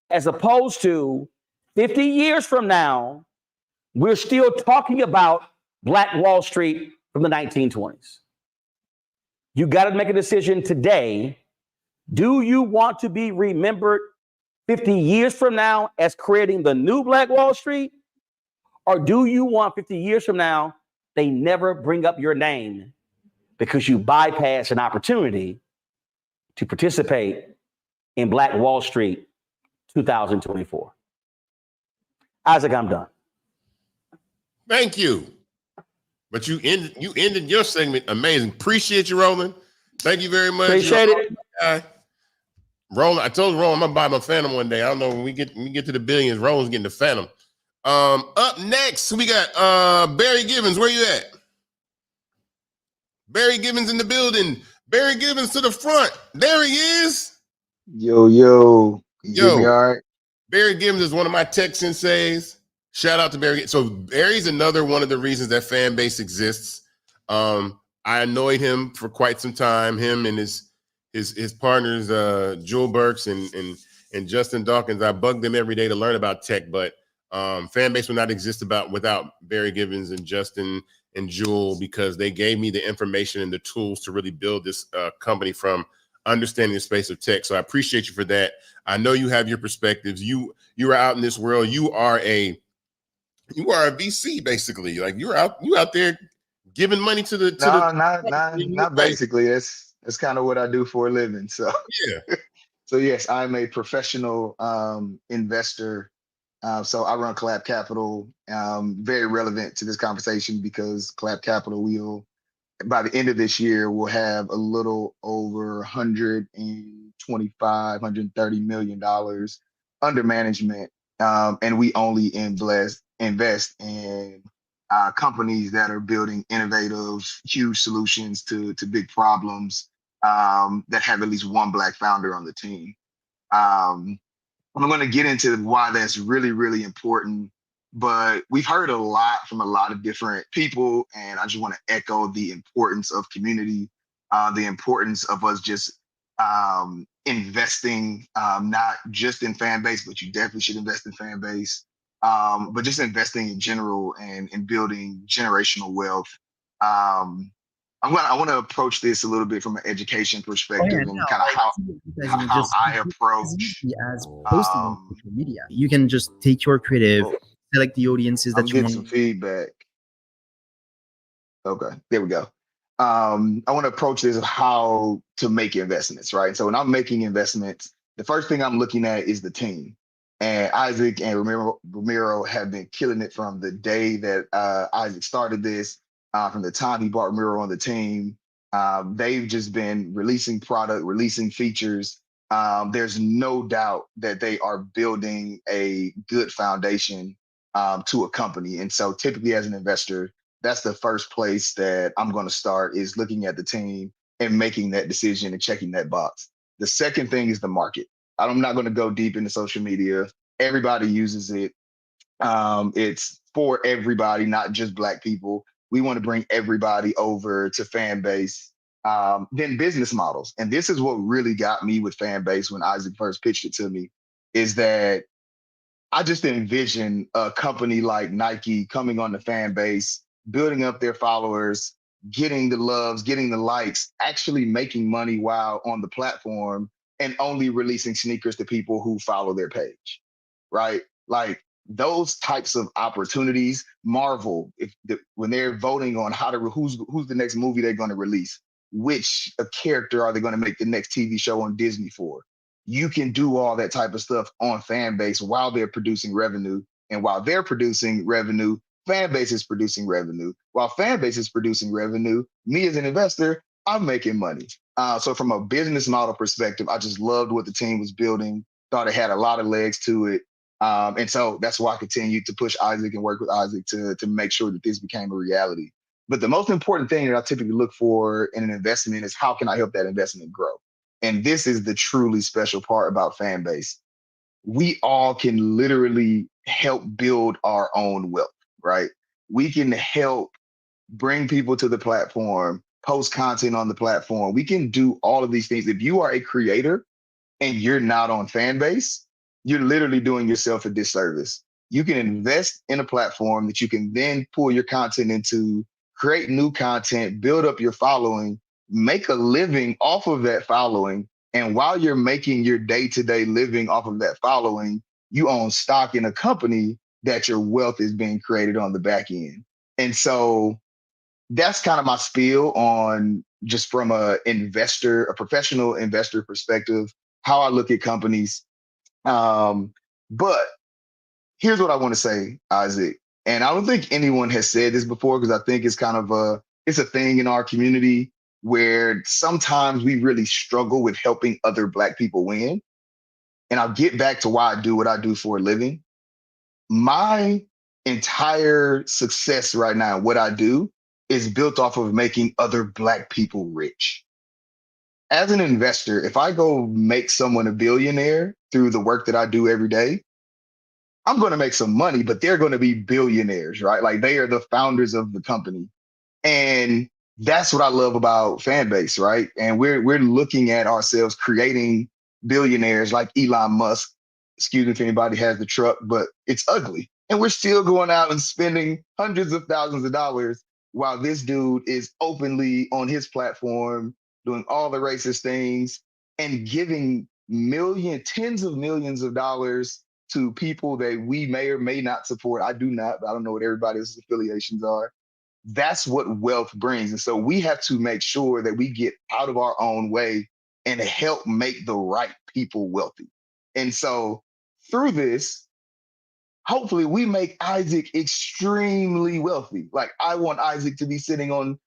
as opposed to 50 years from now, we're still talking about Black Wall Street from the 1920s. You got to make a decision today. Do you want to be remembered 50 years from now as creating the new Black Wall Street? Or do you want 50 years from now, they never bring up your name because you bypass an opportunity to participate in Black Wall Street 2024? Isaac, I'm done. Thank you. But you ended your segment amazing. Appreciate you, Roland. Thank you very much. Appreciate it. Roland, I told Roland I'm gonna buy my Phantom one day. I don't know, when we get to the billions, Roland's getting the Phantom. Up next, we got Barry Givens. Where you at? Barry Givens in the building. Barry Givens to the front. There he is. Yo. You hear me all right? Barry Givens is one of my tech senseis. Shout out to Barry. So Barry's another one of the reasons that Fanbase exists. I annoyed him for quite some time. Him and his partners, Jewel Burks and Justin Dawkins. I bugged them every day to learn about tech, but Fanbase would not exist without Barry Givens and Justin and Jewel, because they gave me the information and the tools to really build this company from understanding the space of tech. So I appreciate you for that. I know you have your perspectives. You are out in this world. You are a You are a VC basically. Like you out there giving money to the No, not basically. That's kind of what I do for a living. So yeah. so yes, I'm a professional investor. So I run Collab Capital. Very relevant to this conversation because Collab Capital will, by the end of this year, we'll have a little over 125, $130 million under management. And we only invest in companies that are building innovative, huge solutions to big problems that have at least one Black founder on the team. Um, I'm going to get into why that's really, really important. But we've heard a lot from a lot of different people, and I just want to echo the importance of community, the importance of us just investing, not just in Fanbase, but you definitely should invest in Fanbase, but just investing in general and building generational wealth. I want to approach this a little bit from an education perspective and kind of how I approach. As posting on social media, you can just take your creative, select the audiences that I'm you getting want. some feedback. Okay, there we go. I want to approach this of how to make investments, right? So when I'm making investments, the first thing I'm looking at is the team. And Isaac and Ramiro have been killing it from the day that Isaac started this, from the time he brought Ramiro on the team. They've just been releasing product, releasing features. There's no doubt that they are building a good foundation to a company. And so typically as an investor, that's the first place that I'm going to start, is looking at the team and making that decision and checking that box. The second thing is the market. I'm not going to go deep into social media. Everybody uses it. It's for everybody, not just Black people. We want to bring everybody over to Fanbase. Then business models. And this is what really got me with Fanbase when Isaac first pitched it to me, is that I just envision a company like Nike coming on the Fanbase, building up their followers, getting the loves, getting the likes, actually making money while on the platform, and only releasing sneakers to people who follow their page, right? Like those types of opportunities. Marvel, when they're voting on who's the next movie they're going to release, which character are they going to make the next TV show on Disney for? You can do all that type of stuff on Fanbase while they're producing revenue. And while they're producing revenue, Fanbase is producing revenue. While Fanbase is producing revenue, me as an investor, I'm making money. So from a business model perspective, I just loved what the team was building, thought it had a lot of legs to it. And so that's why I continued to push Isaac and work with Isaac to make sure that this became a reality. But the most important thing that I typically look for in an investment is, how can I help that investment grow? And this is the truly special part about Fanbase. We all can literally help build our own wealth, right? We can help bring people to the platform, post content on the platform. We can do all of these things. If you are a creator and you're not on Fanbase, you're literally doing yourself a disservice. You can invest in a platform that you can then pull your content into, create new content, build up your following, make a living off of that following. And while you're making your day-to-day living off of that following, you own stock in a company that your wealth is being created on the back end. And so that's kind of my spiel on, just from a professional investor perspective, how I look at companies. But here's what I want to say, Isaac. And I don't think anyone has said this before, because I think it's kind of it's a thing in our community where sometimes we really struggle with helping other Black people win. And I'll get back to why I do what I do for a living. My entire success right now, what I do, is built off of making other Black people rich. As an investor, if I go make someone a billionaire through the work that I do every day, I'm going to make some money, but they're going to be billionaires, right? Like, they are the founders of the company. And that's what I love about Fanbase, right? And we're looking at ourselves creating billionaires like Elon Musk. Excuse me if anybody has the truck, but it's ugly. And we're still going out and spending hundreds of thousands of dollars while this dude is openly on his platform doing all the racist things and giving tens of millions of dollars to people that we may or may not support. I do not, but I don't know what everybody's affiliations are. That's what wealth brings. And so we have to make sure that we get out of our own way and help make the right people wealthy. And so through this, hopefully we make Isaac extremely wealthy. Like, I want Isaac to be sitting on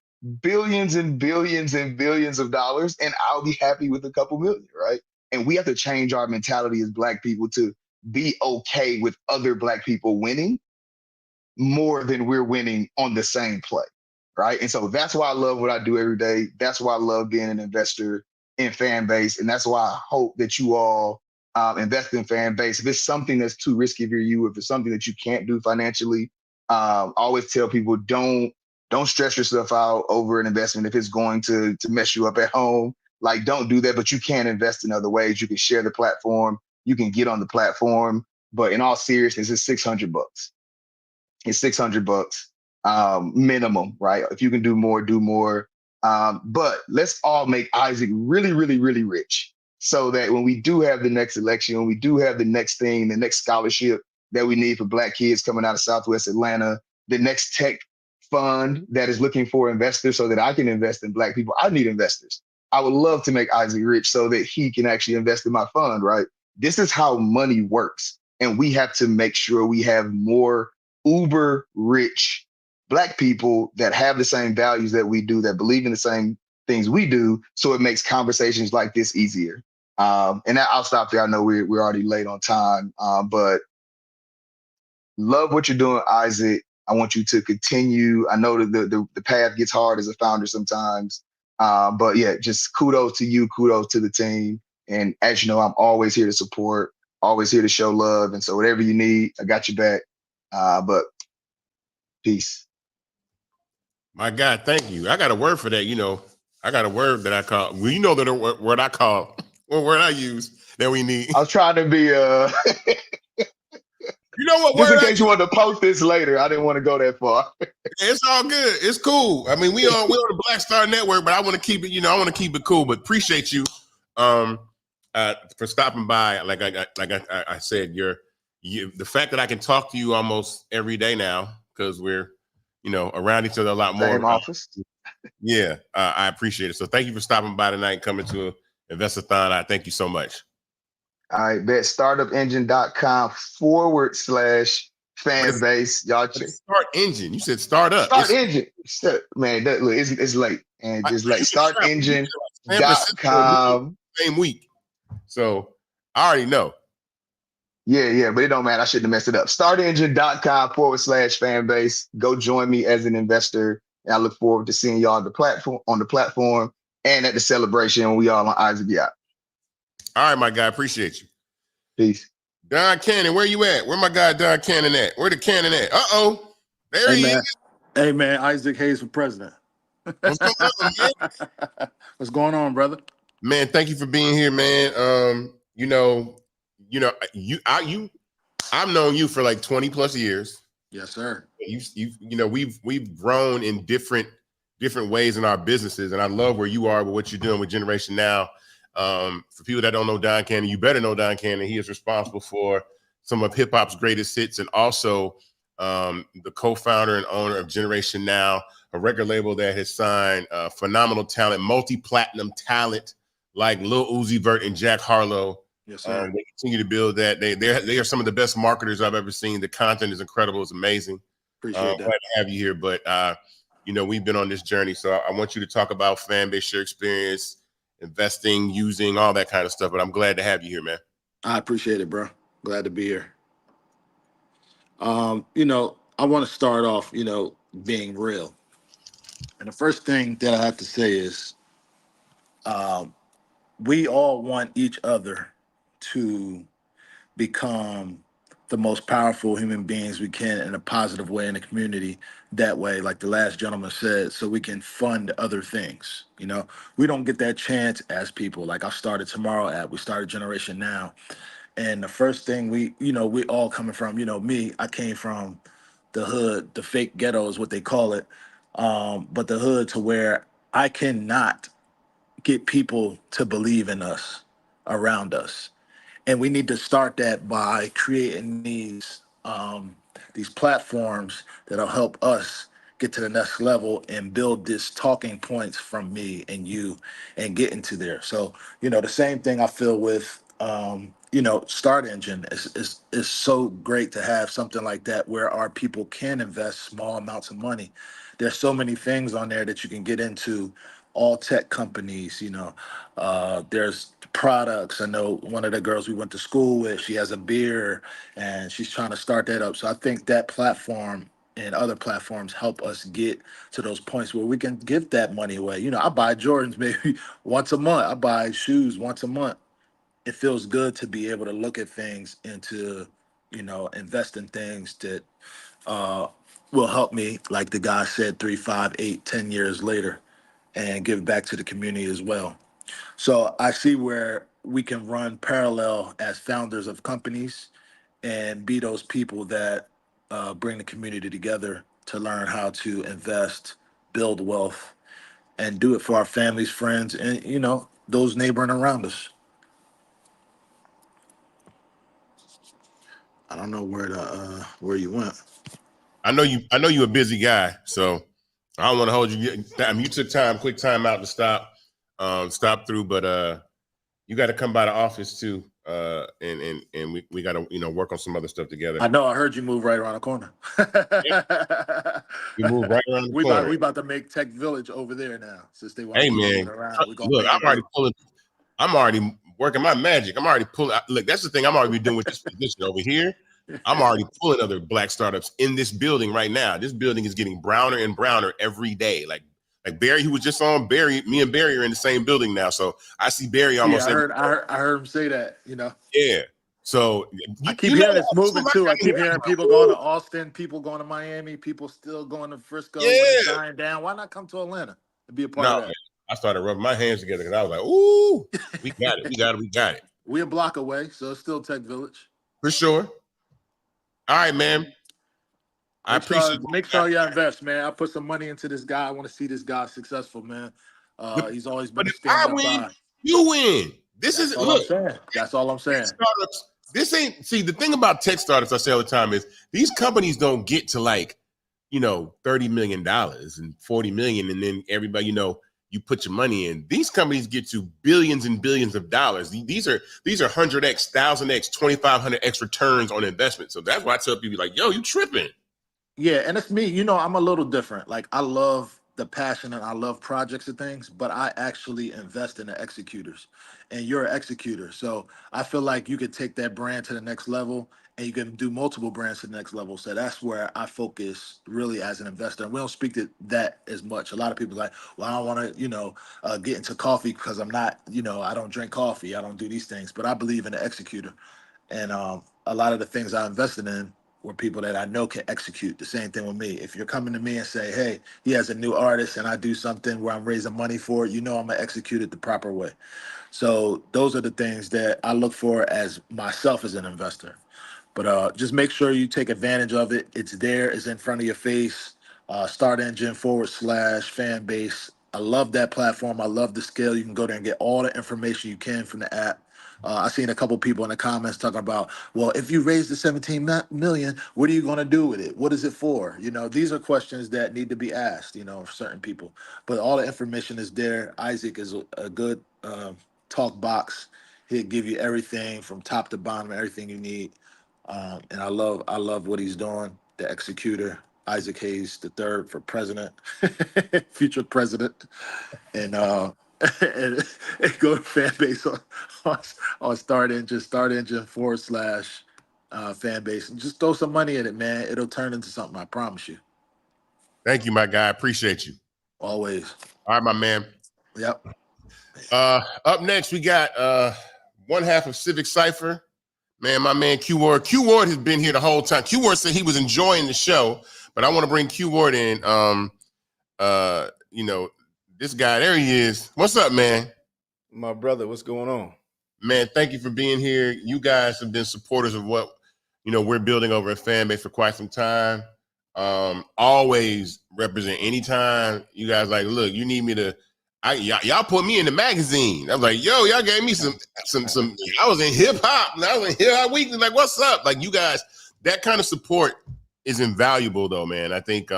billions and billions and billions of dollars, and I'll be happy with a couple million, right? And we have to change our mentality as Black people to be okay with other Black people winning more than we're winning on the same play, right? And so that's why I love what I do every day. That's why I love being an investor in Fanbase. And that's why I hope that you all invest in Fanbase. If it's something that's too risky for you, if it's something that you can't do financially, I always tell people, don't stress yourself out over an investment if it's going to mess you up at home. Like, don't do that, but you can invest in other ways. You can share the platform. You can get on the platform. But in all seriousness, it's $600. It's $600 minimum, right? If you can do more, do more. But let's all make Isaac really, really, really rich, so that when we do have the next election, when we do have the next thing, the next scholarship that we need for Black kids coming out of Southwest Atlanta, the next tech fund that is looking for investors so that I can invest in Black people. I need investors. I would love to make Isaac rich so that he can actually invest in my fund, right? This is how money works. And we have to make sure we have more uber rich Black people that have the same values that we do, that believe in the same things we do, so it makes conversations like this easier. And I'll stop there. I know we're already late on time, but love what you're doing, Isaac. I want you to continue. I know that the path gets hard as a founder sometimes, but yeah, just kudos to you, kudos to the team. And as you know, I'm always here to support, always here to show love. And so whatever you need, I got your back. But peace. My God, thank you. I got a word for that. You know, I got a word that I call. Well, you know that word I call, or word I use that we need. I was trying to be You know what? Just in case you want to post this later, I didn't want to go that far. It's all good. It's cool. I mean, we on the Black Star Network, but I want to keep it. You know, I want to keep it cool. But appreciate you for stopping by. Like I said, the fact that I can talk to you almost every day now, because we're around each other a lot more. Same office. Yeah, I appreciate it. So thank you for stopping by tonight and coming to invest-a-thon. I thank you so much. All right, bet startupengine.com/fanbase. Y'all check. Start engine. You said startup. Start engine. Man, look, it's late. And just like startengine.com. Same week. So I already know. Yeah, but it don't matter. I shouldn't have messed it up. Startengine.com/fanbase. Go join me as an investor. And I look forward to seeing y'all on the platform and at the celebration when we all on Isaac Yacht. All right, my guy. Appreciate you. Peace. Don Cannon, where you at? Where my guy Don Cannon at? Where the Cannon at? Uh-oh. There he is. Hey, man. Isaac Hayes for president. What's going on, man? What's going on, brother? Man, thank you for being here, man. I've known you for like 20 plus years. Yes, sir. We've grown in different ways in our businesses, and I love where you are with what you're doing with Generation Now. For people that don't know Don Cannon, you better know Don Cannon. He is responsible for some of hip hop's greatest hits, and also the co-founder and owner of Generation Now, a record label that has signed phenomenal talent, multi-platinum talent like Lil Uzi Vert and Jack Harlow. Yes, sir. They continue to build that. They are some of the best marketers I've ever seen. The content is incredible. It's amazing. Appreciate that. Glad to have you here. But we've been on this journey, so I want you to talk about Fanbase, your experience, investing, using, all that kind of stuff. But I'm glad to have you here, man. I appreciate it, bro. Glad to be here. I want to start off, being real. And the first thing that I have to say is we all want each other to become the most powerful human beings we can in a positive way in the community. That way, like the last gentleman said, so we can fund other things. We don't get that chance as people. Like I started Tomorrow app, we started Generation Now. And the first thing we all coming from, me, I came from the hood, the fake ghetto is what they call it. But the hood to where I cannot get people to believe in us around us. And we need to start that by creating these platforms that'll help us get to the next level and build this talking points from me and you and get into there. So, the same thing I feel with Start Engine is so great to have something like that where our people can invest small amounts of money. There's so many things on there that you can get into, all tech companies, there's products. I know one of the girls we went to school with, she has a beer and she's trying to start that up. So I think that platform and other platforms help us get to those points where we can give that money away. I buy Jordans maybe once a month. I buy shoes once a month. It feels good to be able to look at things and to, invest in things that will help me, like the guy said, 3, 5, 8, 10 years later, and give back to the community as well. So I see where we can run parallel as founders of companies and be those people that bring the community together to learn how to invest, build wealth, and do it for our families, friends, and those neighboring around us. I don't know where you went. I know you're a busy guy, so I don't want to hold you. You took quick time out to stop through, but you got to come by the office too, and we got to work on some other stuff together. I know. I heard you move right around the corner. You move right around the corner. We about to make Tech Village over there now, since they want to keep man, moving around. Look, I'm already working my magic. I'm already pulling. Look, that's the thing. I'm already doing with this position over here. I'm already pulling other black startups in this building right now. This building is getting browner and browner every day. Like Barry, who was just on Barry, me and Barry are in the same building now. So I see Barry almost. Yeah, I heard him say that. Yeah. So I keep hearing it's moving too. I keep hearing people going to Austin, people going to Miami, people still going to Frisco. Yeah. When it's dying down. Why not come to Atlanta and be a part of that? Man, I started rubbing my hands together because I was like, "Ooh, we got it, we got it." We a block away, so it's still Tech Village for sure. All right, man. I appreciate. Make sure you invest, man. I put some money into this guy. I want to see this guy successful, man. He's always been a stand-up guy. You win. This is look. That's all I'm saying. Startups. This ain't. See, the thing about tech startups, I say all the time, is these companies don't get to like, $30 million and 40 million, and then everybody, you put your money in. These companies get to billions and billions of dollars. These are 100x, 1000x, 2500x returns on investment. So that's why I tell people like, yo, you tripping. Yeah, and it's me. I'm a little different. Like I love the passion and I love projects and things, but I actually invest in the executors. And you're an executor. So I feel like you could take that brand to the next level and you can do multiple brands to the next level. So that's where I focus really as an investor. And we don't speak to that as much. A lot of people are like, well, I don't want to, get into coffee because I'm not, I don't drink coffee. I don't do these things, but I believe in the executor. And a lot of the things I invested in were people that I know can execute. The same thing with me. If you're coming to me and say, hey, he has a new artist and I do something where I'm raising money for it, I'm going to execute it the proper way. So those are the things that I look for as myself as an investor. But just make sure you take advantage of it. It's there. It's in front of your face. Start Engine /Fanbase. I love that platform. I love the scale. You can go there and get all the information you can from the app. I've seen a couple people in the comments talking about, well, if you raise the 17 million, what are you going to do with it? What is it for? These are questions that need to be asked, for certain people. But all the information is there. Isaac is a good talk box. He'll give you everything from top to bottom, everything you need. And I love what he's doing. The executor, Isaac Hayes III for president, future president, and and go to Fanbase on Start Engine /Fanbase, and just throw some money in it, man. It'll turn into something. I promise you. Thank you, my guy. I appreciate you. Always. All right, my man. Yep. Up next, we got one half of Civic Cypher. Man, my man Q Ward. Q Ward has been here the whole time. Q Ward said he was enjoying the show, but I want to bring Q Ward in. This guy, there he is. What's up, man? My brother, what's going on? Man, thank you for being here. You guys have been supporters of what we're building over at Fanbase for quite some time. Always represent anytime you guys like, look, you need me to, y'all put me in the magazine. I was like, yo, y'all gave me some. I was in hip hop. I was in Hip Hop Weekly. Like, what's up? Like, you guys, that kind of support is invaluable, though, man. I think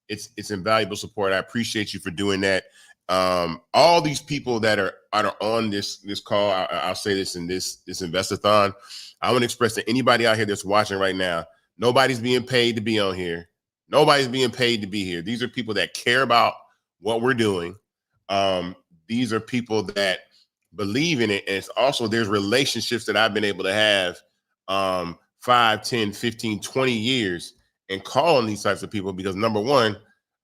it's invaluable support. I appreciate you for doing that. All these people that are on this call, I'll say this in this invest-a-thon. I want to express to anybody out here that's watching right now, nobody's being paid to be on here. Nobody's being paid to be here. These are people that care about what we're doing. These are people that believe in it. And it's also, there's relationships that I've been able to have 5, 10, 15, 20 years and call on these types of people because number one,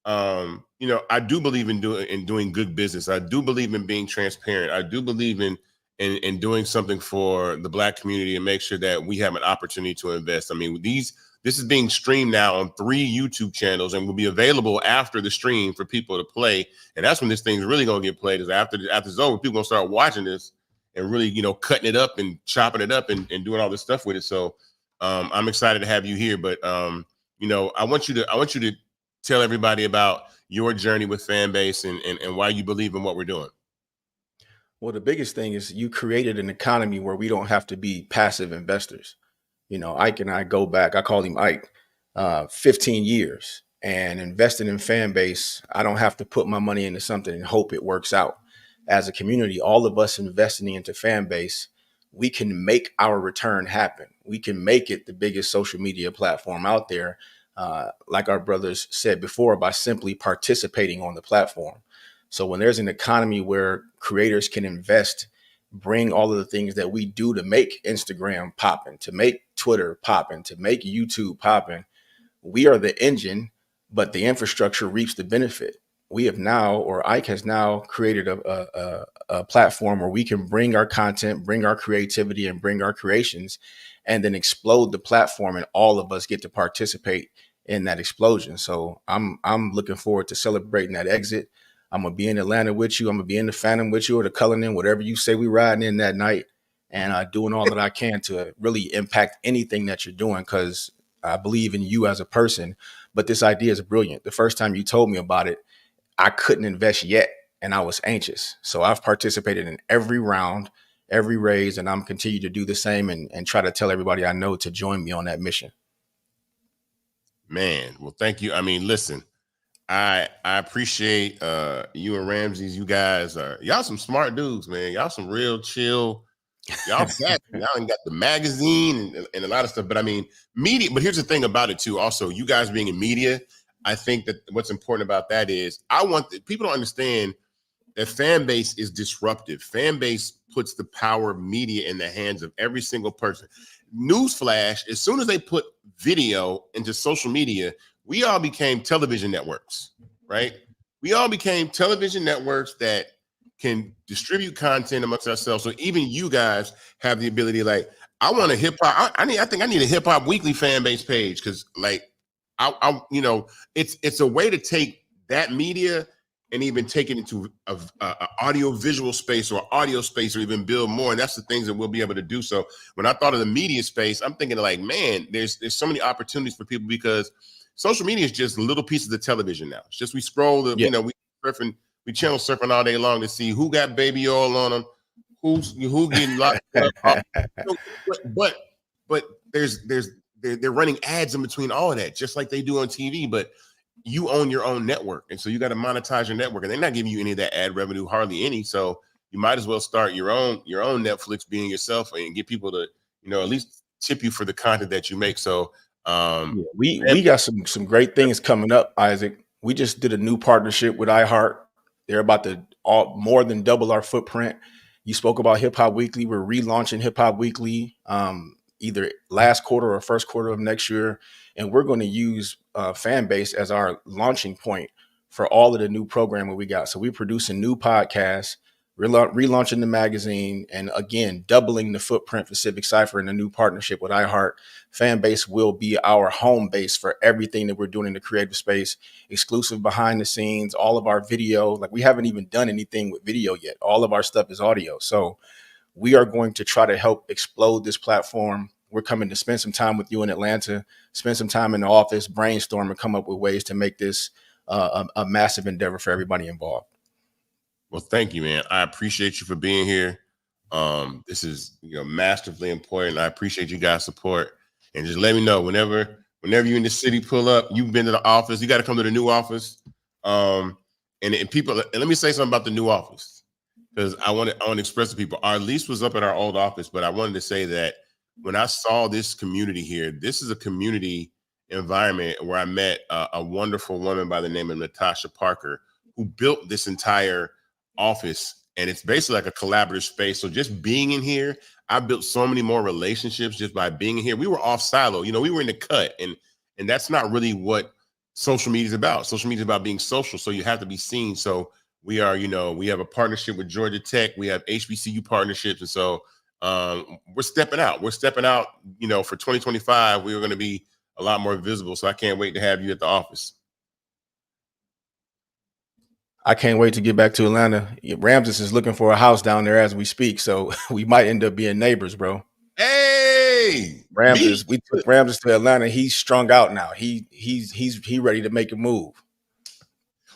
I do believe in doing good business. I do believe in being transparent. I do believe in doing something for the Black community and make sure that we have an opportunity to invest. I mean, this is being streamed now on 3 YouTube channels and will be available after the stream for people to play. And that's when this thing's really going to get played is after it's over, people going to start watching this and really, cutting it up and chopping it up and doing all this stuff with it. So I'm excited to have you here. But, I want you to tell everybody about your journey with Fanbase and why you believe in what we're doing. Well, the biggest thing is you created an economy where we don't have to be passive investors. Ike and I go back, I call him Ike, 15 years and investing in Fanbase. I don't have to put my money into something and hope it works out. As a community, all of us investing into Fanbase, we can make our return happen. We can make it the biggest social media platform out there. Like our brothers said before, by simply participating on the platform. So when there's an economy where creators can invest, bring all of the things that we do to make Instagram popping, to make Twitter popping, to make YouTube popping, we are the engine, but the infrastructure reaps the benefit. We have now, or Ike has now created a platform where we can bring our content, bring our creativity, and bring our creations, and then explode the platform, and all of us get to participate in that explosion. So I'm looking forward to celebrating that exit. I'm gonna be in Atlanta with you. I'm gonna be in the Phantom with you or the Cullinan, whatever you say we riding in that night, and doing all that I can to really impact anything that you're doing because I believe in you as a person. But this idea is brilliant. The first time you told me about it, I couldn't invest yet, and I was anxious. So I've participated in every round, every raise, and I'm continue to do the same and try to tell everybody I know to join me on that mission. Man, well, thank you. I mean, listen, I appreciate you and Ramses. You guys y'all some smart dudes, man. Y'all some real chill. Y'all fat. Y'all ain't got the magazine and a lot of stuff. But I mean, media. But here's the thing about it too. Also, you guys being in media, I think that what's important about that is I want people to understand that Fanbase is disruptive. Fanbase puts the power of media in the hands of every single person. Newsflash, as soon as they put video into social media, we all became television networks, right? We all became television networks that can distribute content amongst ourselves. So even you guys have the ability, like, I want a hip hop. I think I need a Hip Hop Weekly Fanbase page because, like, it's a way to take that media and even take it into a audio visual space or audio space or even build more. And that's the things that we'll be able to do. So when I thought of the media space, I'm thinking like, man, there's so many opportunities for people because social media is just little pieces of television now. It's just we scroll, we channel surfing all day long to see who got baby oil on them, who getting locked up. But they're running ads in between all of that, just like they do on TV. But you own your own network, and so you got to monetize your network, and they're not giving you any of that ad revenue, hardly any. So you might as well start your own Netflix, being yourself, and get people to at least tip you for the content that you make. So we got some great things coming up, Isaac. We just did a new partnership with iHeart. They're about to more than double our footprint. You spoke about Hip Hop Weekly. We're relaunching Hip Hop Weekly either last quarter or first quarter of next year. And we're going to use Fanbase as our launching point for all of the new programming we got. So we're producing new podcasts, relaunching the magazine, and again, doubling the footprint for Civic Cypher in a new partnership with iHeart. Fanbase will be our home base for everything that we're doing in the creative space, exclusive behind the scenes, all of our video. Like, we haven't even done anything with video yet. All of our stuff is audio. So we are going to try to help explode this platform. We're coming to spend some time with you in Atlanta, spend some time in the office, brainstorm, and come up with ways to make this a massive endeavor for everybody involved. Well, thank you, man. I appreciate you for being here. This is massively important. I appreciate you guys' support. And just let me know whenever you're in the city, pull up. You've been to the office. You got to come to the new office. And people, and let me say something about the new office, because I want to express to people. Our lease was up at our old office, but I wanted to say that when I saw this community here, this is a community environment where I met a wonderful woman by the name of Natasha Parker, who built this entire office, and it's basically like a collaborative space. So just being in here, I built so many more relationships just by being in here. We were off silo, we were in the cut, and that's not really what social media is about. Social media is about being social, so you have to be seen. So we are, we have a partnership with Georgia Tech, we have HBCU partnerships, and so we're stepping out. For 2025, we are going to be a lot more visible. So I can't wait to have you at the office. I can't wait to get back to Atlanta. Ramses is looking for a house down there as we speak, so we might end up being neighbors, bro. Hey, Ramses, we took Ramses to Atlanta. He's strung out now. He's ready to make a move.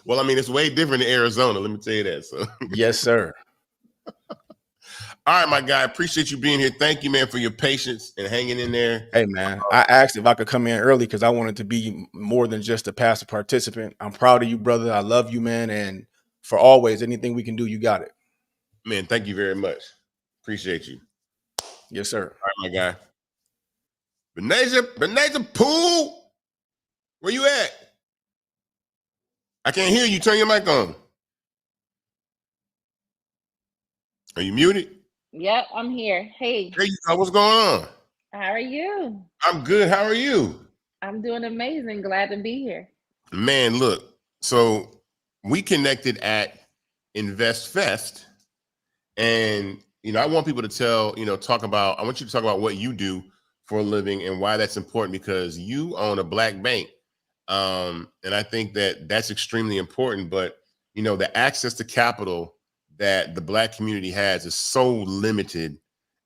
Well, I mean, it's way different in Arizona. Let me tell you that. So yes, sir. All right, my guy. Appreciate you being here. Thank you, man, for your patience and hanging in there. Hey, man, I asked if I could come in early because I wanted to be more than just a passive participant. I'm proud of you, brother. I love you, man. And for always, anything we can do, you got it. Man, thank you very much. Appreciate you. Yes, sir. All right, my guy. Benaja Pool, where you at? I can't hear you. Turn your mic on. Are you muted? Yep, I'm here. Hey. There you go. What's going on? How are you? I'm good. How are you? I'm doing amazing. Glad to be here. Man, look. So we connected at Invest Fest, and I want people to I want you to talk about what you do for a living and why that's important, because you own a black bank. And I think that that's extremely important, but the access to capital that the black community has is so limited,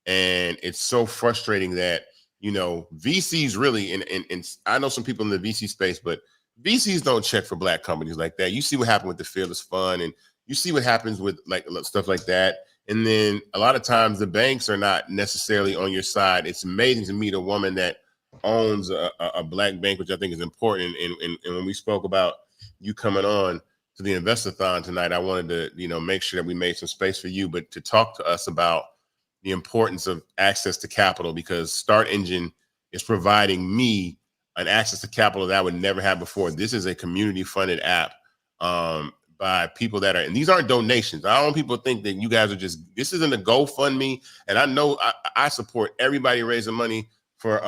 and it's so frustrating that VCs really, and I know some people in the VC space, but VCs don't check for black companies like that. You see what happened with the Fearless Fund, and you see what happens with like stuff like that. And then a lot of times the banks are not necessarily on your side. It's amazing to meet a woman that owns a black bank, which I think is important. And when we spoke about you coming on to the invest-a-thon tonight, I wanted to, make sure that we made some space for you, but to talk to us about the importance of access to capital, because Start Engine is providing me an access to capital that I would never have before. This is a community-funded app by people that are, and these aren't donations. I don't want people to think that you guys are this isn't a GoFundMe. And I know I support everybody raising money for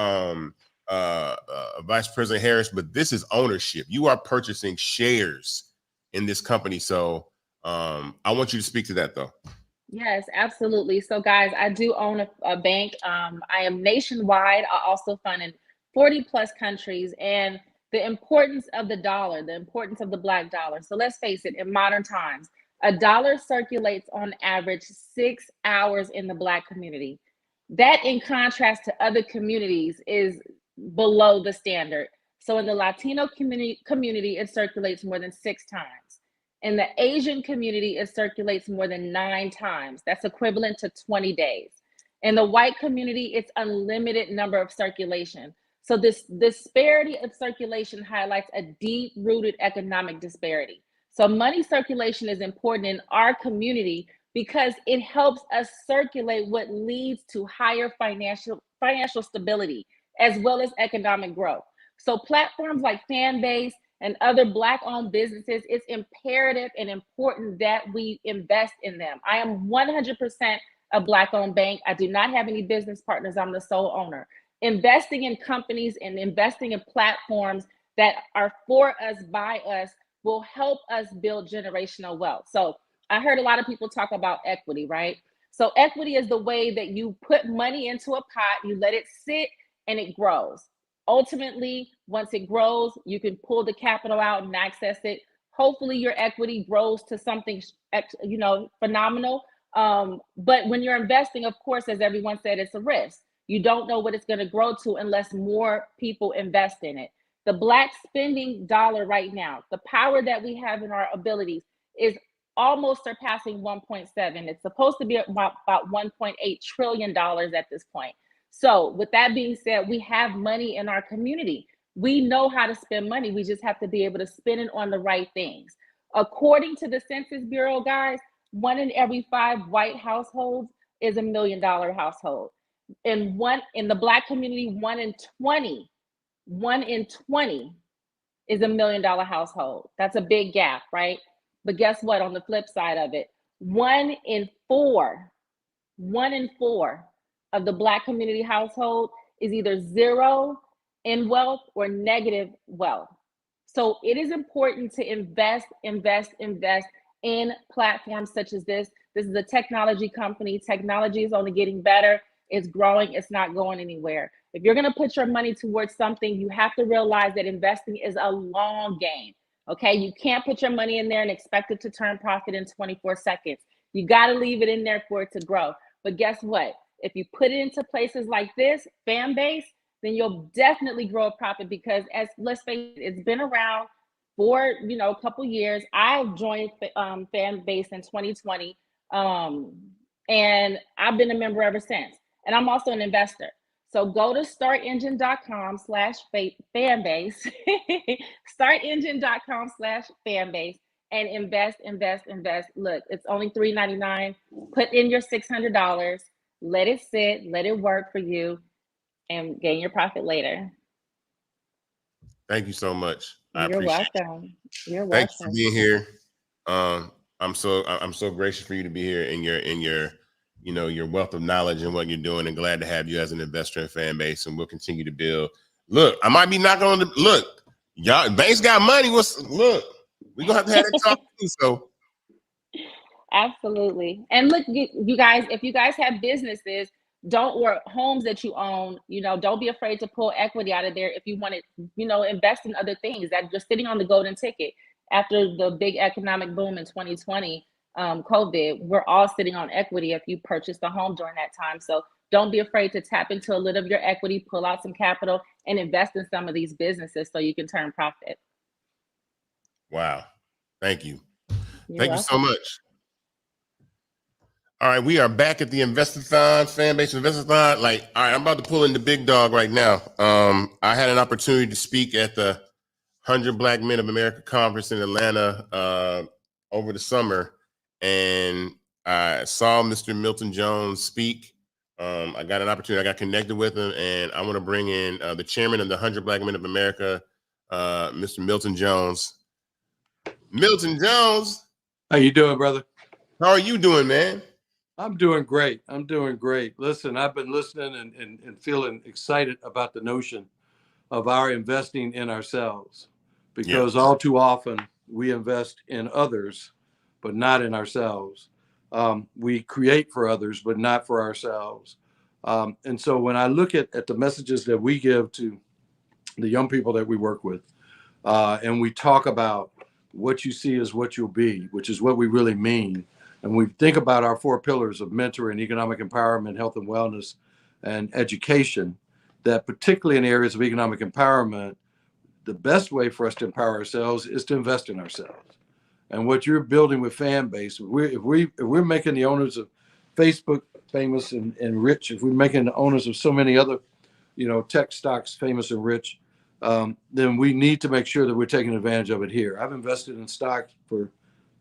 Vice President Harris, but this is ownership. You are purchasing shares in this company. So I want you to speak to that, though. Yes, absolutely. So guys, I do own a bank. I am nationwide. I also fund in 40 plus countries, and the importance of the dollar, the importance of the black dollar. So let's face it, in modern times, a dollar circulates on average 6 hours in the black community. That, in contrast to other communities, is below the standard. So in the Latino community, it circulates more than 6 times. In the Asian community, it circulates more than 9 times. That's equivalent to 20 days. In the white community, it's unlimited number of circulation. So this disparity of circulation highlights a deep-rooted economic disparity. So money circulation is important in our community because it helps us circulate what leads to higher financial stability as well as economic growth. So platforms like Fanbase and other Black-owned businesses, it's imperative and important that we invest in them. I am 100% a Black-owned bank. I do not have any business partners. I'm the sole owner. Investing in companies and investing in platforms that are for us, by us, will help us build generational wealth. So I heard a lot of people talk about equity, right? So equity is the way that you put money into a pot, you let it sit, and it grows. Ultimately, once it grows, you can pull the capital out and access it. Hopefully your equity grows to something, phenomenal. But when you're investing, of course, as everyone said, it's a risk. You don't know what it's going to grow to unless more people invest in it. The Black spending dollar right now, the power that we have in our abilities is almost surpassing 1.7. It's supposed to be about $1.8 trillion at this point. So with that being said, we have money in our community. We know how to spend money. We just have to be able to spend it on the right things. According to the Census Bureau, guys, 1 in every 5 white households is $1 million household. In the Black community, 1 in 20 is $1 million household. That's a big gap, right? But guess what? On the flip side of it, 1 in 4 of the Black community household is either zero in wealth or negative wealth. So it is important to invest in platforms such as this. This is a technology company. Technology is only getting better. It's growing. It's not going anywhere. If you're going to put your money towards something, you have to realize that investing is a long game. Okay, you can't put your money in there and expect it to turn profit in 24 seconds. You got to leave it in there for it to grow. But guess what? If you put it into places like this, Fanbase, then you'll definitely grow a profit, because let's face it, it's been around for a couple years. I joined Fanbase in 2020, and I've been a member ever since. And I'm also an investor. So go to startengine.com/fanbase, startengine.com/fanbase, and invest. Look, it's only $3.99. Put in your $600. Let it sit, let it work for you, and gain your profit later. Thank you so much. You're welcome. You're welcome. Thanks for being here. I'm so gracious for you to be here in your your wealth of knowledge and what you're doing, and glad to have you as an investor in Fanbase, and we'll continue to build. Look, I might be knocking on the look. Y'all, Banks got money. We're gonna have to have that talk too. So absolutely. And look, you guys, if you guys have businesses, or homes that you own, don't be afraid to pull equity out of there if you want to, invest in other things. That you're sitting on the golden ticket after the big economic boom in 2020, COVID. We're all sitting on equity if you purchased a home during that time. So don't be afraid to tap into a little of your equity, pull out some capital, and invest in some of these businesses so you can turn profit. Wow. Thank you. You're welcome. You so much. All right, we are back at the invest-a-thon, Fanbase invest-a-thon. All right, I'm about to pull in the big dog right now. I had an opportunity to speak at the 100 Black Men of America conference in Atlanta over the summer, and I saw Mr. Milton Jones speak. I got an opportunity. I got connected with him, and I want to bring in the chairman of the 100 Black Men of America, Mr. Milton Jones. Milton Jones. How you doing, brother? How are you doing, man? I'm doing great. Listen, I've been listening and feeling excited about the notion of our investing in ourselves, because all too often we invest in others, but not in ourselves. We create for others, but not for ourselves. And so when I look at the messages that we give to the young people that we work with, and we talk about what you see is what you'll be, which is what we really mean. And we think about our 4 pillars of mentoring, economic empowerment, health and wellness, and education, that particularly in areas of economic empowerment, the best way for us to empower ourselves is to invest in ourselves. And what you're building with Fanbase, if we're making the owners of Facebook famous and rich, if we're making the owners of so many other, tech stocks famous and rich, then we need to make sure that we're taking advantage of it here. I've invested in stock for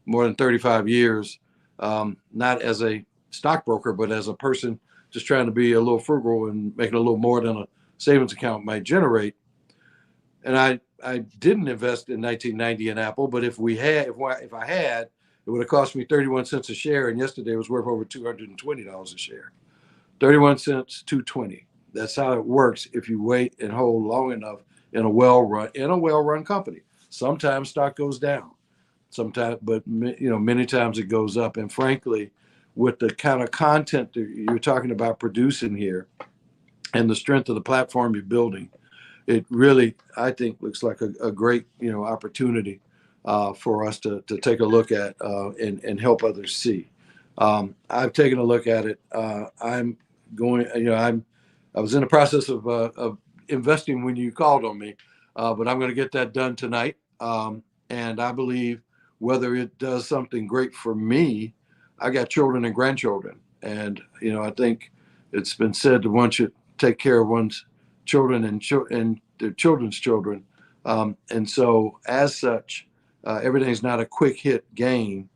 more than 35 years, not as a stockbroker, but as a person just trying to be a little frugal and making a little more than a savings account might generate. And I didn't invest in 1990 in Apple, but if I had, it would have cost me 31 cents a share. And yesterday it was worth over $220 a share. 31 cents, 220. That's how it works if you wait and hold long enough in a well-run company. Sometimes stock goes down, sometimes, but many times it goes up. And frankly, with the kind of content that you're talking about producing here and the strength of the platform you're building, it really, I think, looks like a great, opportunity for us to take a look at and help others see. I've taken a look at it. I'm going, I was in the process of investing when you called on me, but I'm going to get that done tonight. And I believe whether it does something great for me. I got children and grandchildren, and I think it's been said that one should take care of one's children and their children's children, and so as such, everything's not a quick hit gain,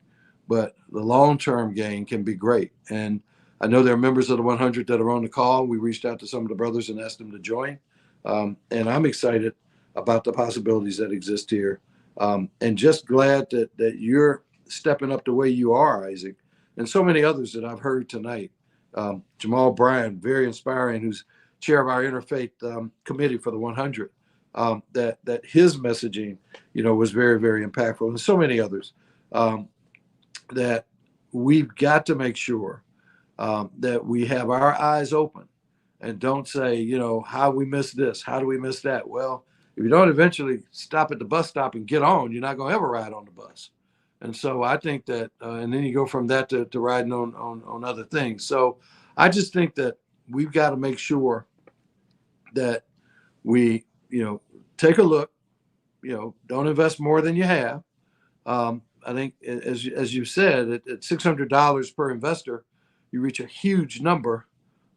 but the long-term gain can be great. And I know there are members of the 100 that are on the call. We reached out to some of the brothers and asked them to join, and I'm excited about the possibilities that exist here, and just glad that you're stepping up the way you are, Isaac, and so many others that I've heard tonight. Jamal Bryan, very inspiring, who's chair of our interfaith committee for the 100. That his messaging, was very, very impactful, and so many others. That we've got to make sure that we have our eyes open and don't say, how we miss this, how do we miss that? Well, if you don't eventually stop at the bus stop and get on, you're not going to ever ride on the bus. And so I think that, and then you go from that to riding on other things. So I just think that we've got to make sure that we, take a look, don't invest more than you have. I think, as you said, at $600 per investor, you reach a huge number.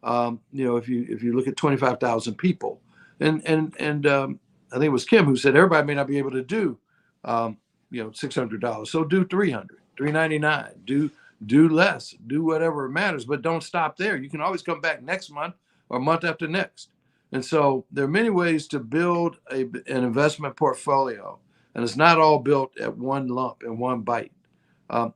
If you look at 25,000 people, and I think it was Kim who said everybody may not be able to do, $600. So do 300, 399, do less, do whatever matters, but don't stop there. You can always come back next month or month after next. And so there are many ways to build an investment portfolio, and it's not all built at one lump and one bite.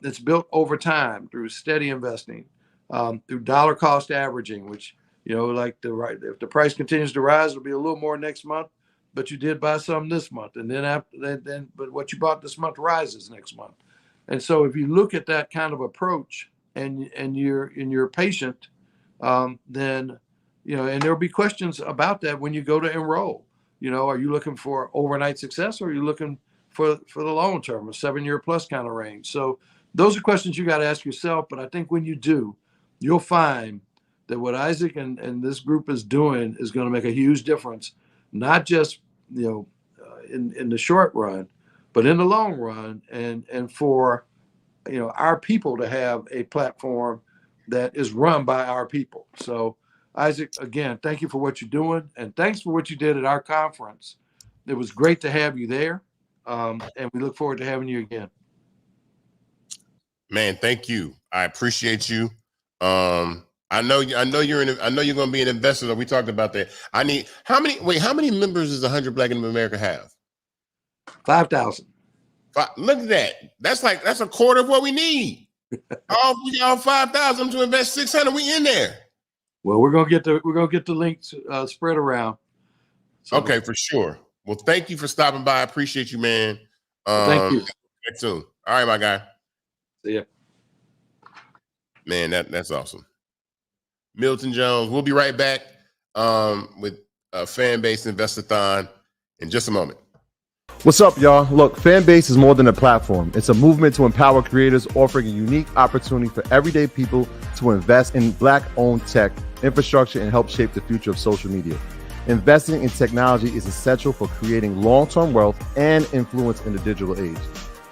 It's built over time through steady investing, through dollar cost averaging, which, if the price continues to rise, it'll be a little more next month, but you did buy some this month. And then after that, but what you bought this month rises next month. And so if you look at that kind of approach and you're patient, then, and there'll be questions about that when you go to enroll. Are you looking for overnight success, or are you looking for the long term, a 7-year plus kind of range? So those are questions you got to ask yourself. But I think when you do, you'll find that what Isaac and this group is doing is going to make a huge difference, not just in the short run, but in the long run, and for our people to have a platform that is run by our people. So Isaac, again, thank you for what you're doing, and thanks for what you did at our conference. It was great to have you there, and we look forward to having you again. Man, thank you. I appreciate you. I know you're going to be an investor. We talked about that. How many members does 100 Black in America have? 5,000. Look at that. That's a quarter of what we need. We got 5,000 to invest 600. We in there. Well, we're gonna get the links spread around. So. Okay, for sure. Well, thank you for stopping by. I appreciate you, man. Thank you. Back soon. All right, my guy. See ya. Man, that's awesome. Milton Jones. We'll be right back with Fanbase invest-a-thon in just a moment. What's up, y'all? Look, Fanbase is more than a platform. It's a movement to empower creators, offering a unique opportunity for everyday people to invest in Black-owned tech, infrastructure, and help shape the future of social media. Investing in technology is essential for creating long-term wealth and influence in the digital age.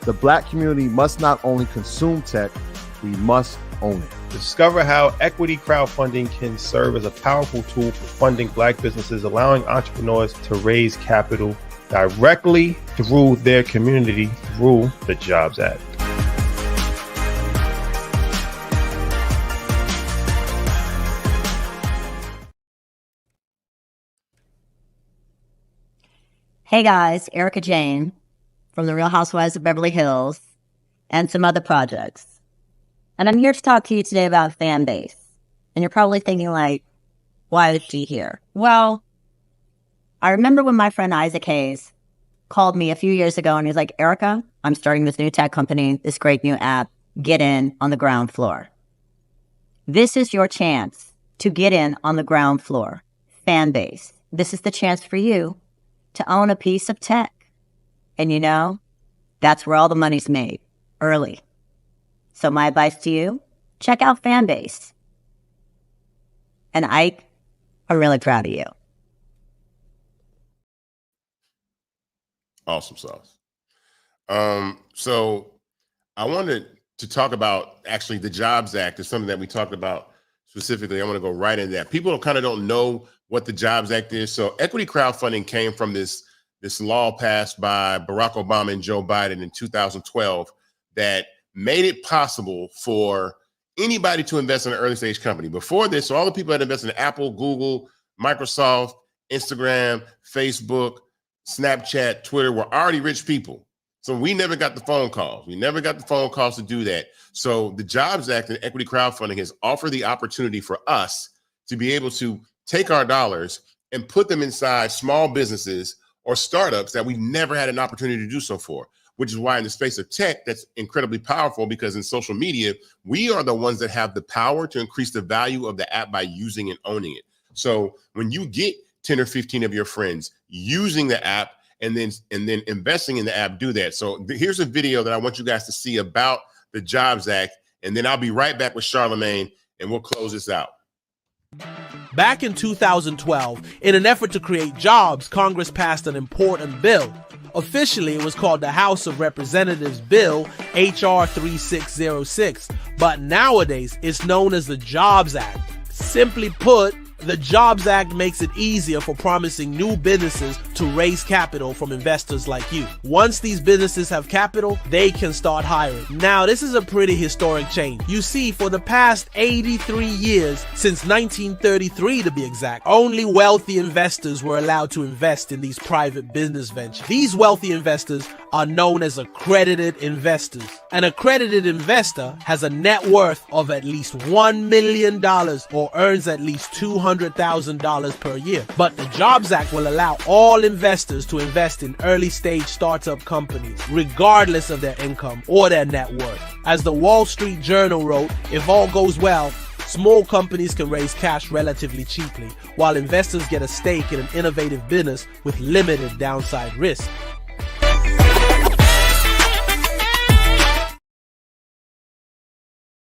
The Black community must not only consume tech, we must own it. Discover how equity crowdfunding can serve as a powerful tool for funding Black businesses, allowing entrepreneurs to raise capital directly through their community through the Jobs Act. Hey guys, Erica Jane from the Real Housewives of Beverly Hills and some other projects. And I'm here to talk to you today about Fanbase. And you're probably thinking like, why is she here? Well, I remember when my friend Isaac Hayes called me a few years ago and he's like, Erica, I'm starting this new tech company, this great new app, get in on the ground floor. This is your chance to get in on the ground floor. Fanbase. This is the chance for you to own a piece of tech. And that's where all the money's made, early. So my advice to you, check out Fanbase. And Ike, I'm really proud of you. Awesome sauce. So I wanted to talk about actually the Jobs Act is something that we talked about specifically. I want to go right into that. People kind of don't know what the Jobs Act is. So equity crowdfunding came from this law passed by Barack Obama and Joe Biden in 2012 that made it possible for anybody to invest in an early stage company. Before this, so all the people that invested in Apple, Google, Microsoft, Instagram, Facebook, Snapchat, Twitter were already rich people. So we never got the phone calls. We never got the phone calls to do that. So the Jobs Act and equity crowdfunding has offered the opportunity for us to be able to take our dollars and put them inside small businesses or startups that we never had an opportunity to do so for, which is why in the space of tech, that's incredibly powerful, because in social media, we are the ones that have the power to increase the value of the app by using and owning it. So when you get 10 or 15 of your friends using the app and then investing in the app, do that. So here's a video that I want you guys to see about the Jobs Act, and then I'll be right back with Charlamagne and we'll close this out. Back in 2012, in an effort to create jobs, Congress passed an important bill. Officially, it was called the House of Representatives Bill HR 3606, but nowadays it's known as the Jobs Act. Simply put, the Jobs Act makes it easier for promising new businesses to raise capital from investors like you. Once these businesses have capital, they can start hiring. Now, this is a pretty historic change. You see, for the past 83 years, since 1933 to be exact, only wealthy investors were allowed to invest in these private business ventures. These wealthy investors are known as accredited investors. An accredited investor has a net worth of at least $1 million or earns at least $200,000 per year. But the Jobs Act will allow all investors to invest in early stage startup companies, regardless of their income or their net worth. As the Wall Street Journal wrote, if all goes well, small companies can raise cash relatively cheaply, while investors get a stake in an innovative business with limited downside risk.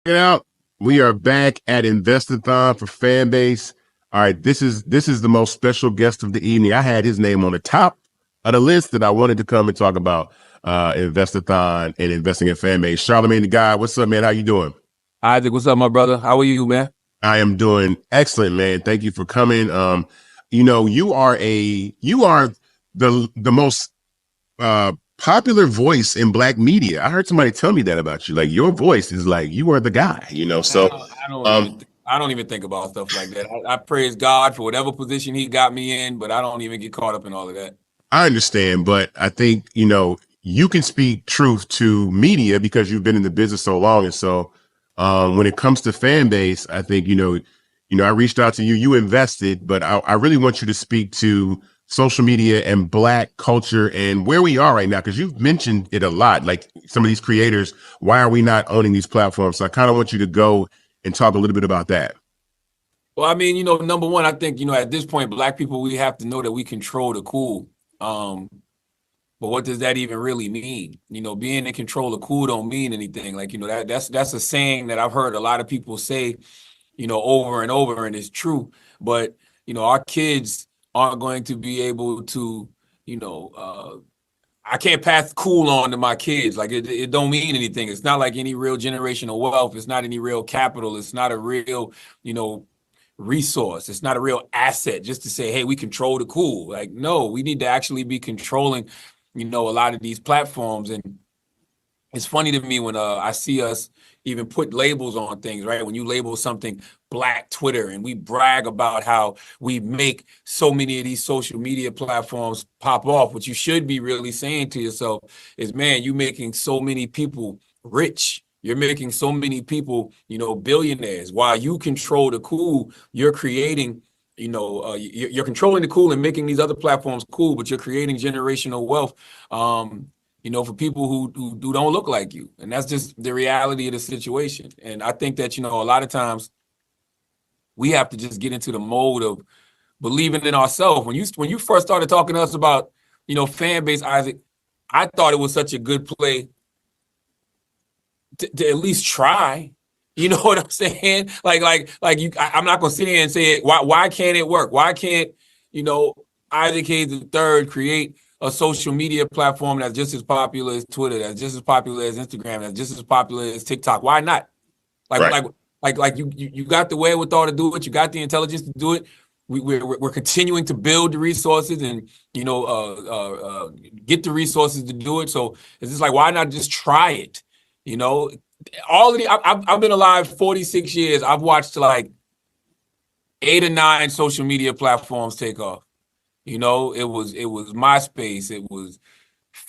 Check it out. We are back at invest-a-thon for Fanbase. All right, this is the most special guest of the evening. I had his name on the top of the list that I wanted to come and talk about invest-a-thon and investing in Fanbase. Charlamagne the Guy, what's up, man? How you doing? Isaac, what's up, my brother? How are you, man? I am doing excellent, man. Thank you for coming. You are the most popular voice in Black media. I heard somebody tell me that about you. Like, your voice is like, you are the guy, so I don't even think about stuff like that. I praise God for whatever position he got me in, but I don't even get caught up in all of that. I understand, but I think, you can speak truth to media because you've been in the business so long. And so when it comes to Fanbase, I think, I reached out to you, you invested, but I really want you to speak to social media and Black culture and where we are right now, because you've mentioned it a lot, like some of these creators, why are we not owning these platforms? So I kind of want you to go and talk a little bit about that. Well, I mean, number one, I think, at this point, Black people, we have to know that we control the cool. But what does that even really mean? Being in control of cool don't mean anything. Like, that's a saying that I've heard a lot of people say, over and over, and it's true. But, our kids aren't going to be able to, I can't pass cool on to my kids. Like, it don't mean anything. It's not like any real generational wealth. It's not any real capital. It's not a real, resource. It's not a real asset just to say, hey, we control the cool. Like, no, we need to actually be controlling, a lot of these platforms. And it's funny to me when I see us even put labels on things, right? When you label something Black Twitter and we brag about how we make so many of these social media platforms pop off, what you should be really saying to yourself is, man, you're making so many people rich. You're making so many people, billionaires. While you control the cool, you're creating, you're controlling the cool and making these other platforms cool, but you're creating generational wealth. For people who don't look like you. And that's just the reality of the situation. And I think that, a lot of times we have to just get into the mode of believing in ourselves. When you first started talking to us about, Fanbase, Isaac, I thought it was such a good play to at least try. You know what I'm saying? I'm not going to sit here and say, why can't it work? Why can't, Isaac Hayes III create a social media platform that's just as popular as Twitter, that's just as popular as Instagram, that's just as popular as TikTok. Why not? You got the wherewithal to do it. You got the intelligence to do it. We're continuing to build the resources and get the resources to do it. So it's just like, why not just try it? All of the I've been alive 46 years. I've watched like 8 or 9 social media platforms take off. It was MySpace, it was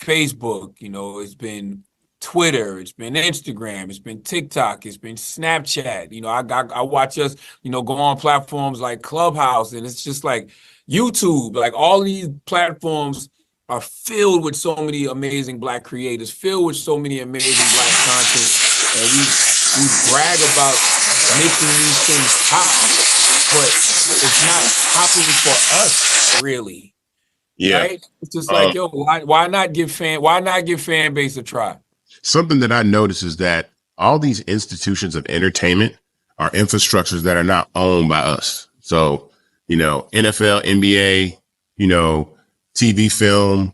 Facebook, it's been Twitter, it's been Instagram, it's been TikTok, it's been Snapchat. I watch us, go on platforms like Clubhouse, and it's just like YouTube. Like all these platforms are filled with so many amazing Black creators, filled with so many amazing Black content, and we brag about making these things pop, but it's not popping for us really. Yeah. Right? It's just like, yo, why not give Fanbase a try? Something that I notice is that all these institutions of entertainment are infrastructures that are not owned by us. So, NFL, NBA, TV, film,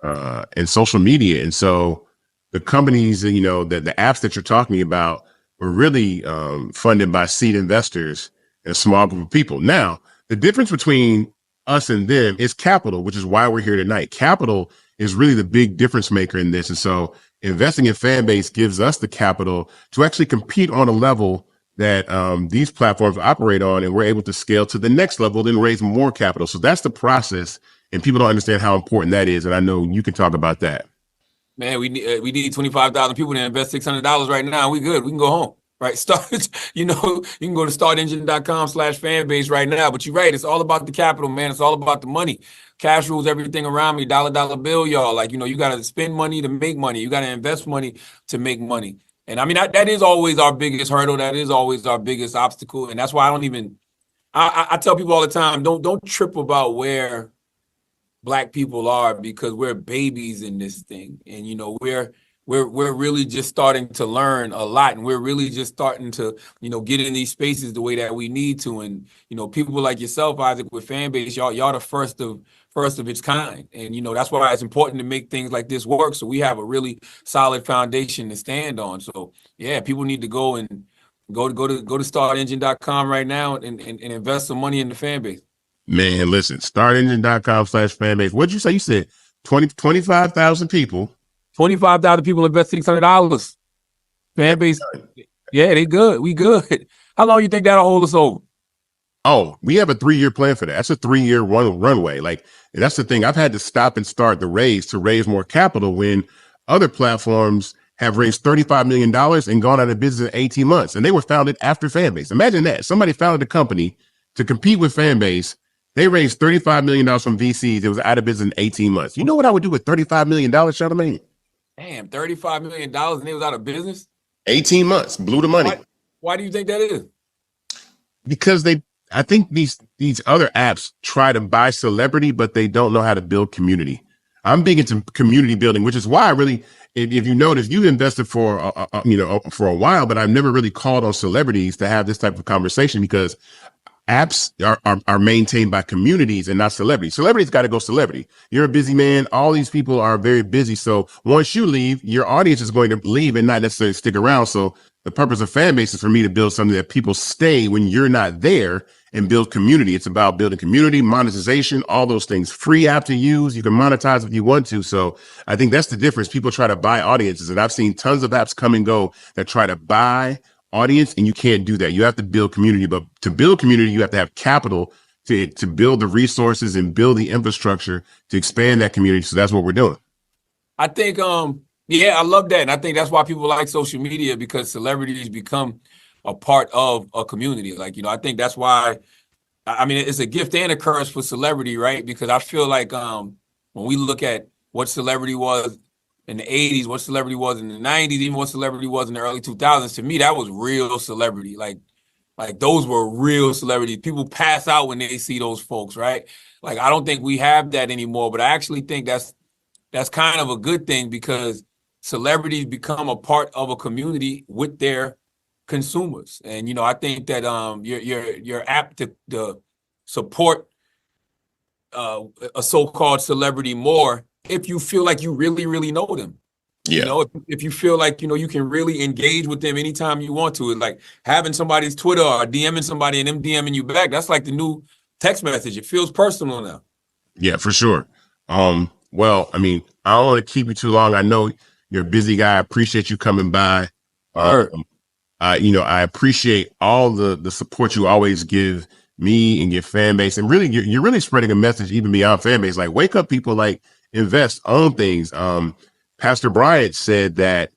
and social media. And so the companies, the apps that you're talking about were really funded by seed investors and a small group of people. Now, the difference between us and them is capital, which is why we're here tonight. Capital is really the big difference maker in this. And so investing in Fanbase gives us the capital to actually compete on a level that these platforms operate on, and we're able to scale to the next level, then raise more capital. So that's the process, and people don't understand how important that is. And I know you can talk about that. Man, we need 25,000 people to invest $600 right now. We good. We can go home. Right. You can go to startengine.com/fanbase right now. But you're right. It's all about the capital, man. It's all about the money. Cash rules everything around me. Dollar bill, y'all. Like, you got to spend money to make money. You got to invest money to make money. And I mean, that is always our biggest hurdle. That is always our biggest obstacle. And that's why I tell people all the time, don't trip about where Black people are, because we're babies in this thing. And, we're really just starting to learn a lot, and we're really just starting to, get in these spaces the way that we need to. And, people like yourself, Isaac, with Fanbase, y'all the first of its kind. And, that's why it's important to make things like this work, so we have a really solid foundation to stand on. So yeah, people need to go to startengine.com right now and invest some money in the Fanbase. Man, listen, startengine.com/fanbase. What'd you say? You said 25,000 people. 25,000 people invest $600. Fanbase, yeah, they good. We good. How long you think that'll hold us over? Oh, we have a 3-year plan for that. That's a 3-year runway. Like, that's the thing. I've had to stop and start the raise to raise more capital when other platforms have raised $35 million and gone out of business in 18 months. And they were founded after Fanbase. Imagine that. Somebody founded a company to compete with Fanbase. They raised $35 million from VCs. It was out of business in 18 months. You know what I would do with $35 million, Charlamagne? Damn, $35 million and they was out of business? 18 months, blew the money. Why do you think that is? Because I think these other apps try to buy celebrity, but they don't know how to build community. I'm big into community building, which is why I really, if you notice, you invested for a while, but I've never really called on celebrities to have this type of conversation, because apps are maintained by communities and not celebrities. Celebrities got to go celebrity. You're a busy man. All these people are very busy. So once you leave, your audience is going to leave and not necessarily stick around. So the purpose of Fanbase is for me to build something that people stay when you're not there, and build community. It's about building community, monetization, all those things. Free app to use. You can monetize if you want to. So I think that's the difference. People try to buy audiences, and I've seen tons of apps come and go that try to buy audience, and you can't do that. You have to build community, but to build community, you have to have capital to build the resources and build the infrastructure to expand that community. So that's what we're doing. I think, yeah, I love that. And I think that's why people like social media, because celebrities become a part of a community. Like, I think that's why, I mean, it's a gift and a curse for celebrity, right? Because I feel like when we look at what celebrity was in the 80s, what celebrity was in the 90s, even what celebrity was in the early 2000s, to me, that was real celebrity. Like those were real celebrities. People pass out when they see those folks, right? Like, I don't think we have that anymore, but I actually think that's kind of a good thing, because celebrities become a part of a community with their consumers. And, I think that you're apt to support a so-called celebrity more if you feel like you really, really know them. Yeah. You know, if you feel like, you know, you can really engage with them anytime you want to. It's like having somebody's Twitter or DMing somebody and them DMing you back. That's like the new text message. It feels personal now. Yeah, for sure. Well, I mean, I don't want to keep you too long. I know you're a busy guy. I appreciate you coming by. You know, I appreciate all the support you always give me and your fan base. And really, you're really spreading a message even beyond fan base. Like, wake up, people, like, invest, own things. Pastor Bryant said that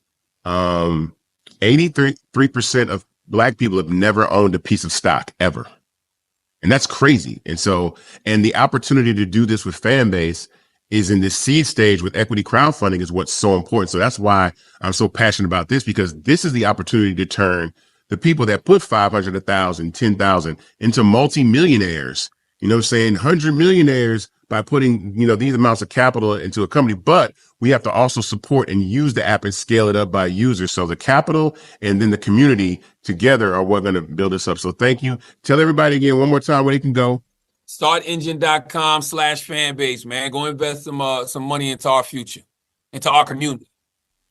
83% of Black people have never owned a piece of stock ever. And that's crazy. And so, and the opportunity to do this with Fanbase is in this seed stage with equity crowdfunding is what's so important. So that's why I'm so passionate about this, because this is the opportunity to turn the people that put 500, 1,000, 10,000 into multimillionaires, you know what I'm saying? 100 millionaires by putting, you know, these amounts of capital into a company. But we have to also support and use the app and scale it up by users. So the capital and then the community together are what going to build this up. So thank you. Tell everybody again one more time where they can go. Startengine.com/fanbase, man. Go invest some money into our future, into our community.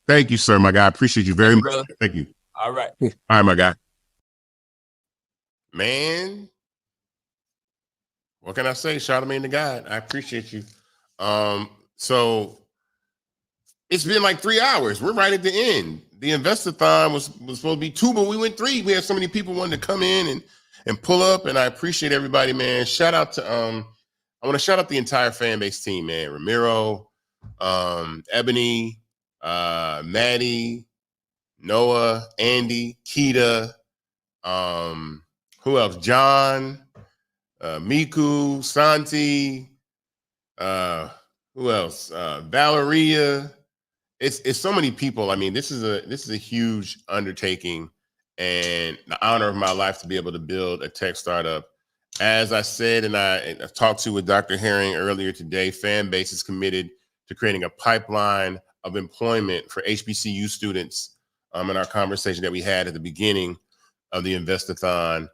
Thank you, sir, my guy. I appreciate you very much. Brother. Thank you. All right. All right, my guy. Man, what can I say? Charlamagne the God. I appreciate you. So it's been like 3 hours. We're right at the end. The invest-a-thon was supposed to be 2, but we went 3. We had so many people wanting to come in and pull up, and I appreciate everybody, man. Shout out to I want to shout out the entire Fanbase team, man. Ramiro, Ebony, Maddie, Noah, Andy, Keita, who else? John, Miku, Santi, who else? Valeria. It's so many people. I mean, this is a huge undertaking and the honor of my life to be able to build a tech startup. As I said, and I talked with Dr. Herring earlier today, Fanbase is committed to creating a pipeline of employment for HBCU students in our conversation that we had at the beginning of the invest-a-thon,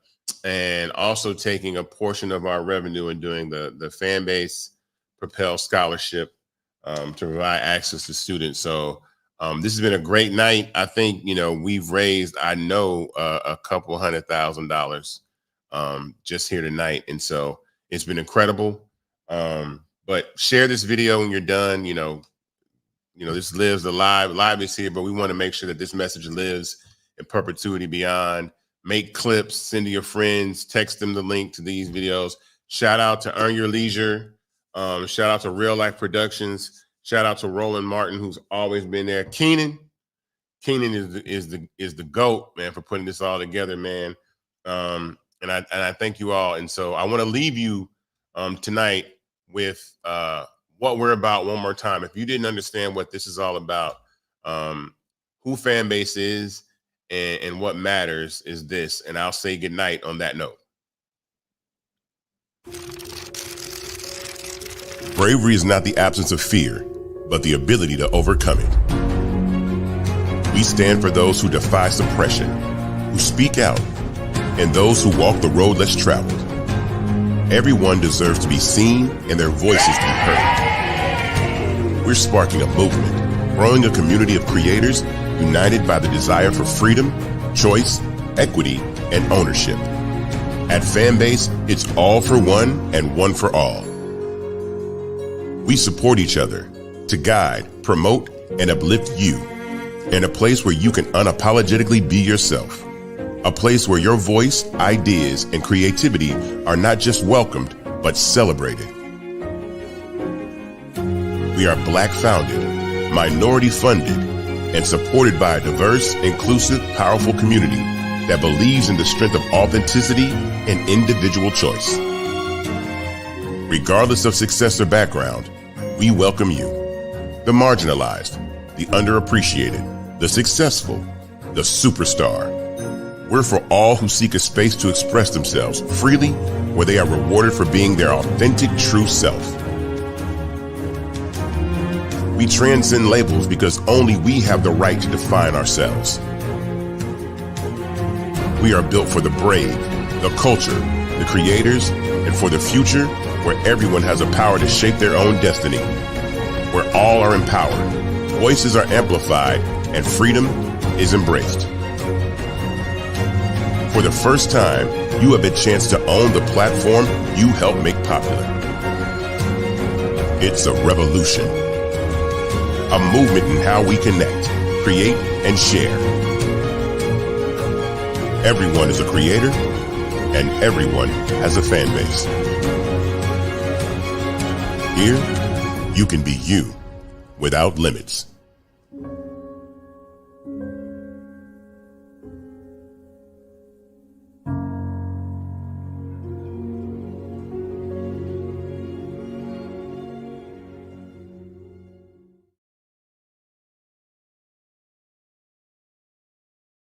and also taking a portion of our revenue and doing the Fanbase Propel Scholarship to provide access to students. So this has been a great night. I think, you know, we've raised, I know, a couple $100,000 just here tonight. And so it's been incredible. But share this video when you're done. You know, this lives alive. Live is here, but we want to make sure that this message lives in perpetuity beyond. Make clips, send to your friends, text them the link to these videos. Shout out to Earn Your Leisure. Shout out to Reallyfe Productions. Shout out to Roland Martin, who's always been there. Keenan is the GOAT, man, for putting this all together, man. And I thank you all. And so I want to leave you tonight with what we're about one more time. If you didn't understand what this is all about, who Fanbase is and what matters is this. And I'll say goodnight on that note. Bravery is not the absence of fear, but the ability to overcome it. We stand for those who defy suppression, who speak out, and those who walk the road less traveled. Everyone deserves to be seen and their voices to be heard. We're sparking a movement, growing a community of creators united by the desire for freedom, choice, equity, and ownership. At Fanbase, it's all for one and one for all. We support each other to guide, promote, and uplift you in a place where you can unapologetically be yourself. A place where your voice, ideas, and creativity are not just welcomed, but celebrated. We are Black founded, minority funded, and supported by a diverse, inclusive, powerful community that believes in the strength of authenticity and individual choice. Regardless of success or background, we welcome you. The marginalized, the underappreciated, the successful, the superstar. We're for all who seek a space to express themselves freely, where they are rewarded for being their authentic, true self. We transcend labels because only we have the right to define ourselves. We are built for the brave, the culture, the creators, and for the future where everyone has a power to shape their own destiny. where all are empowered, voices are amplified, and freedom is embraced. For the first time, you have a chance to own the platform you helped make popular. It's a revolution, a movement in how we connect, create, and share. Everyone is a creator, and everyone has a fan base. Here, you can be you without limits.